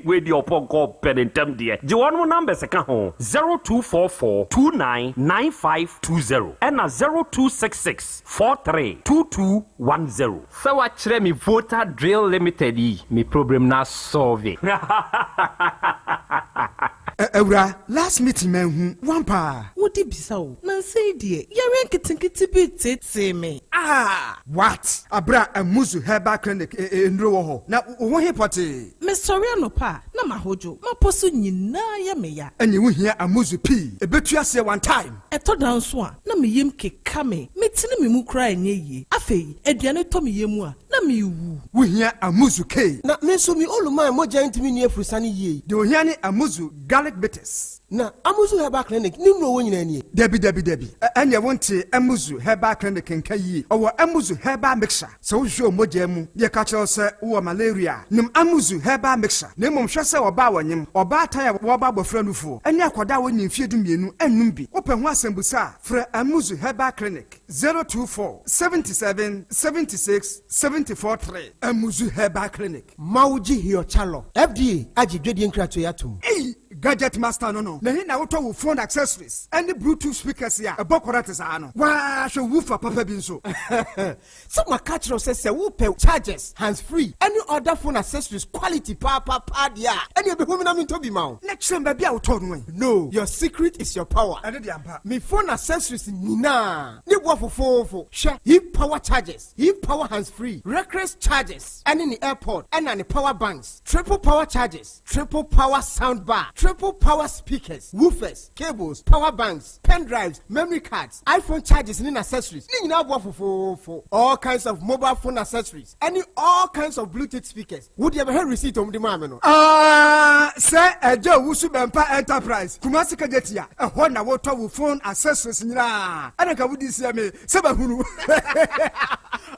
Speaker 19: we di oponko penentem de je won numbers ka ho 0244 299520 and 0266 432210
Speaker 12: so wa kire mi Volta Drill Limited yi mi problem na solve
Speaker 8: Ewra, last meeting man one pa.
Speaker 9: What did be so? Nancy dear, you're kitty bit me.
Speaker 8: What? Abra a muzu herbal clinic in Roho. Now, one here party.
Speaker 9: Miss Soriano pa, na mahojo, ma posun na ya meya.
Speaker 8: And you will hear a muzu pee. A bit you say one time.
Speaker 9: A to down swan, na me yim ke kame, meeting me mu cry ye. Afe, Ediane Tommy Yemua, na me wu.
Speaker 8: We hear a muzu K.
Speaker 20: Na me so me all my mo giant me near Fusani ye.
Speaker 8: Do you hear a muzu garlic bitters?
Speaker 20: Na amuzu herbal clinic ni no won nyina
Speaker 8: Debbie. And you want to amuzu herbal clinic in Kayi or amuzu herbal mixture. So show mojemu, ye catch us or malaria. Num amuzu herbal mixture. Name shasa or bawanyim or bataya wababo friend for. And yakwada when you feed me and numbi. Open one sembusa for amuzu herbal clinic 024 77 76 74 3. Amuzu herbal clinic.
Speaker 20: Mauji hiyo chalo. FDA aji dwedi nkra to yatum.
Speaker 8: Gadget master no. Na hina auto with phone accessories and the Bluetooth speakers here. A bokoratis ano. Wa show woofer papa binso.
Speaker 20: So my catcher says a whoop charges hands free. Any other phone accessories quality papa padia. Any be woman am to be mount.
Speaker 8: Next time baby I will turn way.
Speaker 20: No, your secret is your power.
Speaker 8: I did ampa.
Speaker 20: Me phone accessories nina. Ni wo for. Sha hip power charges. Hip power hands free. Reckless charges. And in the airport and the power banks. Triple power charges. Triple power sound bar. Triple power speakers, woofers, cables, power banks, pen drives, memory cards, iPhone chargers and accessories. For all kinds of mobile phone accessories. And all kinds of Bluetooth speakers. Would you ever heard receipt on the man?
Speaker 8: Say a Joe Wusubempa Enterprise. Kumasi Kajetia. A Honda water with phone accessories. I don't know what this is. Sabahunu.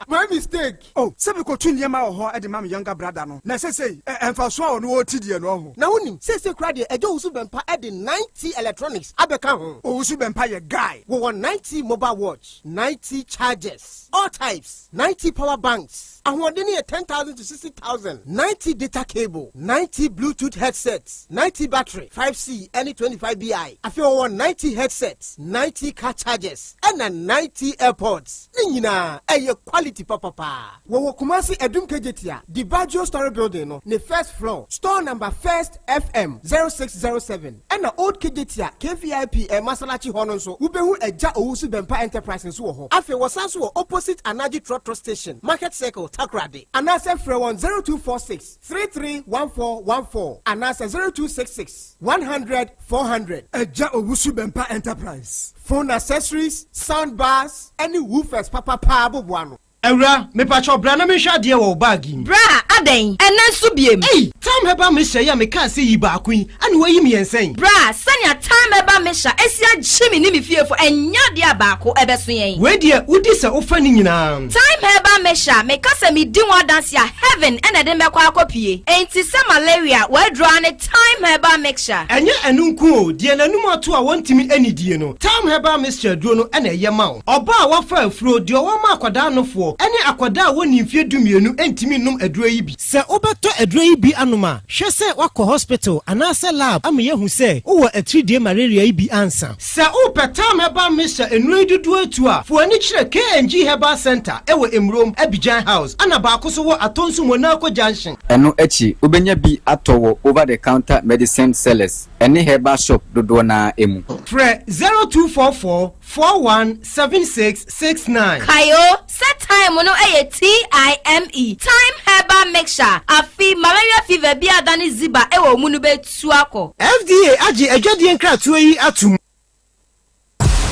Speaker 20: My mistake.
Speaker 8: Oh, Sabiko Tunyama or at the mammy younger brother. No, necessary. And for sure, no TD and all.
Speaker 20: Now, say, crowd, a Joe Wusubempa adding 90 electronics. Abeka.
Speaker 8: Oh, Wusubempa guy.
Speaker 20: We want 90 mobile watch, 90 chargers, all types, 90 power banks. And we're doing 10,000 to 60,000. 90 data cable, 90 Bluetooth headsets, 90 battery, 5C, any 25BI. I feel 190 headsets, 90 car chargers, and then 90 AirPods. Nina, a quality papa. We will Kumasi Edum Kejetia, the Bajo Story Building, no, the first floor, store number first FM 0607. And the old Kejetia, KVIP, and Masalachi Hononso, Ubehu Eja Owusu Bempa Enterprise in Suho. Afe was also opposite Anaji Trotro Station, Market Circle. Takrade. Anasa Fre 0246 331414. Anasa 0266 100 400.
Speaker 8: Eja Owusu Bempa Enterprise.
Speaker 20: Phone accessories, sound bars, any woofers, papa buano.
Speaker 15: Ewra, me pacho bra na me hwa de wo bagi.
Speaker 17: Bra, aden, ena so biem.
Speaker 15: Hey, time heba me hye ya me kan se yi ba akun, ani wo yi me yensen.
Speaker 17: Bra, sanya time heba me hya, esia gyimi ni me fiefo enya de abako ebeso yen.
Speaker 15: We de udi se ofa ni nyina.
Speaker 17: Time heba me hya, me kasa me di one dance ya heaven ena de me kwa akopie. Enti se malaria, we draw ne time heba mixture.
Speaker 15: Enye enunku o, de nanum ato a wontimi anidie no. Time heba mixture duo no ena ye ma wo. Oba a wafa afuro de wo ma akwada anofo. Any akwada woni mfie dumienu entimi num aduro yi bi se obeto aduro yi bi anoma hwe se wakọ hospital anase lab amye hu se wo 3D malaria yi bi ansa se opetam heba misha enuro dudu atu a fo ani kire KNG Herbal Center ewo Emrom Abidjan House ana ba akoso wo atonsu Monaco Junction
Speaker 23: eno echi obenya bi atowo over the counter medicine sellers any herbal shop dodo na emu
Speaker 15: Fre 0244 417669
Speaker 17: Kayo set time no TIME time herbal mixture afi malaria fever bi adani ziba ewo mu no betu akọ
Speaker 15: FDA agi adwade nkratoa yi atum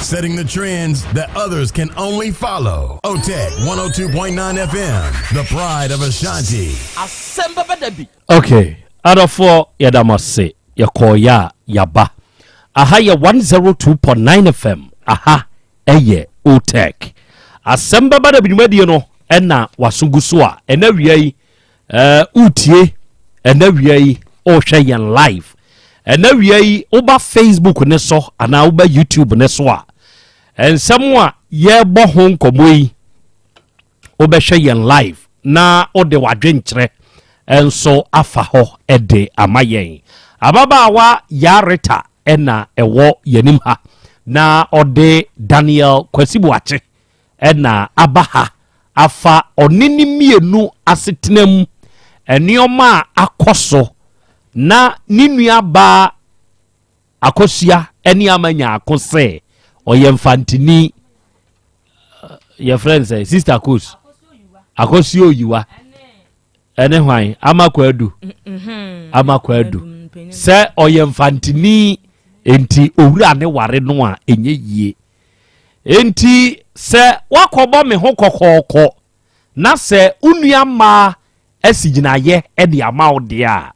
Speaker 13: setting the trends that others can only follow. OTEC 102.9 FM, the pride of Ashanti.
Speaker 3: Asem Beba Dabi.
Speaker 19: Okay, adafo yadamase yakoya yaba. Aha ya 102.9 FM. Aha eye OTEC. Asem Beba Dabi nwadi no ena wasunguso a ena wiai utie ena wiai o hwe yan live. Ena wiai oba Facebook ne so ana oba YouTube ne so a ensɛm ye bo ho nkomoyi obɛhwɛ yɛn live na ode wadwenkyerɛ enso afa ho ede amayen ababaawa yareta ena ɛwɔ yanim ha na ode Daniel Kwasibuache ena abaha afa onini mienu asetenam enioma akoso na ninua ba akosua eni amanya akose oyemfantini your friend say sister Kos akosua oyiwa ene hwan amakwadu se oyemfantini enti owura ne ware no a enye yie enti se wakobo me ho kokoko na se unua ma asiginaye e de ama ode a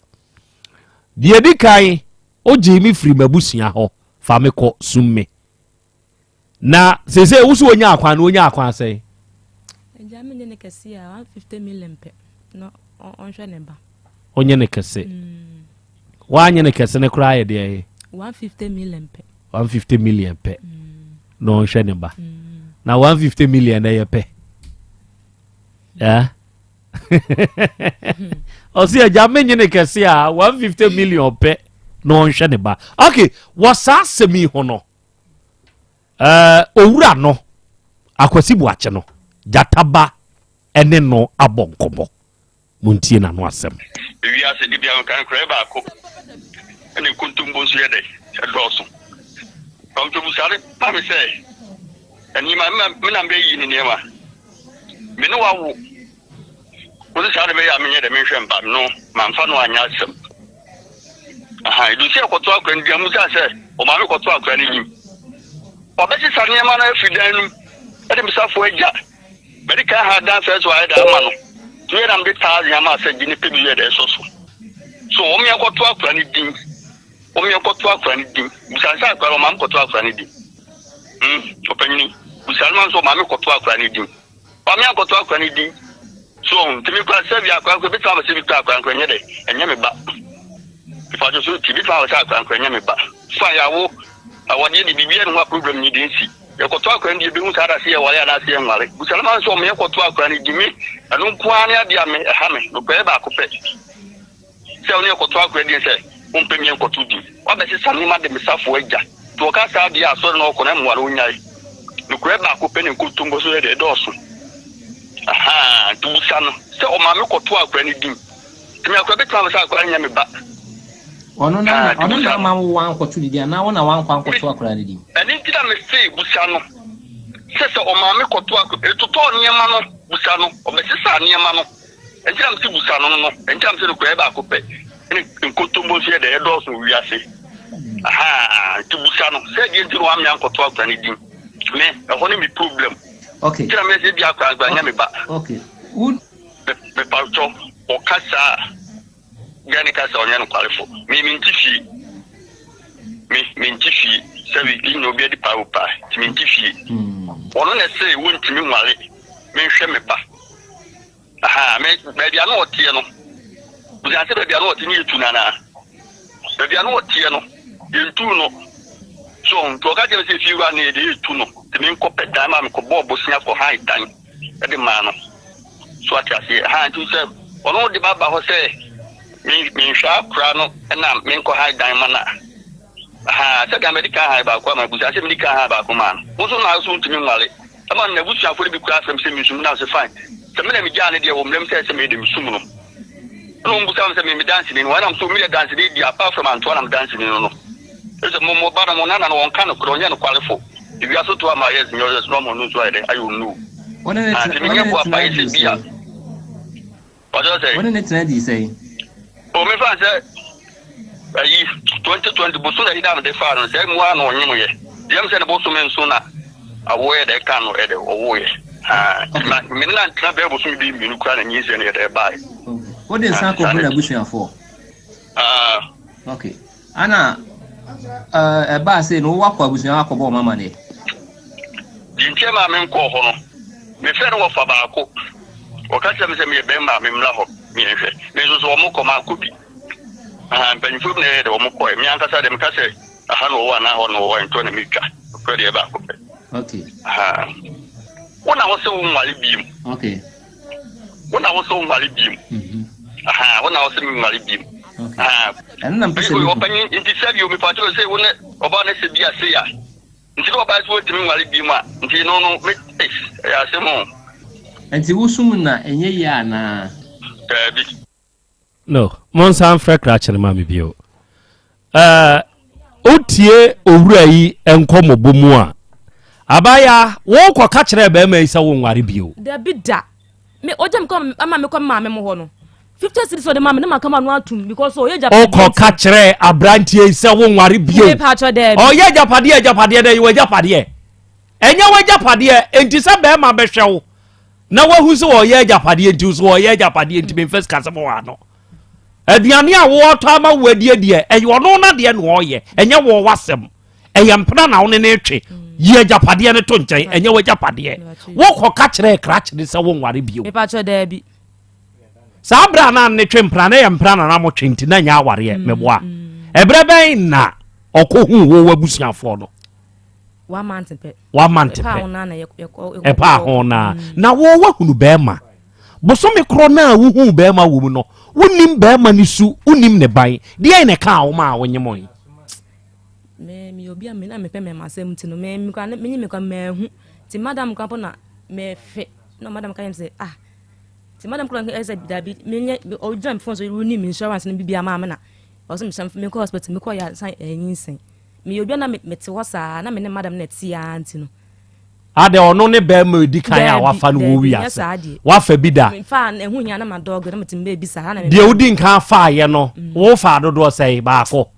Speaker 19: de edikan o jimi free mabusia ho fa me ko summe na sese wusu onya akwan sei
Speaker 5: ejame ne kesi a 150 million pe no onhwe ne ba
Speaker 19: onye ne kese wanye ne kese ne kra ye de
Speaker 5: 150 million pe
Speaker 19: 150 million pe no onhwe ne ba na 150 million na ye pe yeah osi ejame ne kese a 150 million pe no onhwe ne ba okay wasa semi ho no owura no akwasi buache no jataba ene no abonkomo muntie na no asem
Speaker 1: wi ase di bia kan Krobea ko ene kuntumbo so yede edoso kom to busare pa me se eni ma na be yi ni nema me no wawo ko se sare be ya me yede me hwemba no mamfa no anya asem aha idu se ko to akran dia mu se o ma me ko to akran ni obesi sare ma na afidan ede misafo eja medical had done first why da ma no to yam be tazi ama se gini pe biye de so o mi akoto akra ni din busansa akra o ma m koto akra ni din opanyini busalman so ma me koto akra ni din o mi akoto akra ni din so timi kwa sebi akra ko beta ma sebi akra ko nyede enye me ba ifa jo so tibi fa wa akra ko enye me ba fa yawo awodi ni bibie no problem ni din si ekoto akra ndi be hu sada se wale ada se nwale busalman so me ekoto akra ni dimi anu nkwani adia me ha me no pe ba ko pe se oni ekoto akra ndi se umpe mi ekoto di wabese sami ma de misafo eja to ka sa dia so no ko na nwale onyai no Krobea ko pe ne kutumbo so de doso aha tubusa no se o ma me koto akra ni dim timi akra be tama sa akra nya me ba
Speaker 2: ono na ma wan koto di dia na wona wan kwan koto akra ni dim
Speaker 1: eni tida me se busa no se o ma me koto akra etuto niema no busa no o be se niema no entira me se busa no entira me se Krobea ko pe eni kutumbo so de doso wiase aha tubusa no se di ntiro am yan koto akra ni dim me ho ni mi problem
Speaker 2: okay
Speaker 1: tira me se di akra nya me ba
Speaker 2: okay
Speaker 1: me paucho o kasa gani kasa onya no kwalifo mi ntifi sabi ino bi di pa upa mi ntifi ono na se wontimi nwale me hwe me pa aha me bia no otie no buza se bia no otie ni etu nana bia no otie no yentu no so to ka je se fiwa na de etu no timi nko peda ma me ko bobo sia for high time e de ma no so atiase ha ntu se ono de baba ho se mi sha kra no na me nko high time mana ha se ga medical high ba kwa ma buza se medical high ba kwa man wo so na so ntimi nwale ama na busu afori bi kra fam se mi sum na se fine se me na mi ja ne de wo mlem se me de mi sum no no busa se me dance ni wana so mi dance ni di apart from Antoine am dance ni no ese mo ba na mo na no won kan no kro nya no kwalifo ibi aso to ama yes nyores no mo no so ide ayo no
Speaker 2: wona ne tena di say
Speaker 1: o me fa se ayi 2020 busu na ida de fa no se mo ano nyim ye dem se ne busu men so na awoye de kan no e de owoye me na ntra be busu bi mi nu kwa na nyi se ne de bai
Speaker 2: what is sanko na busu for okay ana ba se no wakwa busu akọbọ mama ne
Speaker 1: di nchema me nko ho no me fe no fa ba ko o ka se me se me be ma me mla ho me hwe me so o mo ko ma ko bi ben fu ne de o mo ko me anka sa de me ka se aha no wa na ho no wa nto na me twa ko de ba ko pe
Speaker 2: okay
Speaker 1: wona wo se wo nwale bi mu
Speaker 2: okay
Speaker 1: wona wo se wo nwale bi mu wona wo se me nwale bi mu
Speaker 2: and na mpese
Speaker 1: o panyi nti sabi o me pa to se wo ne oba na se bia se ya nti oba so timi nwale bi mu a nti no me ya se mo
Speaker 2: nti wusum na enye ya na
Speaker 19: no monsan fra kra chere ma me bio otie owura yi enkomo bomu a abaya wo kwa ka kire be ma isa wo nware bio
Speaker 5: da bida me ojam kom ama me kom ma me mo ho no 50 cities de ma me na kama no atum because o ye Japan
Speaker 19: o ko ka kire abrantie isa wo nware bio o ye japade de wo japade enya wo japade enti se be ma be hwewo na wo hu so o ye japade enti so o ye japade enti me first kase mo wa no aduane a wo to ama wo adie de e yo no na de no o ye enya wo wasem e mpena na wo ne twe ye japade ne to nchen enya wo japade wo ko ka kire krach de se wo nware bio
Speaker 5: me pa cho da bi
Speaker 19: sabra na ne twe mpena na ye mpena na mo twenti na nya aware me boa ebre ben na okohu wo wabusuafo no
Speaker 5: 1 month pe
Speaker 19: pa na na e pa ho na wo wahunu be ma boso me kro na wuhu be ma wo mu no wonim be ma ni su unim ne ban de ai ne ka wo ma wo nyemo yi
Speaker 5: me obi a me na me pe me masem ti no me kwa me kwa me hu ti madam kwa po na me fe no madam ka yem say ti madam kro e say Dabi me o jam phone so you need insurance no bibia ma me na o so me ko hospital me ko ya san yinsen me obi na me te wasa na me ne madam na ti ya anti no
Speaker 19: ade ono ne be ma edi kan a wafa no wo wi ase wafa bi da
Speaker 5: fa ehu nya na ma dog na me ti be bi sa na me
Speaker 19: de odi nkan fa ye no wo fa dodo sei ba ko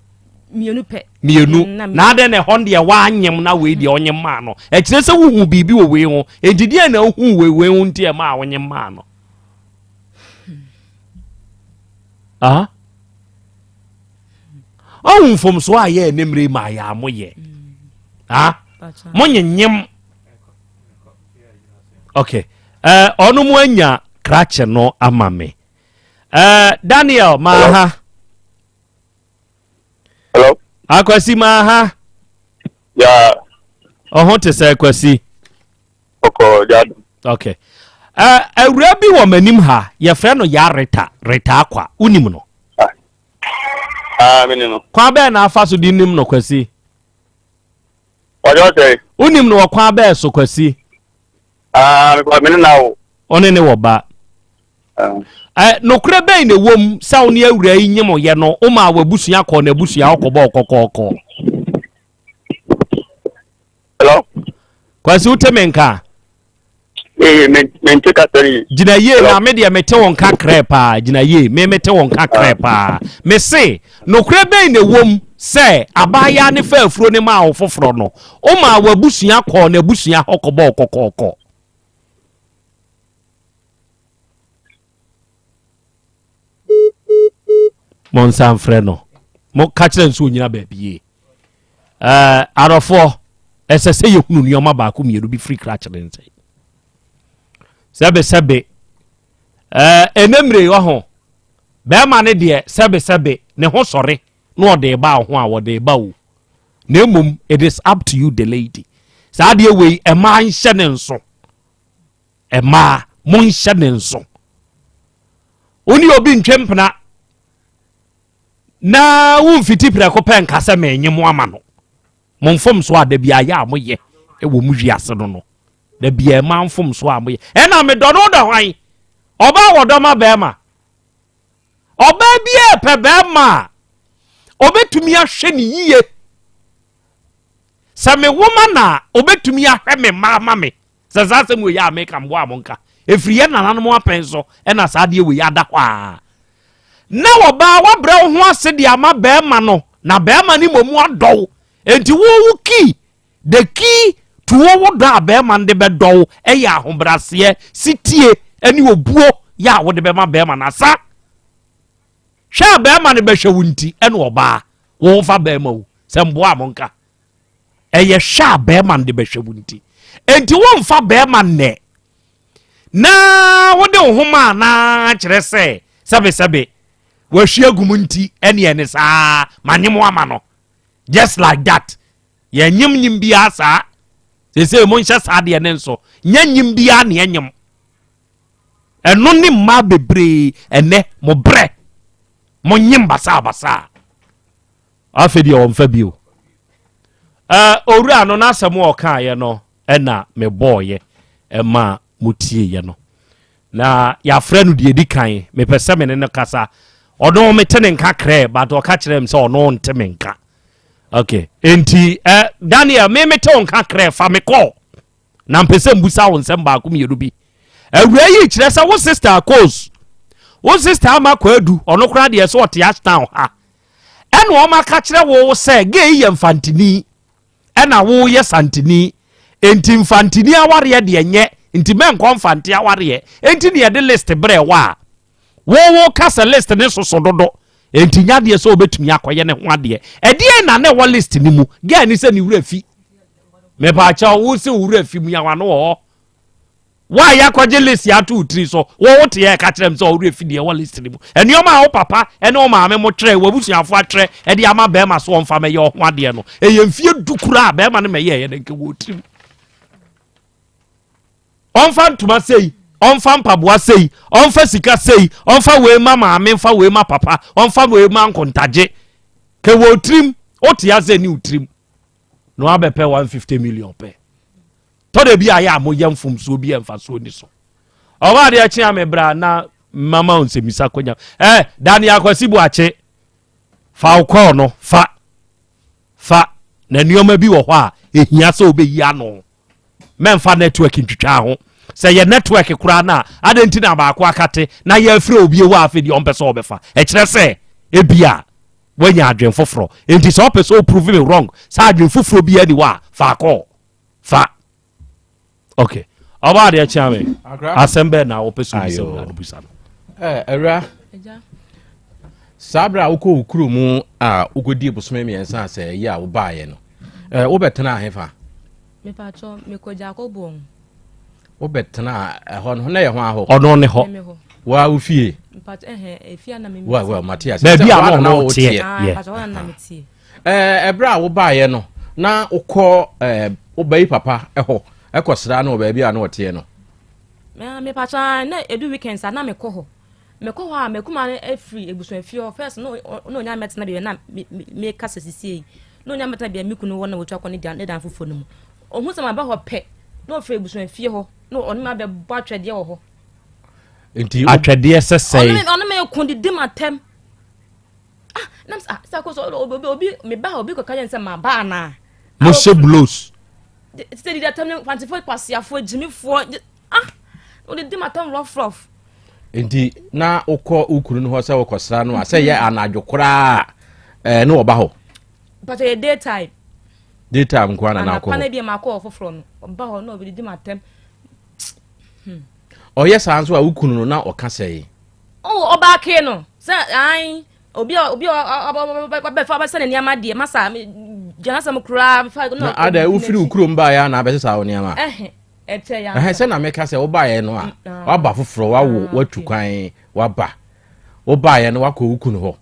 Speaker 19: mienu na ade ne hon de wa anyem na we de onyem ma no e kire se wo hu bibi wo we ho edidi na hu we hu nti e ma onyem ma no oh from so aye nemre ma ya moye monyenyem okay onu mu anya krache no amame Daniel maha
Speaker 1: hello
Speaker 19: akwasi maha
Speaker 1: ya
Speaker 19: te say akwasi
Speaker 1: jadu
Speaker 19: okay awura bi wo manim ha ye frɛ no ya reta akwa unim no
Speaker 1: meni no
Speaker 19: kwa be na afa so di nim no kwasi
Speaker 1: ojo say
Speaker 19: unim no kwa be so kwasi
Speaker 1: me kwa meni na wo
Speaker 19: one ne wo ba no krebe ne wom saw ne awura yi nyemo ye no o ma wabusua kɔ na abusua okɔbɔ okɔkɔkɔ
Speaker 1: hello
Speaker 19: kwasi utemenka
Speaker 1: mente katari
Speaker 19: jina ye na me de mete won ka krepa jina ye me mete won ka krepa me se no krebe ne wom se abaya ne fa afuro ne ma ofoforo no o ma wabusua kɔ na abusua okɔbɔ okɔkɔkɔ monsan frɛ no mo ka kyerɛ nso nyina ba bie arofo ɛsɛ ye hunu nioma ba ko mieru bi free crash den sebe enemre wo ho be ma ne de sebe ne ho sore no de ba ho a wo de ba wo na emum it is up to you the lady sa de we e ma nhye ne nso e ma mo nhye ne nso oni obi ntwempena na wo mfiti preko pen kasa menye mo ama no mo mfom so ada bia ya amoye e wo mu wiase no da bia ma mfom so amoye e na me do no da hwan oba wodoma be ma oba bia pe be ma obetumi ahwe ne yiye sa me woma na obetumi ahwe me ma me sa zasem we ya make am bo amonka efriye na nanom apenso e na sa de we ya da kwa na woba wabra ho ase de ama be ma no na be ma ni momu adɔ enti wo ki the key to wo da be ma de be dɔ e ya ahobrase sitie ani obuo ya wo de be ma na sa hwa be ma ne be hwe wunti ene oba wo fa be ma wo sembo amonka e ye hwa be ma de be hwe wunti enti wo mfa be ma ne na wo de wo ma na kire se sebe wahia gumunti ene saa manyemo ama no just like that ye nyim bia saa sese mo nhya saa de ne nso nyim bia ne nyim eno ni ma bebre ene mo bre mo nyim basa afedi o mfa bio owura no na asem o ka ye no ena me boye ma mutie ye no na ya fra no de edikan me pese me ne kasa ono metene nka kre but o ka kire m se ono ntemenka okay enti Daniel me ton kakra fa me call na mpese mbusa wo nsem ba ko me yerubi awura yi kire sa wo sister cause wo sister ama kwadu ono kra de so ote town ha eno o maka kire wo se gay ye mfantini ena wo ye santini enti mfantini aware de enye enti men ko mfanti aware enti ne de list bre wa wo kasa list ne so dodo enti nya de so obetumi akoye ne ho ade e na ne wo list ni mu gay ni se ni wura fi me ba cha wo se wura fi mu ya wa no ho wa ya kwaje list ya tu tri so wo wote ya ka kire m so wura fi de wo list ni mu enioma wo papa ene o ma me mo tre wo busuafo atre e de ama be ma so onfa me ye ho ade no e ye mfie dukura be ma ne me ye de nke wo tri onfa ntuma sei onfa mpaboa sei onfa sika sei onfa we ma maame onfa we ma papa onfa we ma nkontaje ke wo trim ote ya ze ni utrim no abepe 150 million pe to de bi aya mo yemfum so bi emfa so ni so oba de achi amebra na mama onsemisa konya Daniel akwasibu ache fa ukọ no fa na nioma bi wo ho a ehia so obeyi ano memfa network ntwitwa ho se ye network kura na adenti na ba akwa akate na ye afre obi ewa afedi on pese obefa e kire se ebia wanya adwen foforo enti so pese o prove me wrong sa adwen foforo bi ani wa fa call fa okay oba de chiame asembe na wo pese bi se wo na busa
Speaker 4: era sabra uko ukuru mu a ugodi bosome miensa se ya wo baaye no wo betena ahefa
Speaker 5: me pa cho me ko jacobo
Speaker 4: wo betena ho no na ye ho aho
Speaker 19: ono ne ho
Speaker 4: wa ufie
Speaker 5: mpa efia na me
Speaker 4: wa Matias
Speaker 19: be bia no wo tie
Speaker 5: pa cho na me tie
Speaker 4: ebra wo baaye no na ukọ wo bai papa ho ekosra na wo ba bia na wo tie no
Speaker 5: me pa cho na edu weekends na me ko ho a me kuma na free ebuso afio first no nya metna be na me kasa sisi no nya metna be mikunu wona wo twa ko ne dan fofo no mu ohun sama ba ho pe no free ebuso afie ho no on ma be bo atwede wo ho
Speaker 4: enti
Speaker 19: atwede sesei
Speaker 5: on me kundi dimatem nam sa ko so obi me ba obi ko kayen se ma ba na
Speaker 19: mo se blues
Speaker 5: steady that time 24 kwasiafo jimifo o de dimatem rough
Speaker 4: enti na ukọ ukuru no ho se wokosra no a se ye anadwokora no oba ho
Speaker 5: but a daytime
Speaker 4: kwa na ko
Speaker 5: na bia makọ foforo no oba ho no obi di matem
Speaker 4: oye sanso a ukunu no na oka sei
Speaker 5: oba ke no se ai obi be fa ba se ne niama de masa jana sam kura fa no
Speaker 4: ada ufiri ukuru mba ya na be se sa oniama
Speaker 5: ete ya
Speaker 4: se na meka se oba ye no a waba foforo wawo watu kwan waba oba ye no wakọ ukunu ho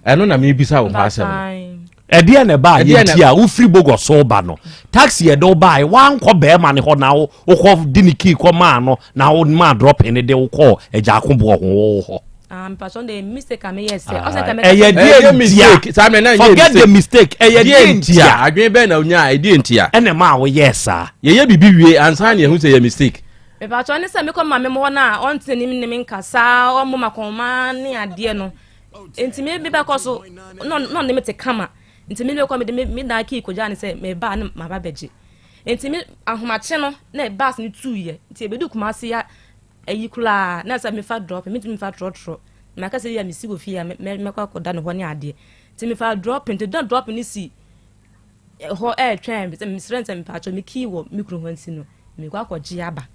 Speaker 4: eno na me bisa wo asem
Speaker 19: ede na ba ye tia ufiri bogoso ba no taxi e do ba wan ko be ma ne ho na wo ko diniki ko ma no na wo ma drop in de wo ko eja akobo ho
Speaker 5: person the mistake am yes o se ka me
Speaker 4: mistake sa me na
Speaker 19: forget the mistake
Speaker 4: ye ntia adwen be na onya ede ntia
Speaker 19: ene ma wo yes
Speaker 4: ye bibi wie ansa ne hu se ye mistake
Speaker 5: me person ne se me ko ma me mo na on tini me nkasa o mo makoma ne ade no enti me be ko so no ne me te kama enti me ko me da ki ko jani se me ba ne ma ba beje enti me ahomache no na bus ni 2 ye enti ebedu kuma se ya ayikula na se me fa drop me me fa trotro na ka se ya me si go fi ya me kwa koda no ho ne ade enti me fa drop enti don drop ni si ho twen me strength me pa cho me ki wo micro ho nsi no me kwa ko ji aba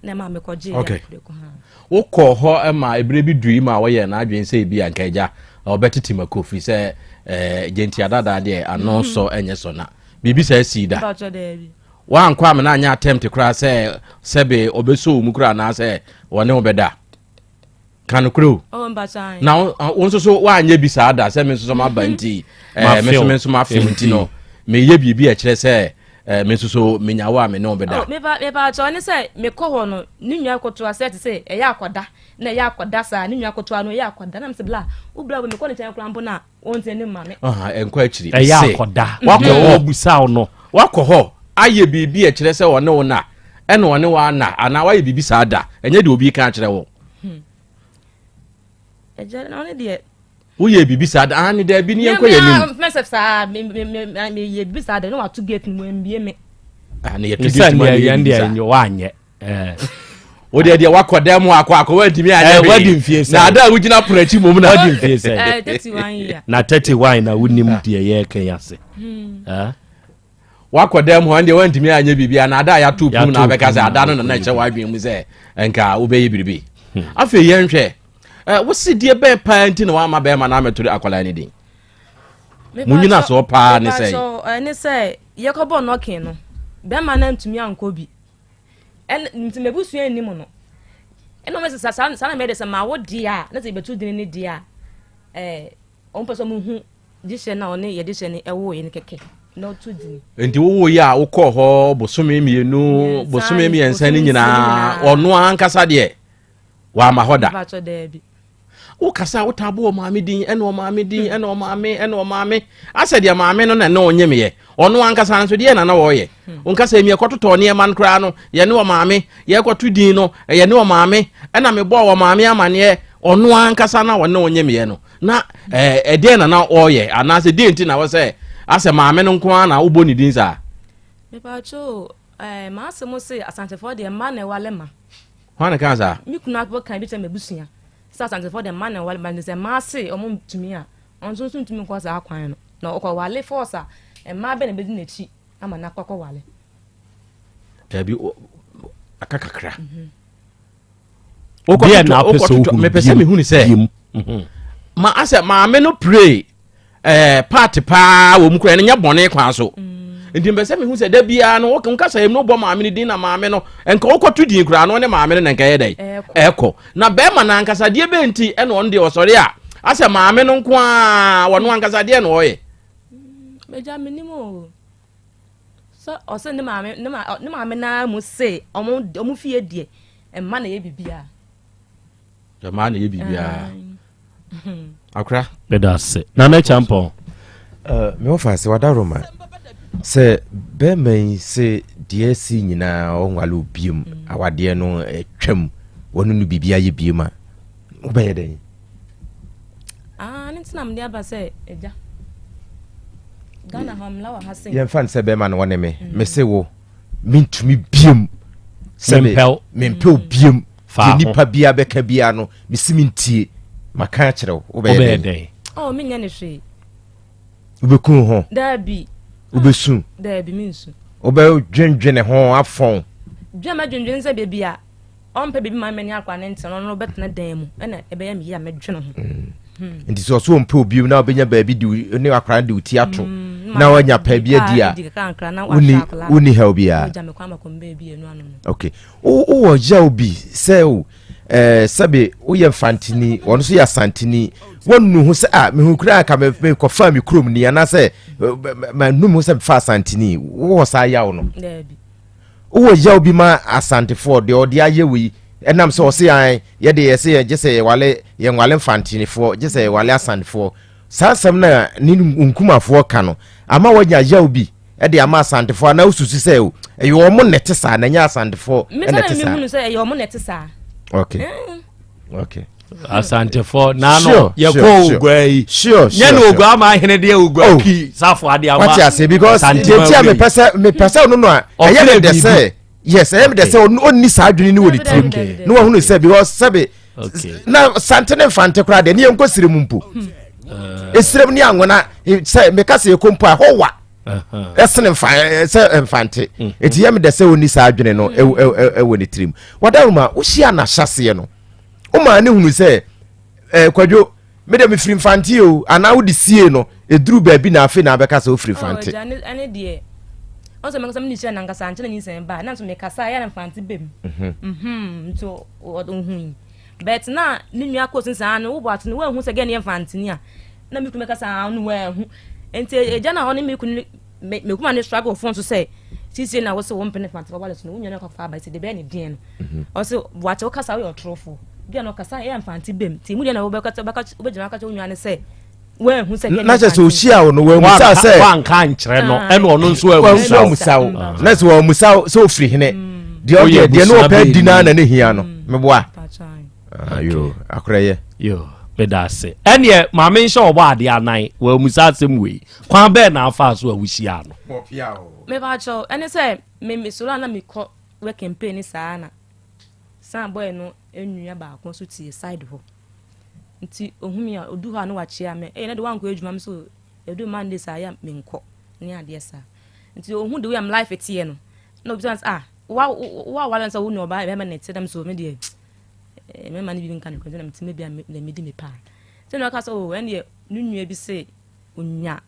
Speaker 5: na ma me ko ji ya ko ha
Speaker 4: wo ko ho ma ebre bi dui ma wo ye na adwen se bi anka eja obetiti makofi se genti adada de anonso enye so na bibi se sida wa ankwa me na anya attempt kra se sebe obeso mu kra na se wone obeda kan kro na wonso so wa anya bi sa ada se me so ma banti me so ma fem no me ye bibi a kire se me so menya wa me no obeda
Speaker 5: me ba cho ni se me ko ho no ni nwa koto aset se e ya akoda na ya akoda sa ni nwa koto anu ya akoda na me se bla u bla me ko ni tan krambo na wonte ni ma me
Speaker 4: enkwa akiri
Speaker 19: e ya akoda wakọ obusa no
Speaker 4: wakọ ho aye bibi a kire se wone wo na ene wone wa na ana wa ye bibi sa da enye de obi kan kire wo
Speaker 5: eje na one de
Speaker 4: wo ye bibi sad an da bi ni enko ye nim
Speaker 5: mesef sa me ye bibi sad no wa to gate mu mbie me
Speaker 4: an ye
Speaker 19: pisa ni ya ndi anyo wanye
Speaker 4: wo de wakoda mu akwa wadimi ade
Speaker 19: wadi mfiese
Speaker 4: na ada wugina prachi mom na
Speaker 19: wadi mfiese
Speaker 5: 31 year
Speaker 19: na 31 na wunim de ye kan yase
Speaker 4: wakoda mu ande wantimi anya bibia na ada ya to pum na beka se ada no na che wadwen mu se enka wo be ye biribi afa ye nhwe wo si de be pa nti na wa ma be ma na metore akola ni din munyina so pa ni say
Speaker 5: so ni say ye ko bo knocking no be ma na ntumi anko bi en ntimebusu en nimu no eno me sana me de se ma wo dia na se betu din ni dia on person mu hu dishe na one ye dishe ni ewo ye ni keke no tu din
Speaker 4: enti wo ya wo ko ho bosome mienu bosome miensa ni nyina ono ankasa de wa ma hoda wo kasa wo tabo maame din eno maame din eno maame ase de maame no na na onyemye ono ankasa nso de na wo ye onkasa emi ekototo ne man kra no ye ne wo maame ye ekotu din no ye ne wo maame na me bo wo maame amane ono ankasa na wo na onyemye no na de na wo ye anase de nti na wo se ase maame no nko na wo bo ni din sa
Speaker 5: me pa cho ma se mo se Asante for de ma na wale ma
Speaker 4: hwana kan sa
Speaker 5: mi kuna bo kan bi te mebusia Asante for the man and wale man is a massy or mum to me on so soon to me cause our quine no or wale force and my ben bedin echi ama na kwakọ wale
Speaker 4: tabi akakakra
Speaker 19: o ko na peso
Speaker 4: me pese me hu ni say ma ase ma me no pray party pa wo mu kura nya bone kwa so ndi mbese me hu se da bia no wo kan sa em no bo maame ni din na maame no enka wo kotu din kura no ne maame no nka ye dai eko na be ma na nkasa de be nti e no ndi osori a ase maame no nko a wo no ankasa de no oye
Speaker 5: meja minimo so o se ne maame na mu se omu fie die e ma na ye bibia
Speaker 4: ya ma na ye bibia akra
Speaker 19: bedase na na champion
Speaker 14: me ofa se wadaroma se be men se DSC nyina onwale obium awade no twam wonu no bibia ye biema obeye den
Speaker 5: ntina mde aba se eja Ghana hamla wa hasen
Speaker 14: ye fan se be ma no wone me se wo mintumi biom se mempel biom nipa bia beka bia no misimintie maka kire obeye den
Speaker 5: me nya ne hwe
Speaker 14: ubekun ho
Speaker 5: dabi
Speaker 14: ubesu
Speaker 5: dabi minsu
Speaker 14: obe dwendwene ho afon
Speaker 5: dwama dwendwene se bebia on pe bebi ma mani akwa ne nteno no betena dan mu ena ebe ya me ya medwene ho
Speaker 14: ndi so mpe obi na obenya baabi di ne akra di uti ato na wanya pa bia dia uni helbia okay o ja obi se sabe o ye fantini ono so ya santini wonu hu se me hu kura ka me ko fa mi krom ni ana se ma nu mu se fa santini wo sa ya wo no o ja obi ma Asante for de odi aye wi enam se o se an ye de ye se ye je se ye wale fantini for je se ye wale Asante for sasam na ni nkumafo ka no ama wanya ja obi e de ama Asante for na ususu se o e yo mo nete sa na nya Asante for
Speaker 5: e nete sa me se yo mo nete sa
Speaker 14: okay
Speaker 19: Asante for na no ye ko ugwai
Speaker 14: sure
Speaker 19: nya no ugwa ma hene de ugwa ki safo ade ama
Speaker 14: what you say because me pesa no no a ye de say yes I am de say onni sa adwene ni wodi tim no wa hunu say because sabe na santene fante kra de ne enko sire mumpu esirem ni anwona say me ka say kompo a howa esene fante eti ye me de say onni sa adwene no e woni trim wadaruma wo hia na hyase no o ma ne hunu say kwadwo me de me free fante o ana wo de sie no eduru ba bi na afi na be ka say o free fante
Speaker 5: ane de also me kasam ni che na nkasa anche na nyi ba na so me kasa ya na fante bem so odun but na ni nua ko sinsan no wo bo atene wo hu se ge ne fante ni a na me kuma kasa no wa hu enti eja na ho ni me kun me kuma ne struggle phone so say sisi na wo se wo mpene fante ba wale so no nyaa ko fa ba se de be ne den no also wo ate wo kasa wo trofo bia no kasa ya fante bem ti mu de na wo be kasa wo jina kasa wo nyaa ne say we hu se
Speaker 14: na se so hia wo no we musa se
Speaker 19: wan kan kire no e no no nso
Speaker 14: amusa musa na se wo musa so free hene de no pe dina na ne hia no me boa ayo akoreye
Speaker 19: yo bedase ene ma me nso obo ade anan wa musa asem we kwan be na afa so awusia no
Speaker 5: me ba cho ene say me so na me ko we campaign sa na san boy no enua ba ko so tie side ho nti ohumi a odu ha no wa chia me na de wan ko adwuma me so edu Monday sa ya me nko ni ade sa nti ohun de we am life etie no no be wa wala nsa wo no ba be me net dem so me de me man bi nkan ko na me time bia me di me pa se no ka so ene nunua bi se onya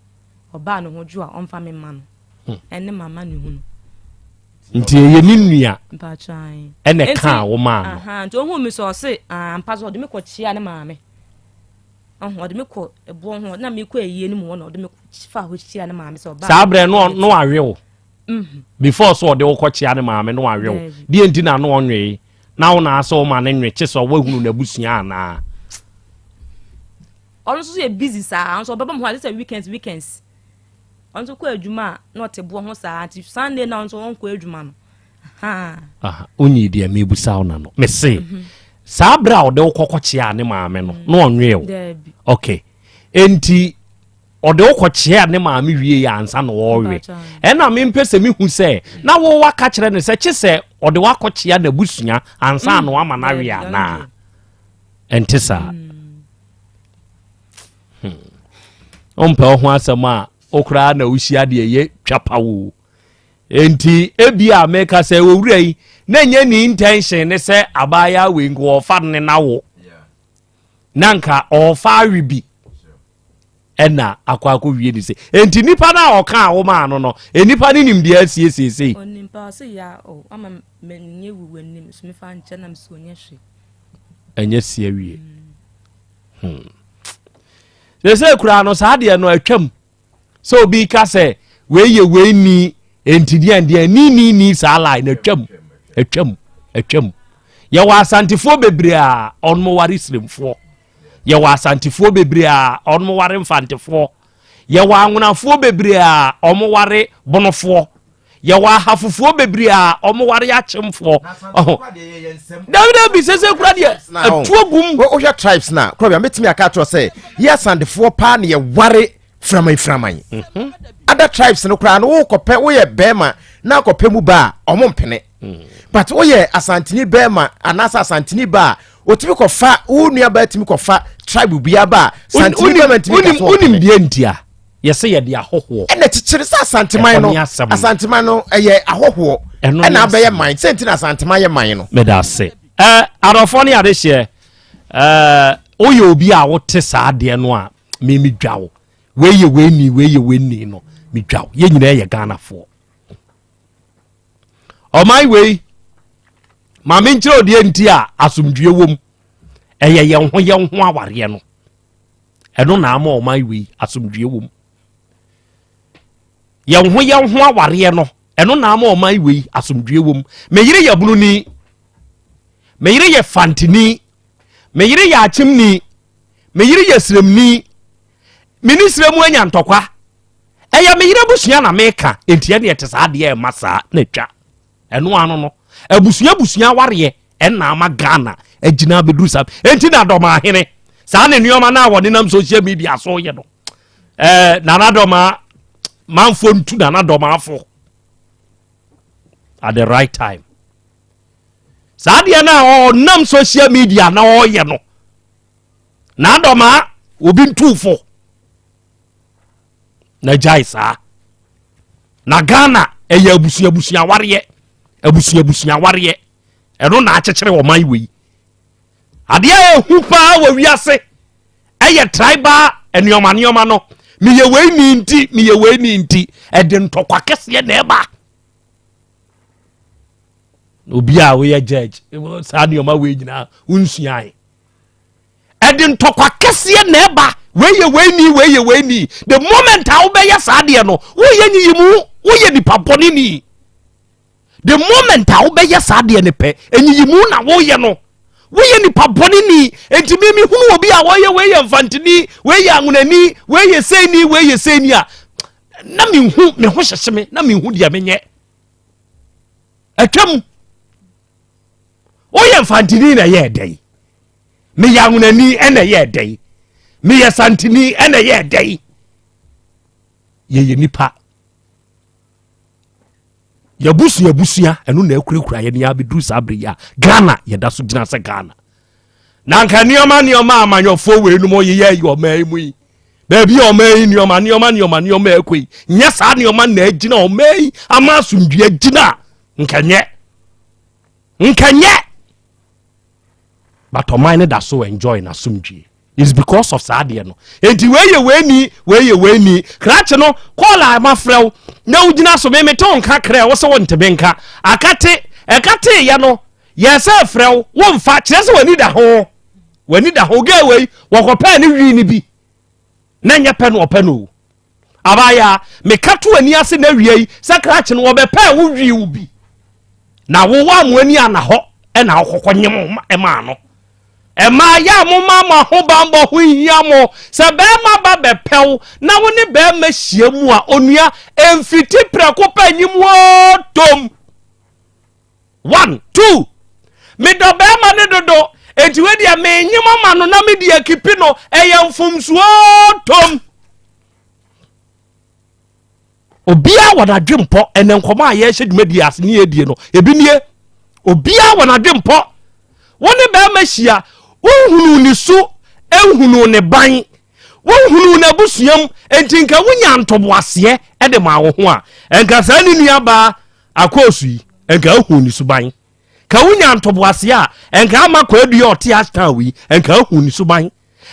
Speaker 5: oba no hoju a onfa me ma no ene mama ne hu
Speaker 19: nti ye ni nua
Speaker 5: mpa chan
Speaker 19: ene ka wo ma no
Speaker 5: aha nti ohun mi so se ampa so de me ko chia ne ma me ode me ko ebo ho na me ko eyi ni mu no ode me fa ho chia ne ma me so ba
Speaker 19: sabre no awewo before so ode wo ko chia ne ma me no awewo die nti na no onwe na wo na aso ma ne nwe che so wa hunu na busua na
Speaker 5: on so ye busy sa so baba mo ha say weekends on so ko adwuma na otebo ho sa ati Sunday na on so on ko adwuma no
Speaker 19: aha onyi dia me busa na no me say sabra ode wo kokkochia ne maame no no onwe wo okay enti ode wo kokkochia ne maame wie ya ansa no wo we ena me mpese me hu se na wo waka kire ne se che se ode wakkochia na busua ansa no ama na we na entisa ompa ho asema okra na usia de ye twapa wo enti ebia meka se wo wura yi na nye ni intention ne se abaya we ngo ofa ne na wo nanka ofa wibi ena akwa wie ni se enti nipa na oka wo ma no no enipa ni nim dia asiesese
Speaker 5: onimpa se ya ama menye wuwe nim so me fa nche na mso onye hwe
Speaker 19: enye sie wie se kura no sa de no atwam so bi ka se we ni enti dia ni sa line na atwam ya wa asantifo bebre a onmo ware srimfo ya wa asantifo bebre a onmo ware mfantefo ya wa anwonafo bebre a onmo ware bonofo ya wa hafufo bebre a onmo ware achemfo David bi sese kura de atuogum
Speaker 14: wo hwa tribes na Krobea metimi aka to say yes sandefo pa na ye ware framai other tribes no kura no wo kopɛ wo ye bema na kopɛ mu ba omo mpene but wo ye asantini bema anasa asantini ba otimi ko fa wo nua ba timi ko fa tribe bia ba santini bema timi ka so
Speaker 19: unim die ntia yese ye de ahoho
Speaker 14: ene tikyere sa asantiman no eye ahoho ena abaye man sentina asantiman ye man no
Speaker 19: medase arofo ne ade hye oye obi a wote saa de no a me midwawo weye ni no midwawo ye nyina ye Ghana fo o my way ma me nkyere odi enti a asomdwe wom eye ye ho aware no eno na ama o my way asomdwe wom ye ho aware no eno na ama o my way asomdwe wom me yire ye bununi me yire ye fantini me yire ye achimni me yire ye sremni ministre mu anya ntokwa eya me yire busua na meka entie ne etesa de e masa na twa eno ano no abusua ware na ama Ghana agina beduru sab enti na doma hene sa ne nuoma na wode nam social media so ye no na doma manfo ntu na doma afo at the right time sa de na nam social media na o ye no na doma obi ntufo na jaisa na Ghana eya abusua ware eno na achechere wo man we ade a hu pa wa wiase eye tribal enioma no miye we ni nti ede ntokwa kese na eba obi a we judge sa enioma we nyina unsuan ede ntokwa kese na eba we ni the moment a obeye sa de no wo ye nyiyimu wo ye nipa bonini the moment a obeye sa de ne pe enyiyimu na wo ye no wo ye nipa bonini enti mimi hunu obi a wo ye mfantini we ye anwunani we ye seni a na me hu hyehye na me hu dia menye atwam wo ye mfantini na ye dai me yangunani ene ye dey me yasantini ene ye dey ye nipa yabusia enu na ekurikura ye ne abedru sabri ya Ghana ye da so gina se Ghana na nka nioma amanyofo we nu mo ye yo mai mu yi baby o mai nioma ekui nya sa nioma na agina o mai amasumdue agina nkanye but o mai ne da so enjoy na sumdue is because of sadie no enti we ni krache no call amafrew na ugina so me ton ka kra wo se wontebe nka akate ya no ye se frew wo mfa kire se wani da ho ga we wo kopa ni wi ni bi na nya pe no opa no abaya me kato ani ase na wiei se krache no wo be pa wo wi wo bi na wo wa mo ani ana ho e na akokonyem e ma no ema ya mo mama ho bambo ho hia mo se be ma ba be pew na wo ne be ma hia mu a onua emfiti preko panyim wo tom 1 2 me do be ma ne dodo enti we dia me nyim ma no na me dia kipi no eye mfumsuo tom obia wana dwempo ene nkoma ye hyedumadi ase ne edie no ebinie obia wana dwempo woni be ma hia wonhunu ni so enhunu ne ban wonhunu na busuam entinka wonya ntoboase e de ma wo ho a enka sa ni nua ba akosu yi enka hunu ni so ban ka wonya ntoboase a enka ama kwadu oti ashtan wi enka hunu ni so ban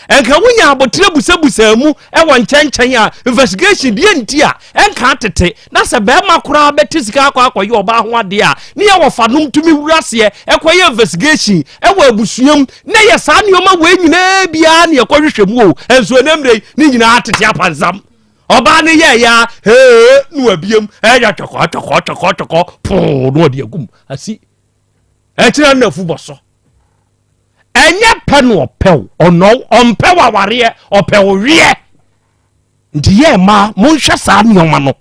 Speaker 19: enka wonya abotre busabusa mu e won nchenchen a investigation die nti a enka tete na se be ma kura betisika akwaye oba ho ade a ne ye wofanom tumi wurase e kwaye investigation e wa abusuam na ye sa nioma we nyina bia ne ye kwahwehwɛ mu o enso enemre ni nyina atete apansam oba ne ye ya nu abiem e ya choko po no de agum asi e tira na fuboso enye pe no opew ono ompew aware opew wie ndi ye ma monhwe saa nioma no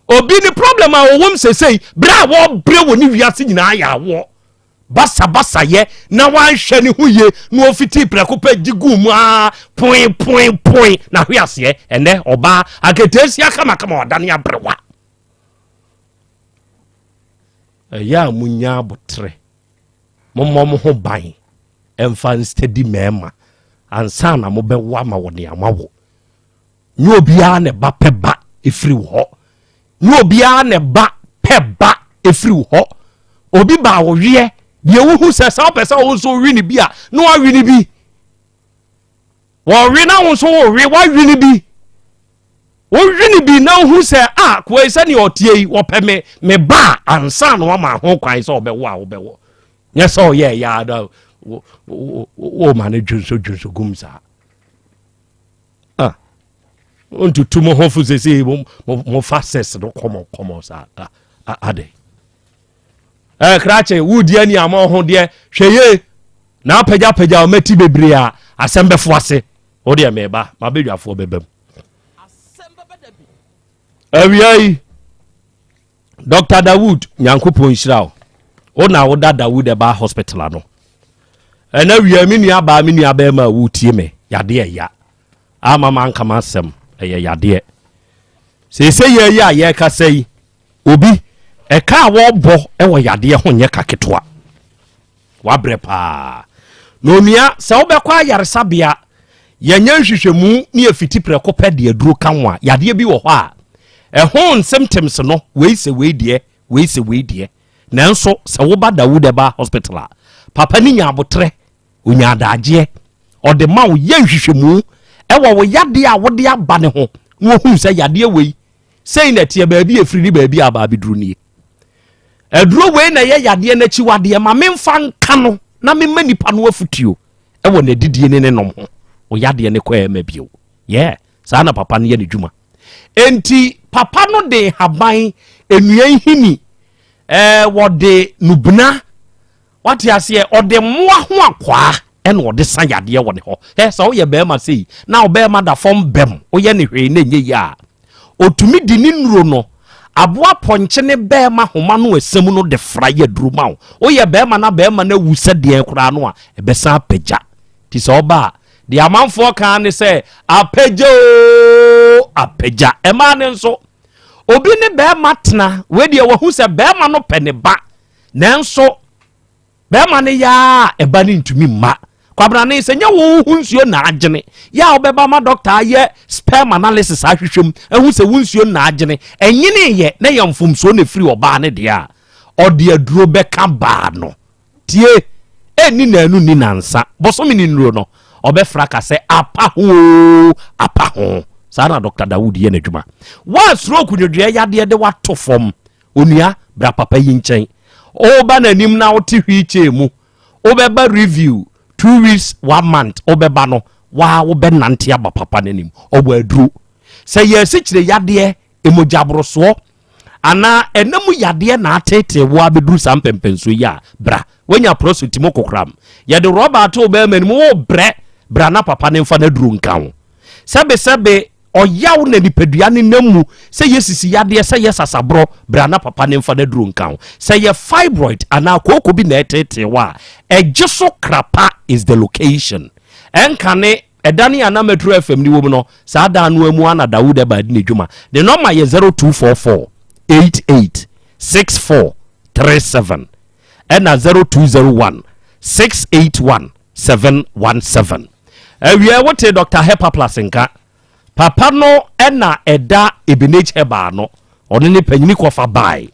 Speaker 19: obi ni problem a wom sesei bra wo bre woni wiase nyina ya wo basa ye na wanhwe ni huye no ofiti preko pa gigum a point na hwiase ene oba aketesi akama wadane abrewa ya munya botre mommo ho ban emfa steady mema ansa na mo be wa ma woni amawo nyi obia ne ba peba efiri ho nyi obia ne ba peba efiri ho obi ba wo hwe de wo sa pesa wo so hwe ni bi a no wa hwe ni bi wo hwe na wo so wo hwe wa hwe ni bi wo hwe ni bi na hu se ko esa ni otie wo pe me ba ansa na wa ma ho kwan se obewo a obewo yes oh yeah da wo manage junso gumsa onto tumo hofu se mo fastest no komo sa ade krache wudi ani ama ho de hweye na apagya o mati bebre a asembefo ase o de meba ma bedwafo bebam Asem Beba Dabi awiai Dr. Dawood Nyankopon Shirao ona wo da Dawood eba hospital ano ena wia mi nua ba ma wutie me yade ya ama man kama asem yade se ye ya ye ka sei obi e ka wo bo e wo yade ho nye kaketoa wa brepa no nua se wo be kwa yaresabia yenya nhwehwemu ne afiti preko pede aduro kanwa yade bi wo ho a ho symptoms no we se we die nanso se wo ba Dawood eba hospital papa ni nya abotre onya adaje ode ma wo ye nhwehwemu e wo yade a wo de aba ne ho wo hu se yade we sei na tie ba bi efiri ni ba bi aba biduru ni aduro we na ye yade na chi wade ma memfa nka no na memma nipa no afutio e wo na didie ne nom ho wo yade ne kwa ma bio saa na papa no ye ne dwuma enti papa no de haban enuan hini wode nubna wati ase ode moa ho akwa ene wode san yade wo ne ho so wo ye be ma sei na wo be ma da fom bem wo ye ne hwe na nye ya otumi di ni nuro no aboa ponche ne bema homa no asem no de fraye druma wo oye bema na wu se de kura no a ebesa apagya ti so oba de amanfo kan ne se apagya ema ne nso obi ne bema tena we de wo hu se bema no pene ba nanso bema ne ya eba ne ntumi ma kwabra ne se nya wo hu nsuo na agene ya obeba ma doctor ye sperm analysis ahwehwem ehu se wo nsuo na agene enyine ye na ye mfomso na free oba ne de a ode aduro beka ba no tie eni na anu ni nansa bosomi ni nuro no obefra ka se apa ho sana Dr. Dawood ye n'adwuma wa stroke nyodua yade de wato fom onua bra papa yi nchen oba nanim na wote hwiche mu obeba review 2 weeks 1 month obeba no wa wo be nante aba papa nanim obo aduru se ye sikire yade emojabroso ana enamu yade na atete wo abeduru sampempenso ya bra wanya prostate mo kokram ye de Robert oba manim wo bra na papa ne mfa na duru nkan sebe oyaw na nipadua ne namu se yesisi yade se yesasabro bra na papa ne mfa na duru nkan se ye fibroid ana kokko bi na etete wa ejeso krapa is the location enkane edani ana metro fm ni wo no sa da anu amu ana Dawood Eba di nedwuma the number ye 0244 886437 and 0201 681 717 we wote Dr. Hepa Plasenka papa no ena eda Ebenage Eba no one ne panyini kofa bai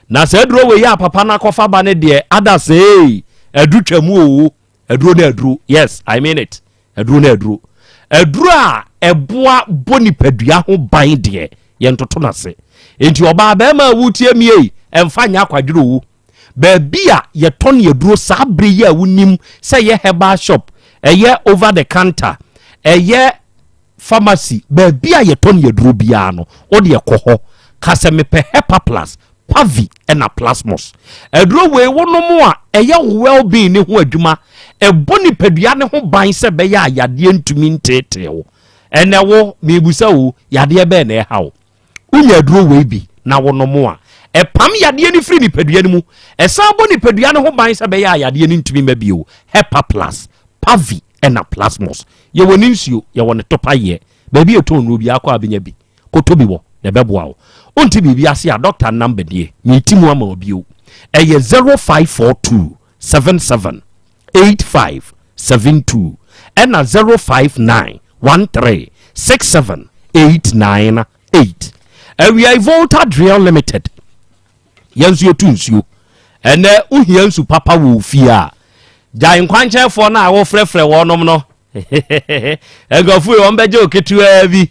Speaker 19: na se aduro we ya papa na kofa ba ne de ada say adu twamu o aduro na aduro yes I mean it aduro na aduro a eboa boni padua ho ban de ye ntoto na se enti oba ba ma wutie mie emfa nya akwaduro wo ba bia ye ton ye duro sa bre ye awunim se ye herbal shop eye over the counter eye pharmacy ba bia ye ton ye duro bia no o de ekoho kase mepe Hepa Plus Pavi ena Plasmos eduro we wono a eye well being ne ho adwuma eboni padua ne ho ban se be ya yade ntumi ntete wo ene wo mebusa wo yade be na hawo unya duro we bi na wono a epam yade ni free ni padua ne mu esan boni padua ne ho ban se be ya yade ni ntumi mabio Hepa Plus Pavi ena Plasmos ye woni nsuo ye woni topaye ba bi eton no bi akwa abenya bi kotobi wo ne beboa wo onti bibi ase a doctor number die metimu ama obio eye 0542 77 8572 and 059 13 67 898 we are Volta Drill Limited yanzu yotunsuo and uhiansu papa wo fia jai kwanche for na wo frefre wonom no egofu e wonbeje oketua bi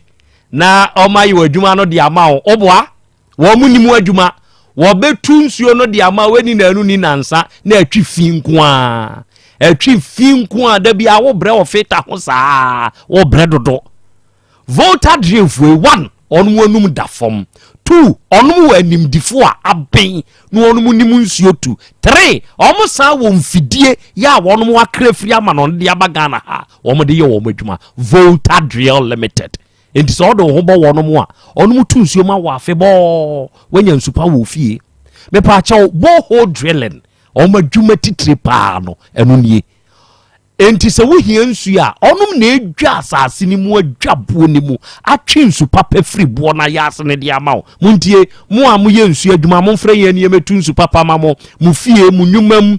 Speaker 19: na omayi wadwuma no de ama wo oboa wo munimu adwuma wo betu nsuo no de ama weni na anu ni nansa na atwi fi nko a da bia wo bre ofita ho saa wo bre dodo Volta Drill for 1 onum onum da fom 2 onum wanim difo a aben no onum nim nsuo 2 3 omo saa wo mfidie ya wonum wakra firi ama no de abagana ha omo de ye wo madwuma Volta Drill Limited enti so do ho bo wonum a onum tu nsuo ma wo afebo wanya nsupa wo fie me pa cha bo ho drilling omo adwuma titire pa no enu nie enti se wo hia nsu a onum na edwa asase ni mu adwa bo ni mu atwe nsu papa free bo na ya ase ne de ama wo muntie mu a mu ye nsu adwuma mo mfre ye ne metu nsu papa ma mo mu fie mu nwumam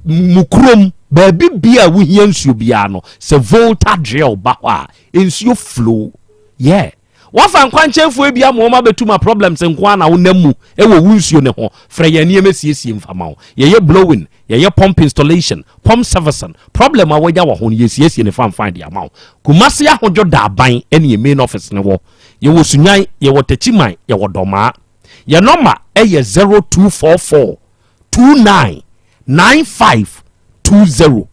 Speaker 19: mu krom ba bibia wo hia nsu bia no se Volta Drill ba wa nsu flow yeah wafa nkwanchefo ebia mo ma betuma problems nkwa na wonamu ewo wunsuo ne ho fra ye ne emesiesie mfama wo ye blowing ye pump installation pump servicing problem awaja wo ho ye siesie ne fan dia ma wo kumase ahodwo da aban ene main office ne wo ye wo sunyan ye wo tachiman ye wo doma ye number eye 0244 29 9520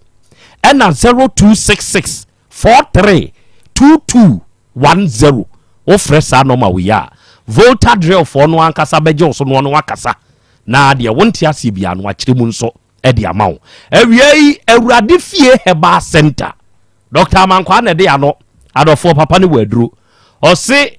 Speaker 19: and 0266 43 2210 ofresa no ma we ya Volta Drill for no ankasa beje so no wakasa na de wonti ase bia no akiremu nso e de ama wo awiei awurade fie Herbal Center Dr. Mankwa na de ano adofo papa ne waduro o se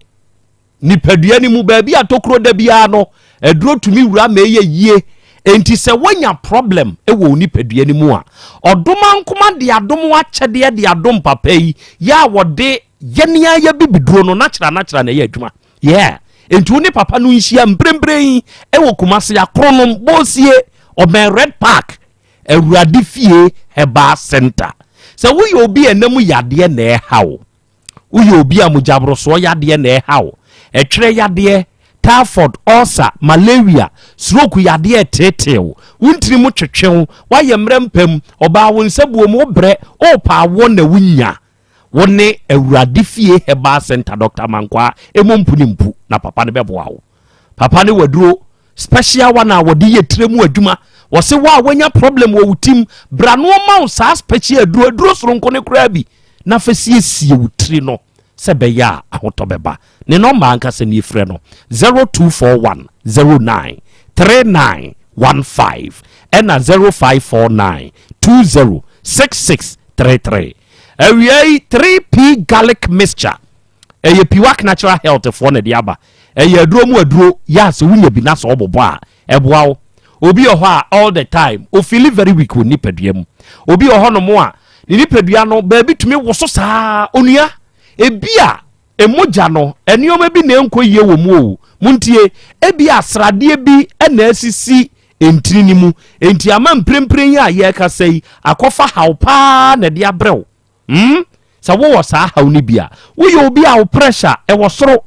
Speaker 19: nipadua ni mu baabi atokro da bia no eduro tumi wura ma eye yie enti se wanya problem ewo nipadua ni mu a odoma nkoma de adom wa kyede de adom papa yi ya wode yenia ya bibiduro no natural na ye adwuma enti woni papa no nhia mbrembre ewo kumase ya kronom bosie oben red park ewurade fie heba center se wo ye obi enam yade na ehawo wo ye obi amujabro so yade na ehawo etwere yade typhoid ulcer malaria stroke yade tetew wuntiri mu twetwew waye mrempam oba wo nsabuo mu bre o pa wo na wunya wone ewurade fie heba center Dr. Mankwa emompunimpu na papa ne beboa wo papa ne waduro special one a wodi ye tremu adwuma wo se wa wanya problem wo wutim bra no ma sa special aduro soronko ne kura bi na fasiesie wutri no se be ya ahoto beba ne number anka se ni frɛ no 0241 09 3915 and 0549 206633 Ewei 3P garlic mixture. Eye piwak natural health for ne diaba. Eye aduro mu aduro ya se wunya bi na so obobo a eboa wo. Obi oho a all the time o feel very weak woni padua mu. Obi oho no mo a ni padua no ba bi tumi woso saa onua ebia emoja no enioma bi na enko ye wo mu o. Muntie ebia asrade bi na asisi entiri ni mu. Enti ama mprempren ya ye ka sei akofa hawpa na dia brew. Sa wo sa haw ni bia wo ye obi a wo pressure e wo soro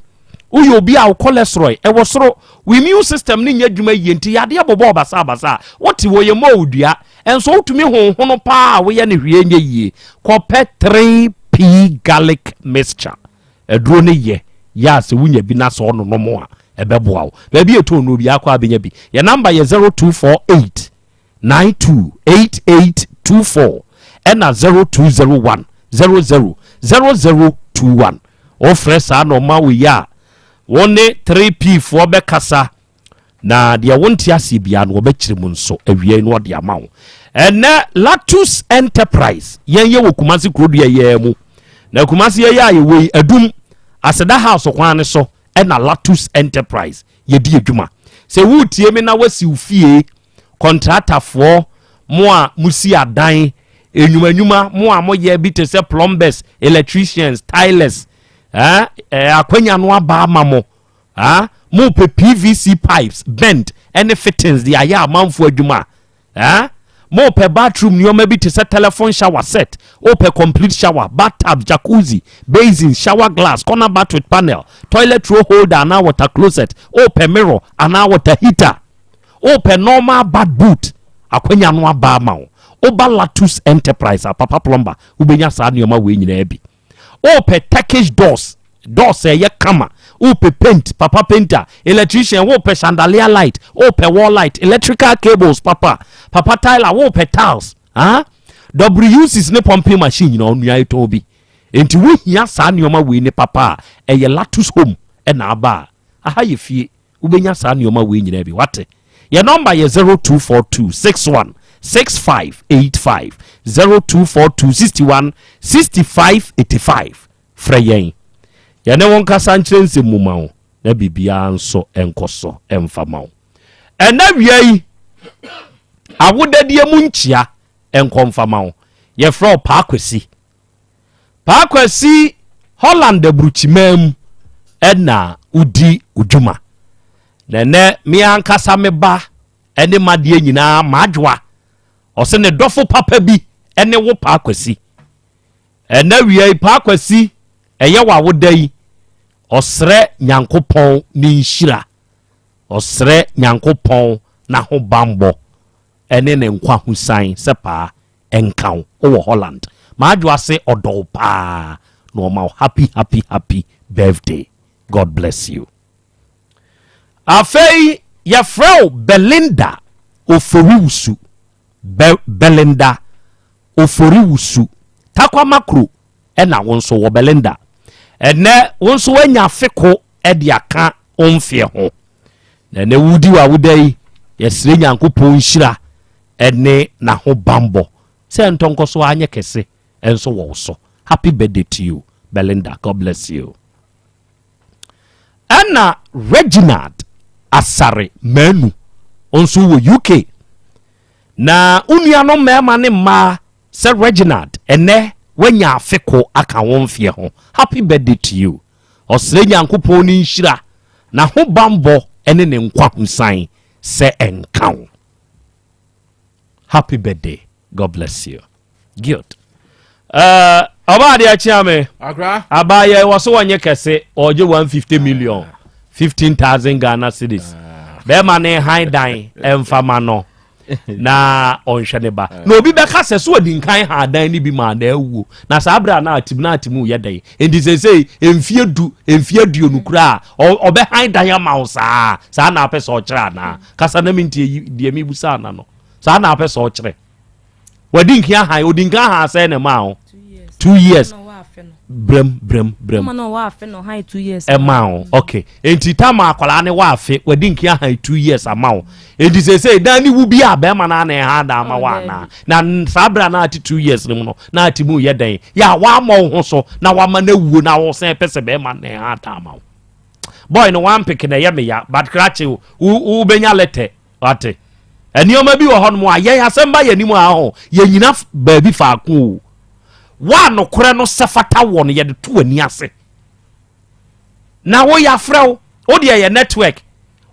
Speaker 19: wo ye obi a wo cholesterol e wo soro we immune system ni nya dwuma yenti yade abobo basa woti wo ye mo odua enso wotumi honhono pa wo ye ne hwie nya yie kope 3P garlic mixture eduro ne ye ya se wunya bi na so no mo a ebeboa wo ba bi eto no bi akwa abenya bi ye number ye 0248 928824 and 0201 000021 ofre sa no ma we ya wone 3P for be kasa na dia wonti ase bia no be kire mu nso awie no de amawo ene Latus Enterprise yen ye wo Kumasi Krobea ye mu na Kumasi ye ya ye we adum aseda house kwan ne so ena Latus Enterprise ye di adwuma se wutie me na wasi ufie contractor for mo a musi adan enyuma mo amoye bi te se plumbers, electricians, tilers, akwanya no aba mamo, mo pe PVC pipes, bent, any fittings the aya manfo adwuma, mo pe bathroom nyoma bi te se telephone shower set, o pe complete shower, bathtub, jacuzzi, basin, shower glass, corner bath with panel, toilet roll holder and water closet, o pe mirror and water heater, o pe normal bad boot, akwanya no aba mamo. Oba Latus Enterprise a papa plumber ubenya sa nioma we nyina abi ope Turkish doors ye kama ope paint papa painter electrician ope chandelier light ope wall light electrical cables papa tiler ope tiles WC's ne pumping machine no nua eto bi enti wo hia sa nioma we ne papa eye Latus home e na aba aha ye fie ubenya sa nioma we nyina abi wate your number ye 024261 6585 0242 61 Freyen yane won kasa nkyrense mumao na bibia nso enkoso emfamao ena wiei awodadie mu nkyia enkomfamao ye fro paakwasi Holland bruchimam ena udi udwuma nene mi ankasa meba ene madie nyina madwa ose ne dofo papa bi ene wo paakwasi ena wiei paakwasi eye wa wodai osre nyankopon ni nhira osre nyankopon na ho bambo ene ne nkwa husan sepa enkan o Holland madwa se odo pa no ma happy birthday. God bless you. Afei ya frau Belinda Oforiwusu Belinda Oforiwusu takwa makro ena wonso wo Belinda ene wonso wanya feko edi aka omfie ho na wudi wa wudai yesire nyankopon hira ene na ho bambo se ntonkoso anye kese enso wo so. Happy birthday to you Belinda. God bless you. ana Reginald Asare Manu onso wo UK na unuano mema ne ma se Reginald ene wanya afeko aka wonfie ho happy birthday to you osre nyankopon ni nhira na ho bambo ene ne nkwa hunsan se enkan happy birthday, God bless you. Good. Abadi achiame
Speaker 4: Akra
Speaker 19: abaye waso wanye kese oje 150 million 15,000 Ghana cedis be ma ne high dan emfama no na onhwene ba na obi be ka se so odi nkan ha dan ni bi ma na ewu na sa abra na atimu ye dan endi sesei emfie du onukura obe high dan ya ma sa na pese o kira na kasa na mintie die mi busa na no sa na pese o kire wadi nkan ha odi nkan ha se na ma o 2 years brem
Speaker 5: no wa afe no high 2 years
Speaker 19: amount okay enti tama akwala ne wa afe wadi nkia high 2 years amount enti say dan ni wu bi aba ma na na ha da ma wa na sabra na ati 2 years ni no na ati mu ye dan ya wa ma ho so na wa ma na wuo na wo sen pese be ma na ha ta ma boy no one pick na ye me ya but krache u benya lete ate enioma bi wo ho no aye asem ba ye ni mu a ho ye nyina ba bi fa ko wa no kore no sefata won ye de to ani ase na wo ya frew o de ye network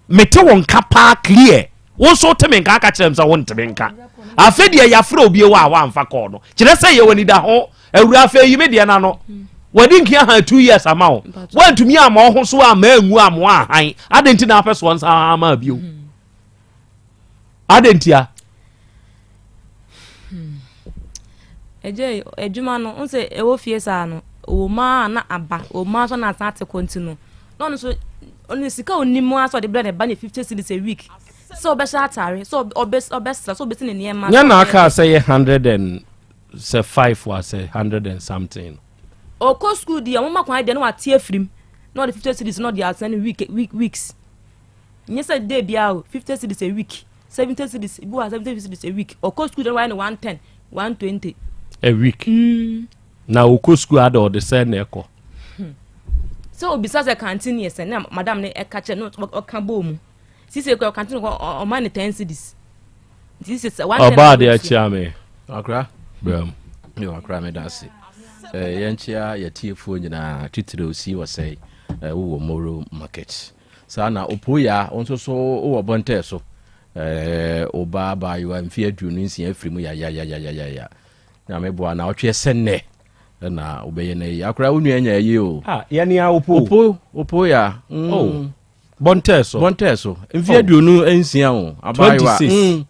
Speaker 19: mete won kapa clear wo so teme nka aka kirem sa won teme nka afa de ya frew bi wa amfa ko no kire se ye woni da ho awura afa yi me de na no wadi nkia ha 2 years ama wo wantumi ama ho so ama angu ama han adenti na afa so nsa ama bi o adentia
Speaker 5: eje ejuma no nse ewo fie sa no o ma na aba o ma so na tate continue no so oni sika onimu aso de blend ba na 50 cedis a week so be sha atare so obesra so beti ne ne ma
Speaker 19: nya na aka say 105 was 100 and something
Speaker 5: o ko school dia mo makwan de no atie afrim no de 50 cedis no de asane weeks nya say day bia 50 cedis a week 70 cedis ibu 70 cedis a week o ko school de 110 120
Speaker 19: a week na oko school ada the same eko
Speaker 5: so obisa se canteen yes na madam ne eka che no oka bomu sisi eko canteen o man 10 cedis this is 110
Speaker 19: about the chiame
Speaker 4: Akra
Speaker 19: bam
Speaker 4: yo akra me dase yenchia yetiefo nyina titire osi wosai wo moro market sa na opoya onso so wo bonte so oba ba yo amfi aduonu nsia afrimu ya na meboa na otwe senne na obeye na yi akra wonu anya yi o
Speaker 19: ya ni
Speaker 4: opo ya
Speaker 19: bonte so
Speaker 4: mfi aduonu ensia o abayiwa
Speaker 19: 26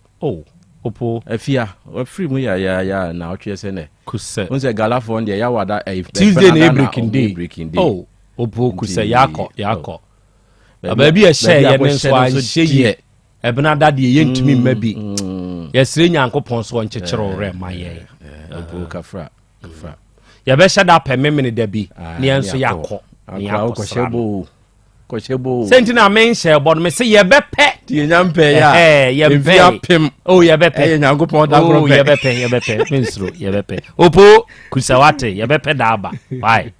Speaker 19: opo
Speaker 4: afia afrimu ya na otwe senne
Speaker 19: kuse
Speaker 4: onse galafon de ya wada
Speaker 19: Tuesday na breaking day opo kuse yako ababi e share ye ne so an sheye ebena dade ye ntumi mabi yesire nyankopon so nkyekere re ma ye
Speaker 4: opo kafra
Speaker 19: ya be shada pememene da bi ne enso yakọ
Speaker 4: koshebo
Speaker 19: sentina men share bod me se ye be pe
Speaker 4: tie nyampe ya
Speaker 19: ye be
Speaker 4: apem
Speaker 19: ye be pe
Speaker 4: ye nyankopon da gro
Speaker 19: ye be pe mensro ye be pe opo kusawate ye be pe da aba why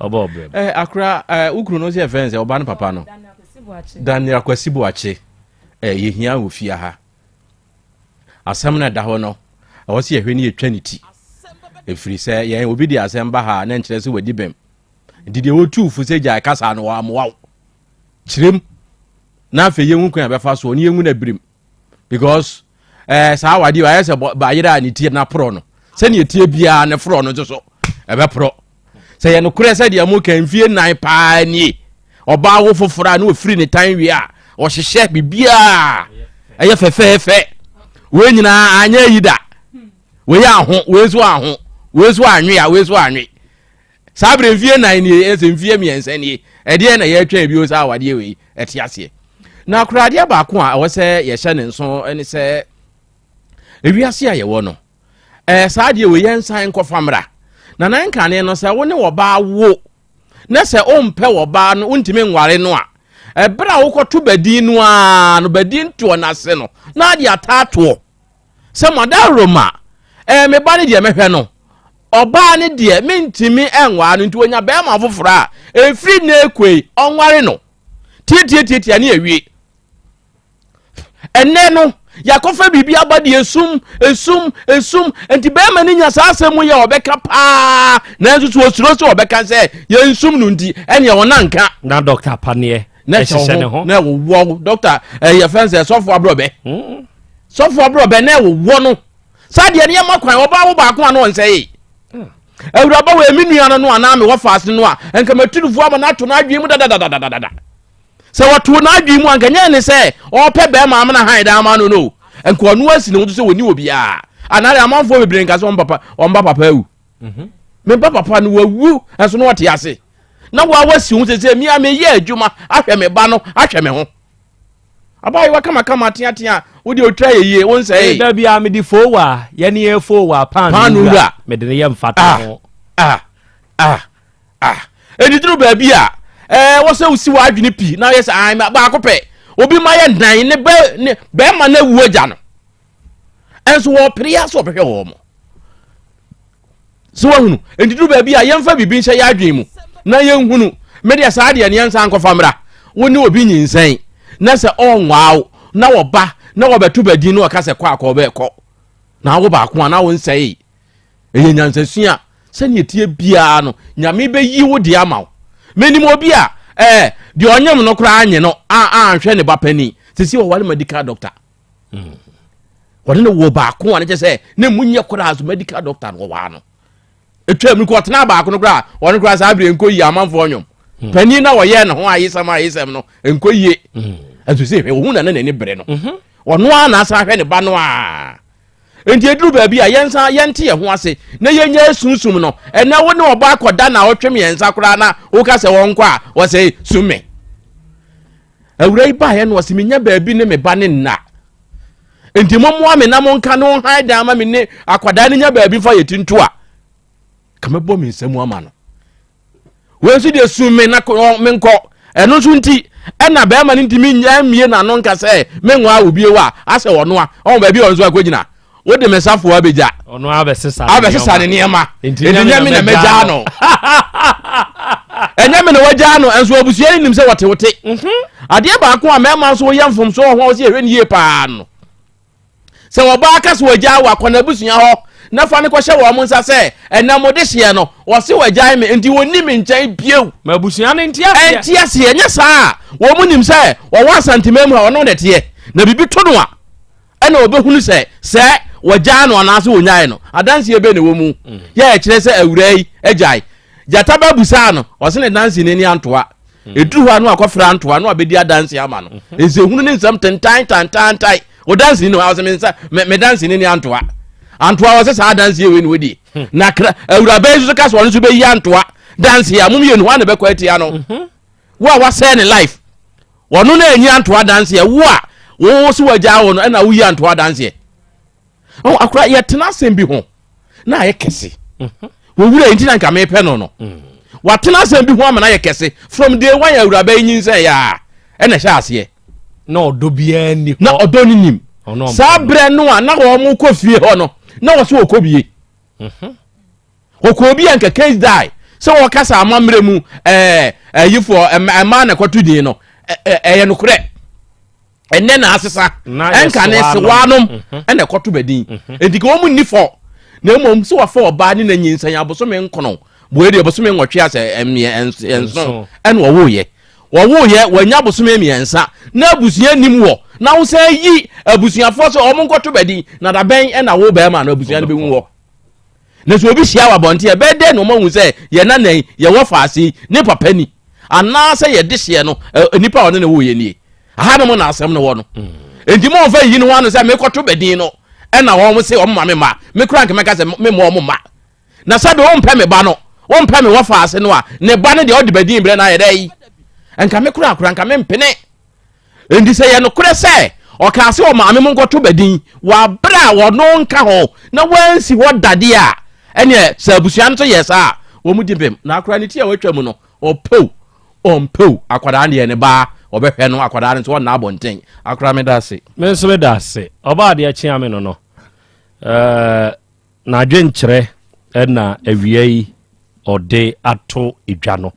Speaker 19: obobre
Speaker 4: akra ukru no se fence oba ne papa no Daniel Kwesibu ache ye hia ofia ha asem na da ho no wo se yehwe ni etwaniti efiri se ye obi di asem ba ha na nkyere se wadi bem dide wo tufu se gya kasa no wa amwa kirem na afa ye nkun abefa so oni enwu na birim because sa wadi wa yese ba yira ni tie na pro no se ne tie bia ne fro no so ebe pro se ye no kure se dia mu kan fie nan pa ni oba wo fofora na ofiri ni tan wi a o hyehye bibia eye fefefe we nyina anya yida we ya ho we zo anwe sabre mfie nan ni ese mfie miense ni ede na ye twa bi o sa wade we ete ase na akurade ba ko a wo se ye hye ne nso ene se ewiase a ye wo no saade we yensan nkofamra na nan kane no se wo ne wo ba wo na se o mpe wo ba no untime nware no a ebra wo koto badin no a no badin to na se no na de atato se mada roma me ba ne de mehwe no oba ne de mentimi enwa no nti onya be ma fofora efri na ekwe onware no tie ne awie enne no yakofa bibia abade esum enti be ma ne nya saasem ye obeka pa na nso osuro so obeka se ye nsum no nti ene wonanka
Speaker 19: na doctor panie na hye ne ho
Speaker 4: na wo doctor ye fence sofo abrobe na wo no sade ne makwan oba wo ba ko ano nsei awuraba we minua no ana me wo faase no a enka maturufu ama na to na adwe mu da se watu na adwe mu anka nya ne se ope be ma amna han da ama no enka onu asi ne wo se woni obi a anare amanfo bebre nka se on papa awu me papa no wawu enso no wote ase na wo awasi hu se mi ame ye adwuma ahwe me ba no ahwe me ho abai wa kama tia wo de otwa ye won say
Speaker 19: da bia me di fowa ye ne ye fowa panura me de ye mfata ho
Speaker 4: edidru ba bia wo se usi wa adwene pi na yes ai ba akopɛ obi ma ye dan ne be ma na wu agya no enso wo pria so behwe wo mo so hunu edidru ba bia ye mfa bibi nhyɛ ya adwene mu na ye hunu me de sa de ne yansa nkɔfa mra wo ne obi nyinsan na se onwaaw na wo ba na wo betu badin no ka se kwa akɔ be kɔ na wo ba ko na wo nsɛe eye nyansasua se ne tie bia no nyame be yi wo de amaw menim obi a de onyem no kra anye no hwɛ ne ba pani sisi wo wale medical doctor wode ne wo ba ko ane se ne munye kra aso medical doctor no wa no etwa mi ko tena ba ko no kra wone kra sa abre enko yi amanfo onyom pani na wo ye ne ho ayisam no enko yi aso se wo hu na ne bere no ono ana asa hwɛ ne ba no a enti eduru ba bi a yensa yente ye ho ase na yenya sunsum no ena wo ne oba akoda na otwem yensa kora na wo ka se won kwa wo se sume awurai ba ye no se menya ba bi ne me ba ne nna enti momo ame na monka no haida ama me ne akoda ne nya ba bi fa yetintu a kama bo me nsam ama no we su de sume na menko eno so nti ena ba ma ne ntimi nya mie na no nka se menwa obi wa ase wono a on ba bi on so akogina wo de mesafo abeja
Speaker 19: ono abesesa
Speaker 4: ne niema entinyame na meja no enyame na waja no enso abusua nim se wote ade ba ko a mema so yemfom so ho se ehwe ne ye pa no se wo ba aka so waja wa kona abusua ho na fa ne ko hye wo mo nsa se enam de hye no wo se waja me enti woni me nkyai biew
Speaker 19: ma abusua ne ntia
Speaker 4: se enya saa wo mo nim se wo wa santimam ha ono de te na bibi to no a ena obehunu se waja no anase wonyae no adanse ebe ne wo mu ya ekire se awurai agyae jata babusa no ose ne danse ne ni antoa eduru ha no akofra antoa no abedi adanse ama no ezehunu ne nsam tantan o danse no awose me danse ne ni antoa wose sa danse we ne wodi na awurabai so ka so no so be yi antoa danse ya mum ye no na be kwa atia no wa say ne life wono na enyi antoa danse ya wo so waja wo no na wo yi antoa danse akura yetena asem bi ho na ayekese wo wura enti na nka me pe no watena asem bi ho ama na ayekese from day one ya wura ba yin se ya ena hya ase
Speaker 19: na odo bia ni
Speaker 4: na odo ni nim sabre no a na wo mu kofie ho no na wo so okobie okobie anka case die so wo kasa amamre mu yifo ema na kwatudin no ye no kure enne na asesa enka ne se wanom ene koto badin endike wo mu nifo na mom so wafa oba ni na nyinsan ya boso me nkono bo edi boso me nwotwe ase enso ene wo ye wanya boso me miensa na abusuan nim wo na wo se yi abusuafo so o mo nkoto badin na da ben ena wo ba ma na abusuan be hu wo na so obi hia wa bonte e be de no mo hu se ye na nan ye wo faase ne papa ni ana se ye de hie no nipa one na wo ye ni aha mo na asem no wo no enti mo fa yi no wano se me koto badin no ena wo mo se o ma me ma me krank me ka se me mo ma na sabe wo mpa me ba no wo mpa me wo faase no a ne ba ne de odi badin bre na ye dai enka me kura nka me mpene enti se ye no kure se o ka se o ma me mo koto badin wa bra wo no nka ho na wansi wo dade a ene se abusua no to yesa wo mu dipem na akura ne ti a watwa mu no o peu akwada ne ne ba obehwe no akwada nso na abonten akra me da se
Speaker 19: me so me da se oba de akye ame no na adwenkyere ɛna awie ɔde ato edwa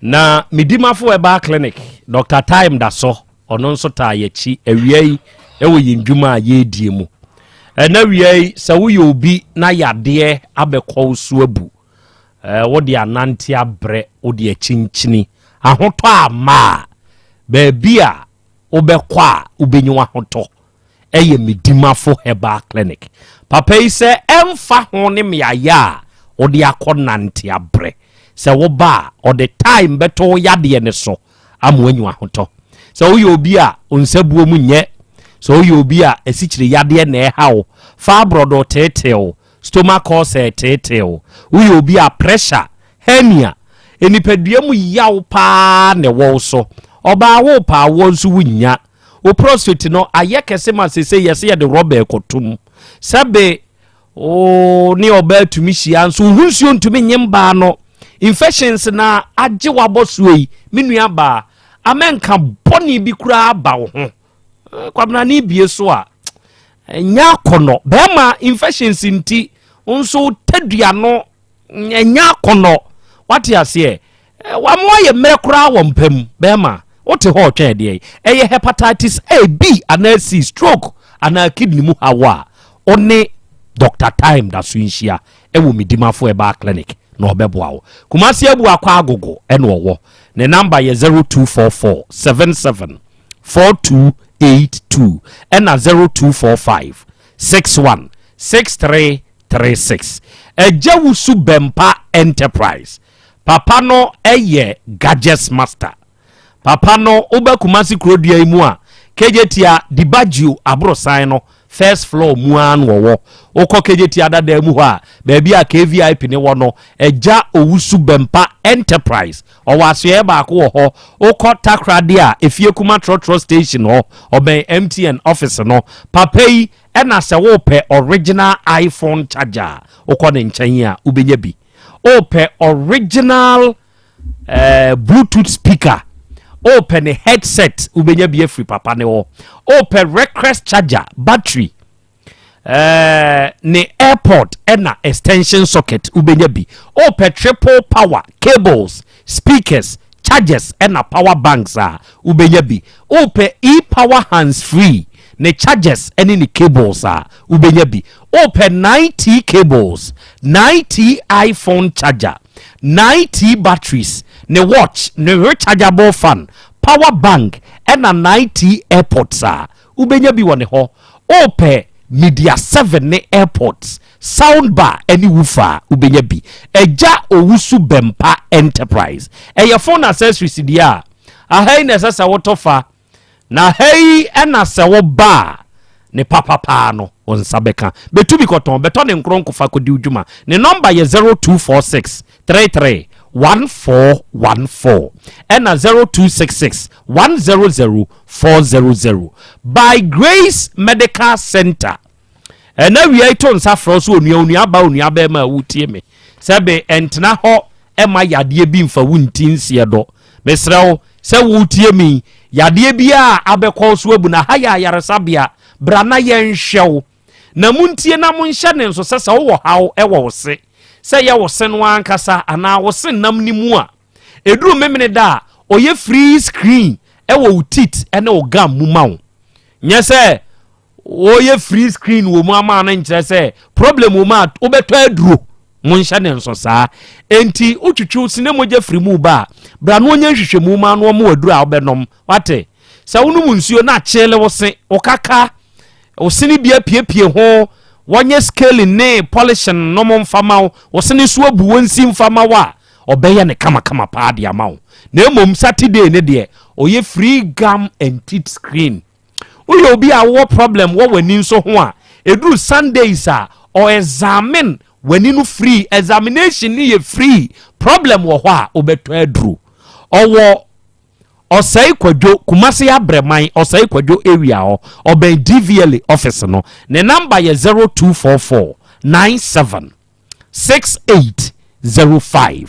Speaker 19: na midimafo eba clinic Dr. Time da so ɔno nso taa yɛkyi awie ɛwɔ yɛndwuma a yɛdie mu ɛna awie sɛ woyɛ obi na yadeɛ abɛkɔ so abu wode anante abrɛ wode akyinkyini ahotɔ ama baabi a wobɛkɔ a wobɛnyi ahotɔ ɛyɛ midimafo eba clinic papa yi sɛ ɛmfa ho ne meayɛ a wode akɔ nante abrɛ sɛ woba or the time beto yadeɛ ne so amwanyu ahotɔ sɛ woyɛ obi a onsabuo mu nyɛ sɛ woyɛ obi a asikyire yadeɛ na ɛhaw fa brodo tetew stomach ulcer tetew woyɛ obi a pressure hernia enipadua mu yaw pa ne wo so oba wo pa wo nso wunya wo prostate no ayɛ kɛse ma sese yɛse yɛ de rubber kotum sɛbe o ne oba tumi hia nso hunsuo ntumi nyemba no infections na agye wabɔsuoi menua ba amenka bɔne bi kura ba wo ho kwabna ne bie so a nya kono bema infections nti nso tadua no nya kono wate ase wa mo ye mere kura wo mpam bema wote ho twɛ de eye hepatitis A B and C stroke and kidney mu hawa one Dr. Time da so nhia ewo midimafo eba clinic no obeboa wo kumasi abu akwa agogo ene owo ne number ye 0244 77 4282 ena 0245 61 6336 Ejawusu Bempa Enterprise papa no eye gadgets master papa no oba kumasi krodia imu a kejetia dibagio abrosan no first floor muan wowo okọ kejetia dada mu ha baabi a KVIP ne wo no eja Owusu Bempa Enterprise owasoe ba ko wo ho okọ takrade a efie kuma trotro station ho oben MTN office no papa yi ena se wo pe original iPhone charger okọ ne nkyɛn a ubenya bi ope original Bluetooth speaker open a headset ubenya bi free papa ne wo open request charger battery ne airport ena extension socket ubenya bi open triple power cables speakers chargers ena power banks ubenya bi open e-power hands free ne chargers ene ni cables ubenya bi open 90 cables 90 iPhone charger 90 batteries ne watch ne rechargeable fan power bank ena 90 airports ubenya bi wone ho ope media 7 ne airports soundbar any woofer ubenya bi eja Owusu Bempa Enterprise eya phone accessories dia ahai na sasa wotofa na hei ena se wo ba ne papa no onsabeka betu bi koton beto ne nkronko fa kodi udwuma ne number ye 0246 33 1414 and 0266 100 400 by Grace Medical Center. And now we are to suffer so onua ba ma wutie me sebe entna ho e ma yade bi mfa wuntin sie do mesrew se wutie me yade bi a abekọ so abu na haya yaresabia brana ye nhwew na muntie na munhye ne nso sesa wo hawo e wo se se ye wo se no ankasa ana wo se nam ni mu a eduru memene da oye free screen e wo utit ene o gam mu mawo nye se oye free screen wo mu ama na nkyere se problem wo ma obeto aduro munhye ne nso saa enti utwitwu sine moje free mu ba bra no onye hwehwe mu ma no mo aduro a obenom wate se wonu nsuo na chele wo se okaka wo sini bia piepie ho wonye scale ne polishing no mo mfama wo sene so abu wonsi mfama wa obeye ne kama pa de amawo na emom Saturday ne de oye free gum and teeth screen uyo obi a wo problem wo wani nso ho a edu Sundays or examine wani no free examination ni ye free problem wo ho a obeto aduru owo osai kwadwo kumase abreman osai kwadwo area oben DVL office no ne number ye 0244 97 6805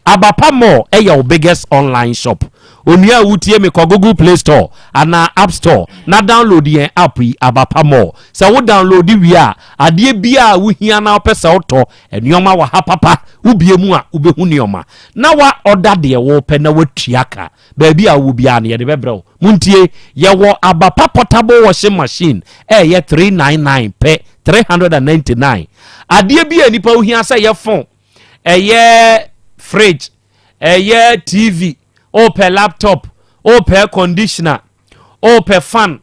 Speaker 19: Abapa Mall your biggest online shop. Onua wutie me ko Google Play Store ana App Store na download yen app yi Abapa Mall. Se wo download wi a ade bia wo hia na opese oto enuoma wa ha papa ubie mu a ubehu nioma. Na wa order de wo pe na watuaka. Ba bia wo bia na ye de bebrɛ. Muntie ye wo Abapa portable washing machine ye 399 pe 399. Ade bia nipa wo hia se ye phone ye fridge ye TV ope laptop, ope conditioner, ope fan,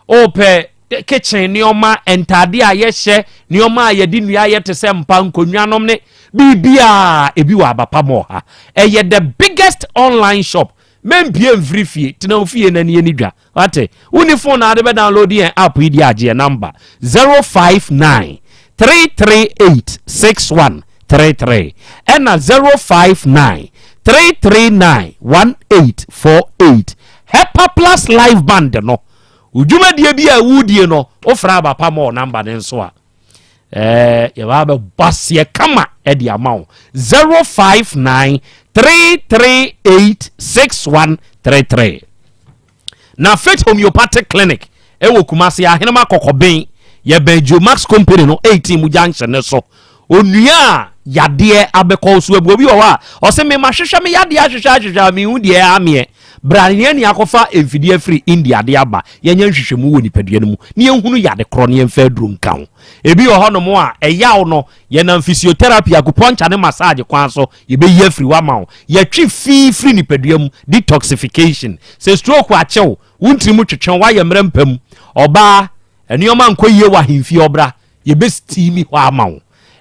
Speaker 19: ope kitchen nioma entade a yehye nioma a yedi nua yete se mpa nkonwanom ne bibia ebi wa Abapa Mall ha. The biggest online shop. Membie mfiri fie tena ofie na ne dwa. Wate, uni phone na de be download yen app yi di age number 059 338 6133 and 059 3391848. Hepa Plus live band no. Ujuma die bia wudie no ofra Abapa Mall number ne nso a. Ye ba be basie kama e di amount 059 338 6133. Na Faith Homeopathic Clinic e wo Kumasi ahenema kokoben ye Benjo Max Company no 18 mu junction ne so. Onua yade abekọ so abuobi wo a o se me mahwehwe me yade ahwehwe me hu de amie brane ne akofa emfidie free India de aba yenya nhwehwemu wo nipadua no mu ne ehunu yade kro ne emfa duru nkan ebi wo hono mo a eyaw no ye na physiotherapy akuponcha ne massage kwan so ye be ye free wa ma ye twi free nipadua mu detoxification se stroke a chew wuntrimu twetwen wa ye mrempam oba enioma nkoyie wa hemfi obra ye be steamy wa ma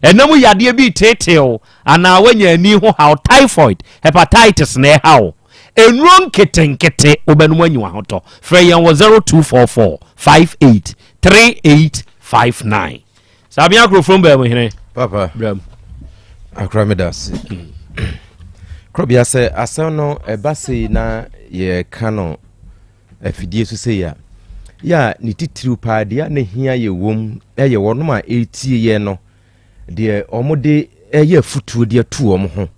Speaker 19: enamu yade bi teteo ana wanya ani ho how typhoid hepatitis na how enron ketenkete obenum anyi wa hoto frɛ yɛn wɔ 0244 58 3859 sabia kro from ba mu hene
Speaker 14: papa
Speaker 19: bram
Speaker 14: akramidas Krobea sɛ asɛm no ɛbase na yɛ kano afidie so sɛ ya ne titiriw paadia ne hia yɛ wom ɛyɛ wɔnom a etie yɛ no de omode eye futuo de atu om ho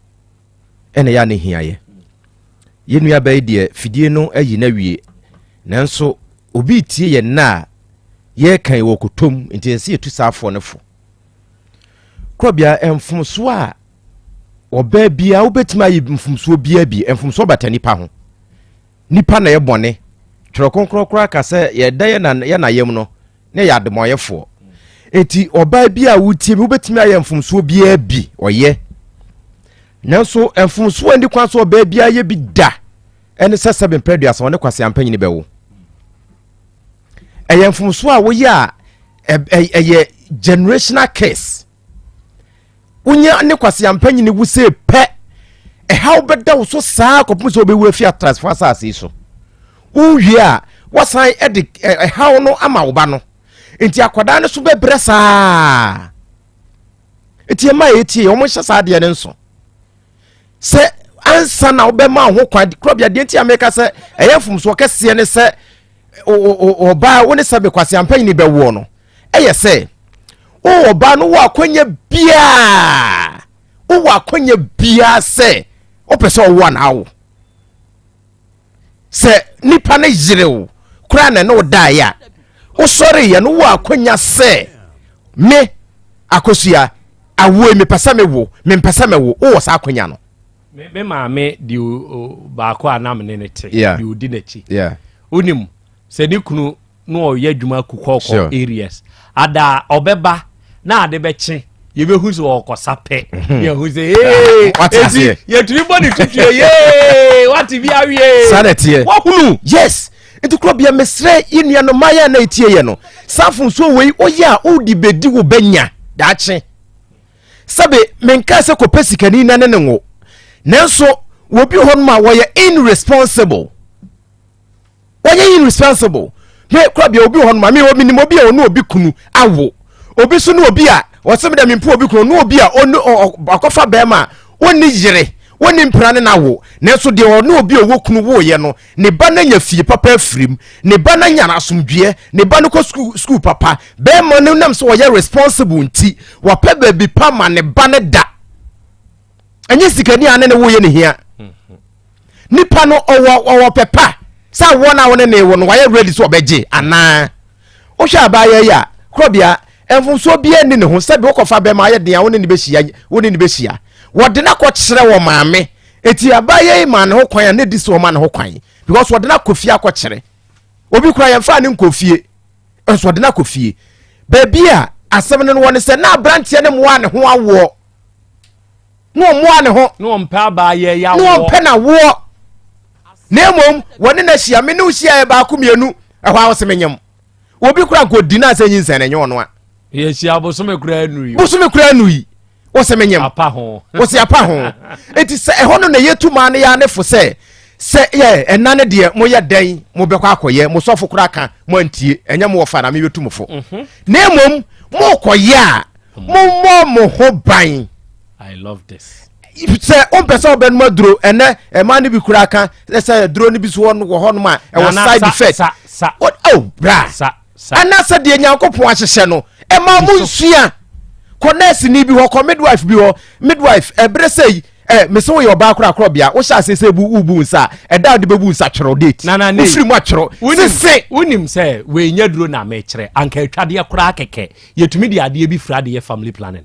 Speaker 14: ene ya ne hiaye yenua bai de fidie no ayi na wie nanso obi tie ye na ye kan wo kotom ntense etu saafo ne fo Krobea emfumso a oba bia obetima yi mfumso bia bi emfumso batani pa ho nipa na ye bone twero konkrokra ka se ye da ye na yem no ne ya demoyefo eti oba bia wutie bi obetimi ayemfumso bia bi oye nanso emfumso ndi kwan so oba bia ye bi da ene se 7 preduas won ne kwase ampanyini bewo emfumso a wo ya eye generational case unya ne kwase ampanyini wu se pe how beda wo so saa kopum so obewu afia transfer asase so uwie a wasan edi how no ama wo ba no enti akwada ne so bebre saa eti ma eti o mo hye saa de ne nso se ansa na obema ho kwa Krobea de enti ameka se eyefum so kese ne se oba woni se be kwase ampan ni bewo no eye se oba no wa kwanya bia se opese o one awo se nipa ne jirewo kura na no da ya o sorry ya no wa kwanya se me akosua awo me pesa me wo o sa kwanya no
Speaker 19: me maame di ba ko anam ne te di odi na chi onim se ni kunu no o yadwuma kukoko areas ada obeba na ade be chi ye be hu so okosape ye hu se eh ye tiri body tutue what bi awie
Speaker 14: sanete
Speaker 19: wa hunu
Speaker 14: yes enti Krobea mesre inua no maya na etie ye no safun so wei oya odi bedi wo banya daache sabe menka se kopesikani na ne ngo nanso wobi hon ma wo ye irresponsible me Krobea obi hon ma me obi ni obi a onu obi kunu awo obi so no obi a wosem da mempo obi kunu no obi a onu akofa bema oni yire woni mprane na wo nanso de ono obi owo kunu wo ye no ne ba na nya fie papa afrim ne ba na nya asomdue ne ba no ko school papa be mo ne nam so wo ye responsible nti wo pa ba bi pa ma ne ba ne da enye sikani ane ne wo ye ne hia nipa no owo pepa sa wo na wo ne wo no wa ye ready so obeje ana wo hwa abaye ya Krobea enfunso bia ni ne ho se be wo kofa be ma ye den a wo ne be hia wo de na ko kyere wo maame eti abaye ma ne ho kwan na di so ma ne ho kwan because wo de na kofie akɔkyere obi kura yɛmfa ne nkofie enso wo de na kofie baby a asɛm ne won se na brantie ne moa ne ho awo no moa ne ho
Speaker 4: no mpa abaye ya wo
Speaker 14: no mpa na wo na mom woni na hia me ne hia ba akomienu ɛhɔ a wo se menyam obi kura ko di na sɛ nyinsa ne nyo no a
Speaker 4: ye hia bosome kura nui
Speaker 14: wo se menyam
Speaker 4: apa ho
Speaker 14: wo se apa ho enti sɛ ɛhɔ no na yetuma ne ya ne fo sɛ ye enane de mo ye dan mo be kwa akoye mo sofo kura kan mo antie enya mo fa na me betu mo fo na mom mo koye a mo ho ban.
Speaker 4: I love this.
Speaker 14: Say on person ben mo duro ene e ma ne bi kura kan say duro ne bi so ho no ma e was side effect what bra ana sa de nyankopon ahyehye no e ma mo nsua connect ni bi ho ko midwife ebre say me so your back Krobea wo sha se bu ubu nsa e da de bebu nsa twero date wo firi mu atwero se
Speaker 4: unim se we nya duro na me kire anka atwade kora keke yetumi de ade bi fra de family planning.